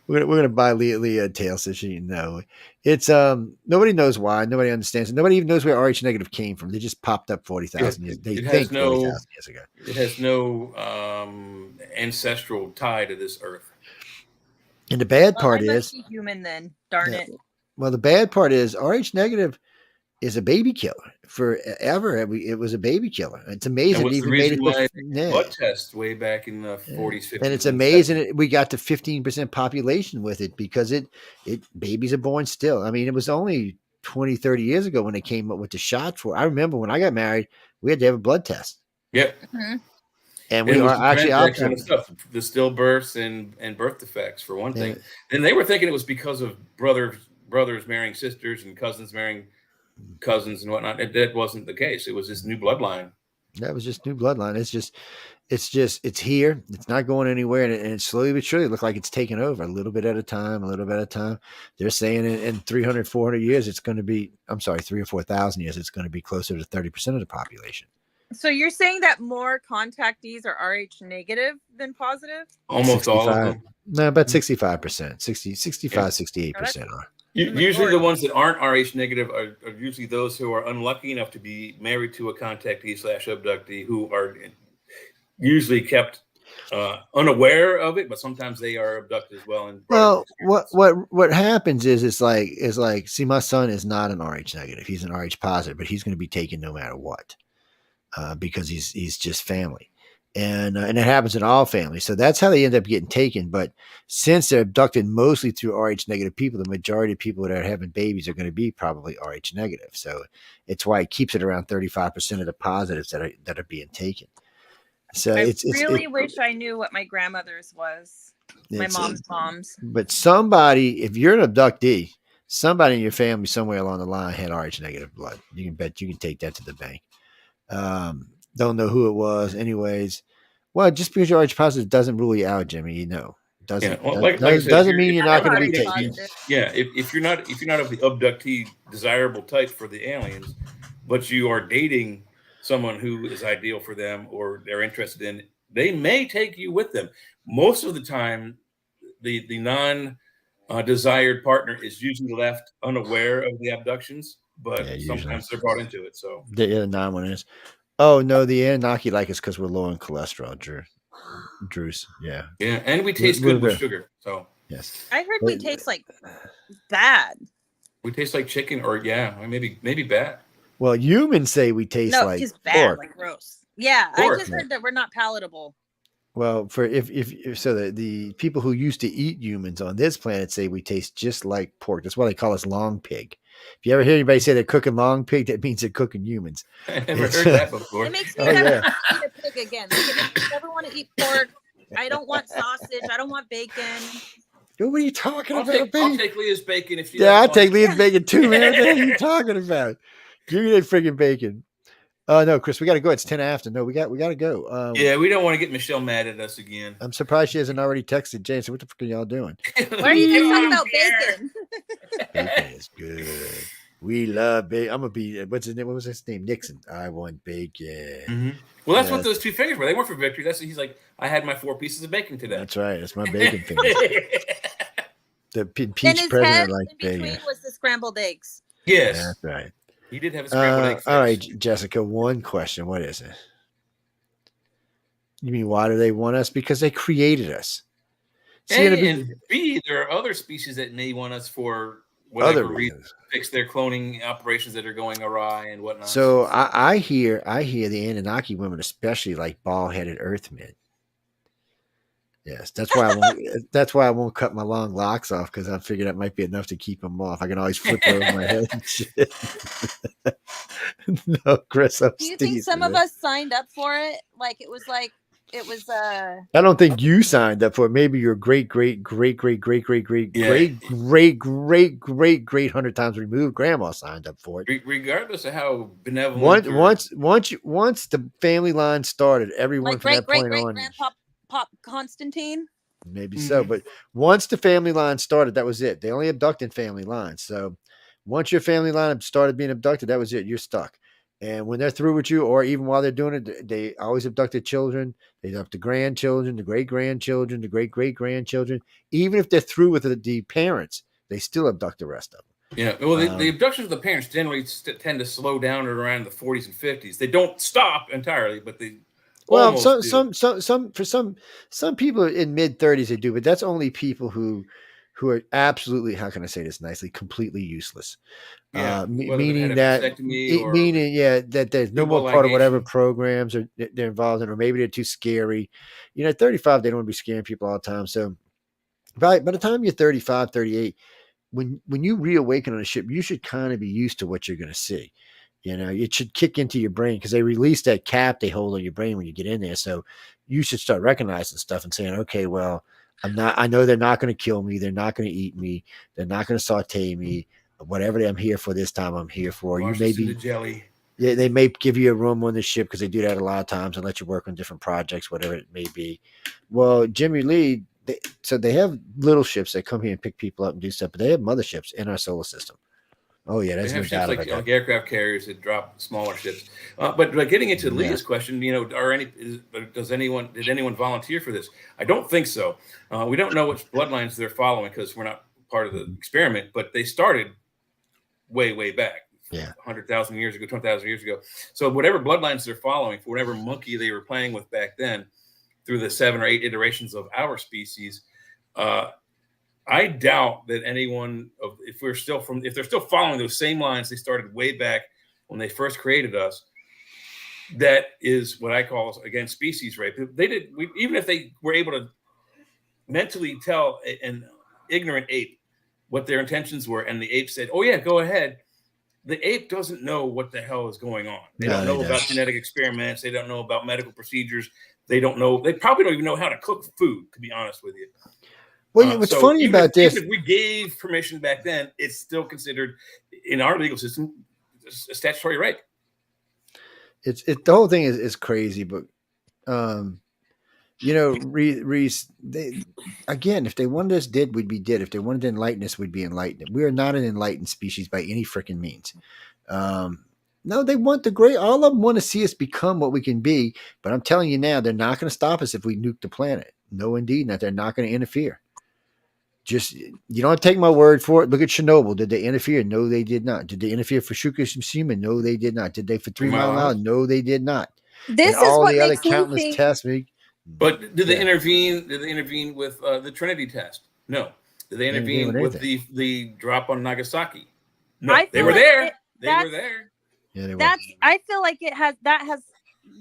We're gonna buy Leah a tail so she know. It's nobody knows why. Nobody understands it. Nobody even knows where RH negative came from. They just popped up 40,000 years. They think 40,000 years ago. It has no ancestral tie to this Earth. And the bad Well, part I must is, be human then. Darn it. well, the bad part is Rh negative is a baby killer. Forever, it was a baby killer. It's That amazing it was the even made reason it why to blood tests way back in the 40s, 50s, and it's and amazing we got to 15% population with it because it babies are born still. I mean, it was only 20, 30 years ago when they came up with the shot for. I remember when I got married, we had to have a blood test. Yep. Mm-hmm. And It we was are the actually out transect there. kind of stuff, the stillbirths and birth defects for one thing. And they were thinking it was because of brothers marrying sisters and cousins marrying cousins and whatnot. That wasn't the case. It was this new bloodline. That was just new bloodline. It's here. It's not going anywhere. And it slowly but surely look like it's taking over a little bit at a time, a little bit at a time. They're saying in 300, 400 years, it's going to be, I'm sorry, 3,000 or 4,000 years, it's going to be closer to 30% of the population. So you're saying that more contactees are Rh negative than positive? Almost all of them. No, about 65%, 65, 68% are. Usually the ones that aren't Rh negative are usually those who are unlucky enough to be married to a contactee/abductee who are usually kept unaware of it, but sometimes they are abducted as well. And well, what happens is it's like see, my son is not an Rh negative. He's an Rh positive, but he's going to be taken no matter what because he's just family. And it happens in all families. So that's how they end up getting taken. But since they're abducted mostly through Rh negative people, the majority of people that are having babies are going to be probably Rh negative. So it's why it keeps it around 35% of the positives that are being taken. So I really wish I knew what my grandmother's was. My mom's. But somebody, if you're an abductee, somebody in your family somewhere along the line had Rh negative blood. You can bet you can take that to the bank. Don't know who it was, anyways. Well, just because you're Rh positive doesn't rule you out, Jimmy. You know, doesn't mean you're not going to be taken. Yeah, if you're not of the abductee desirable type for the aliens, but you are dating someone who is ideal for them or they're interested in, they may take you with them. Most of the time, the non-desired partner is usually left unaware of the abductions, but sometimes they're brought into it. So the non-one is. Oh no, the Anunnaki like us because we're low in cholesterol, Drews. Yeah. Yeah, and we taste good with sugar. So yes, I heard we taste like bad. We taste like chicken, or maybe bad. Well, humans say we taste like just bad, pork. Like gross. Yeah, pork. I just heard that we're not palatable. Well, for if so, the people who used to eat humans on this planet say we taste just like pork. That's why they call us long pig. If you ever hear anybody say they're cooking long pig, that means they're cooking humans. I never heard that before. It makes me never eat a pig again. Like, if I never want to eat pork. I don't want sausage. I don't want bacon. What are you talking about? I'll take Leah's bacon if you. Yeah, I'll take Leah's bacon too, man. What are you talking about? Give me that freaking bacon. No, Chris, we got to go. It's 10 after. No, we got to go. Yeah, we don't want to get Michelle mad at us again. I'm surprised she hasn't already texted Jane. So what the fuck are y'all doing? Why are you talking about bacon? Bacon is good. We love bacon. I'm gonna be. What's his name? What was his name? Nixon. I want bacon. Mm-hmm. Well, that's what those two fingers were. They weren't for victory. He's like, I had my 4 pieces of bacon today. That's right. That's my bacon fingers. The impeached president like bacon. In between was the scrambled eggs. Yes, that's right. He did have a scrambled egg. All right, Jessica. One question. What is it? You mean why do they want us? Because they created us. And B, there are other species that may want us for whatever reason, fix their cloning operations that are going awry and whatnot. So I hear the Anunnaki women especially like bald-headed Earthmen. Yes, that's why I won't cut my long locks off, because I figured that might be enough to keep them off. I can always flip over my head and shit. No, Chris, do you think some of us signed up for it? It was I don't think you signed up for it. Maybe your great 100 times removed grandma signed up for it. Regardless of how benevolent. Once the family line started, everyone from that point on. Pop Constantine. Maybe so, but once the family line started, that was it. They only abduct in family lines. So once your family line started being abducted, that was it. You're stuck. And when they're through with you, or even while they're doing it, they always abduct the children. They abduct the grandchildren, the great-grandchildren, the great-great-grandchildren. Even if they're through with the parents, they still abduct the rest of them. Yeah, well, the abductions of the parents generally tend to slow down at around the 40s and 50s. They don't stop entirely, but they... Well, almost do. some people in mid-30s they do, but that's only people who are absolutely, how can I say this nicely, completely useless. Yeah, whether they've had Meaning a that vasectomy or meaning that there's no more tubal part of whatever ligation. programs they're involved in, or maybe they're too scary. At 35 they don't want to be scaring people all the time. So by the time you're 35, 38, when you reawaken on a ship, you should kind of be used to what you're going to see. It should kick into your brain because they release that cap they hold on your brain when you get in there. So you should start recognizing stuff and saying, okay, well, I know they're not going to kill me. They're not going to eat me. They're not going to saute me. Whatever I'm here for this time, I'm here for. You Wash may this into be, jelly. yeah, they may give you a room on the ship because they do that a lot of times and let you work on different projects, whatever it may be. Well, Jimmy Lee, so they have little ships that come here and pick people up and do stuff, but they have motherships in our solar system. Oh yeah, They there's no have ships doubt about like that. aircraft carriers that drop smaller ships. But getting into Yeah. Leah's question, did anyone volunteer for this? I don't think so. We don't know which bloodlines they're following because we're not part of the experiment. But they started way back, 100,000 years ago, 20,000 years ago. So whatever bloodlines they're following, for whatever monkey they were playing with back then, through the 7 or 8 iterations of our species. I doubt that anyone if they're still following those same lines they started way back when they first created us, that is what I call, again, species rape. Even if they were able to mentally tell an ignorant ape what their intentions were, and the ape said, "Oh yeah, go ahead," the ape doesn't know what the hell is going on. They don't know about genetic experiments. They don't know about medical procedures. They probably don't even know how to cook food, to be honest with you. Well, what's funny about this? Even if we gave permission back then, it's still considered in our legal system a statutory rape. It's the whole thing is crazy, but Reese, again, if they wanted us dead, we'd be dead. If they wanted to enlighten us, we'd be enlightened. We are not an enlightened species by any freaking means. No, they want the great. All of them want to see us become what we can be. But I'm telling you now, they're not going to stop us if we nuke the planet. No, indeed, not. They're not going to interfere. Just, you don't take my word for it. Look at Chernobyl. Did they interfere? No, they did not. Did they interfere for Fukushima? No, they did not. Did they for 3 Mile Island? No, they did not. This and is all what the other makes me countless think. tests. But did they intervene? Did they intervene with the Trinity test? No. Did they intervene with the drop on Nagasaki? No. They were there. They were there. Yeah, they were. I feel like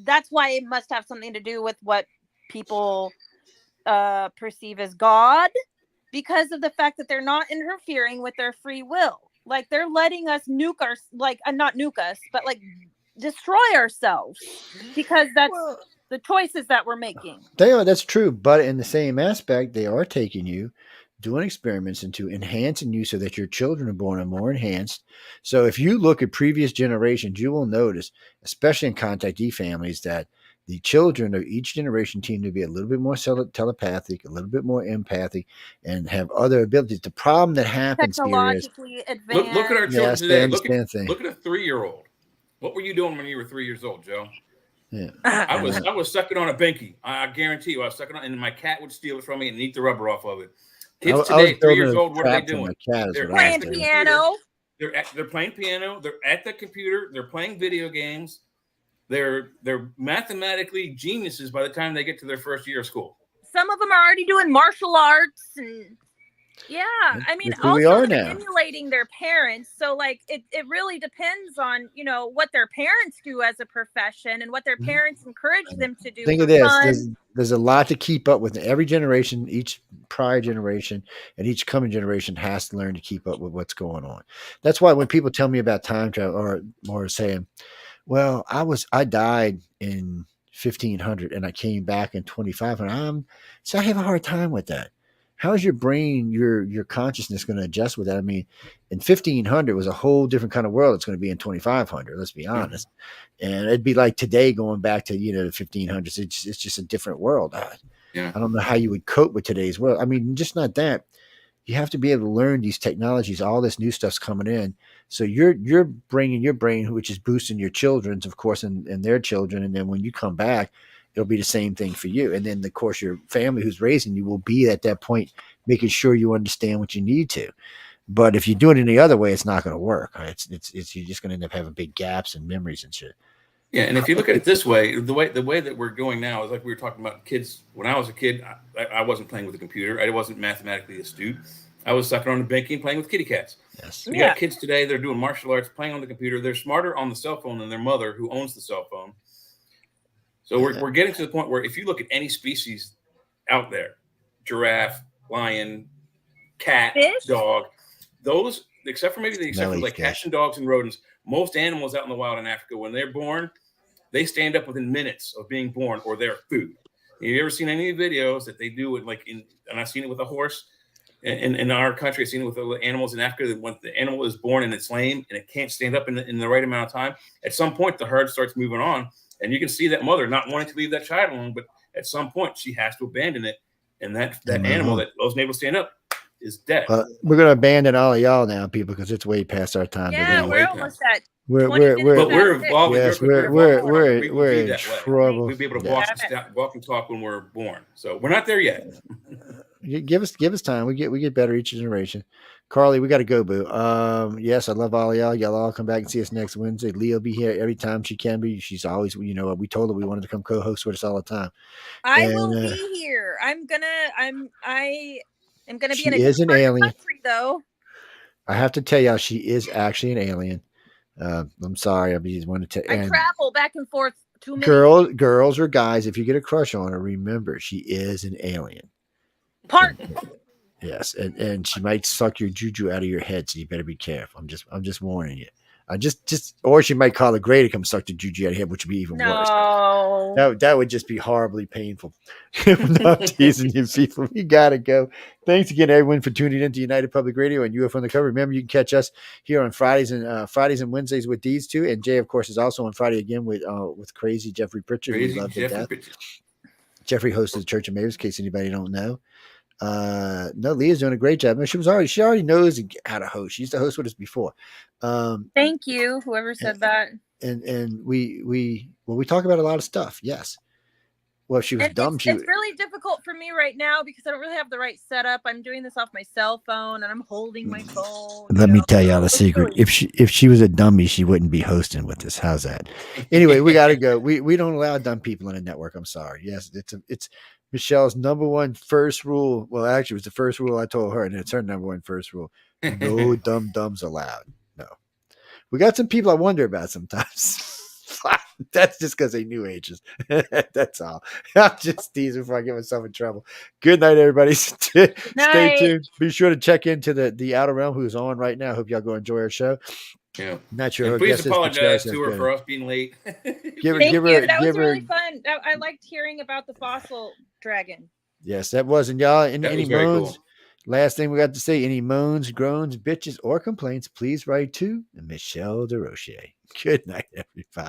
that's why it must have something to do with what people perceive as God, because of the fact that they're not interfering with their free will. Like, they're letting us not nuke us, but like destroy ourselves, because that's the choices that we're making. That's true. But in the same aspect, they are taking you, doing experiments into enhancing you so that your children are born and more enhanced. So if you look at previous generations, you will notice, especially in contactee families, that the children of each generation seem to be a little bit more telepathic, a little bit more empathic, and have other abilities. The problem that happens here is, advanced. Look at our children today. Look at a 3-year-old. What were you doing when you were 3 years old, Joe? Yeah, I was sucking on a binky. I guarantee you, I was sucking on, and my cat would steal it from me and eat the rubber off of it. Kids today, 3 years old, what are they doing? They're playing piano. They're playing piano. They're at the computer. They're playing video games. They're mathematically geniuses by the time they get to their first year of school. Some of them are already doing martial arts, and I mean, also they're emulating their parents. So like it really depends on what their parents do as a profession and what their parents encourage them to do. Think of this: there's a lot to keep up with. Every generation, each prior generation, and each coming generation has to learn to keep up with what's going on. That's why when people tell me about time travel or saying, well, I died in 1500 and I came back in 2500. So I have a hard time with that. How is your brain, your consciousness going to adjust with that? I mean, in 1500 was a whole different kind of world. It's going to be in 2500. Let's be honest. And it'd be like today going back to, the 1500s. It's just a different world. I don't know how you would cope with today's world. I mean, just not that. You have to be able to learn these technologies. All this new stuff's coming in. So you're bringing your brain, which is boosting your children's, of course, and their children. And then when you come back, it'll be the same thing for you. And then, of course, your family who's raising you will be at that point, making sure you understand what you need to. But if you do it any other way, it's not going to work. It's you're just going to end up having big gaps and memories and shit. Yeah, and if you look at it this way, the way that we're going now is like we were talking about kids. When I was a kid, I wasn't playing with a computer. I wasn't mathematically astute. I was sucking on the binky and playing with kitty cats. Yes. We Yeah. got kids today. They're doing martial arts, playing on the computer. They're smarter on the cell phone than their mother, who owns the cell phone. So we're getting to the point where if you look at any species out there, giraffe, lion, cat, Fish? dog, those, except for maybe the exceptions Smelly like cats fish. and dogs and rodents, most animals out in the wild in Africa, when they're born, they stand up within minutes of being born or they're food. Have you ever seen any videos that they do it and I've seen it with a horse in our country, I've seen it with the animals in Africa, that when the animal is born and it's lame and it can't stand up in the right amount of time, at some point the herd starts moving on. And you can see that mother not wanting to leave that child alone, but at some point she has to abandon it. And that animal that wasn't able to stand up is dead. Well, we're going to abandon all of y'all now, people, because it's way past our time. Yeah, way we're past. almost at We're 20 minutes we're But we're past six. evolving. yes, real quick, we're be in that way. trouble. We'll be able to Yeah. walk and talk when we're born. So we're not there yet. Give us time. We get better each generation. Carly, we got to go, boo. Yes, I love all of y'all. Y'all all come back and see us next Wednesday. Leah will be here every time she can be. She's always, we told her we wanted to come co-host with us all the time. I will be here. I am gonna be She in a is an different alien. country though. I have to tell y'all, she is actually an alien. I'm sorry, I just wanted to. I travel back and forth too many. Girls or guys, if you get a crush on her, remember she is an alien. Part. Yes, and she might suck your juju out of your head, so you better be careful. I'm just warning you. Or she might call a Gray to come suck the juju out of your head, which would be even worse. No. That would just be horribly painful. I'm teasing you, people. We gotta go. Thanks again, everyone, for tuning in to United Public Radio and UFO Undercover. Remember, you can catch us here on Fridays and Wednesdays with these two, and Jay, of course, is also on Friday again with crazy Jeffrey Pritchard, who we love to death. Jeffrey hosts the Church of Mavis, in case anybody don't know. No, Leah's doing a great job. She already knows how to host. She used to host with us before. Thank you, whoever said that. And we talk about a lot of stuff. Yes. Well, if she was dumb. It's really difficult for me right now because I don't really have the right setup. I'm doing this off my cell phone and I'm holding my phone. Let me tell y'all a secret. If she was a dummy, she wouldn't be hosting with us. How's that? Anyway, we gotta go. We don't allow dumb people in the network. I'm sorry. Yes, it's Michelle's number one first rule. Well, actually, it was the first rule I told her, and it's her number one first rule. No dumbs allowed. No. We got some people I wonder about sometimes. That's just because they new ages. That's all. I'm just teasing before I get myself in trouble. Good night, everybody. Stay tuned. Be sure to check into the Outer Realm, who's on right now. Hope y'all go enjoy our show. Yeah. Not sure. Please apologize to her for us being late. Thank you. That was really fun. I liked hearing about the fossil dragon. Yes, that was. And y'all, any moans? Cool. Last thing we got to say, any moans, groans, bitches, or complaints, please write to Michelle DeRoche. Good night, everybody.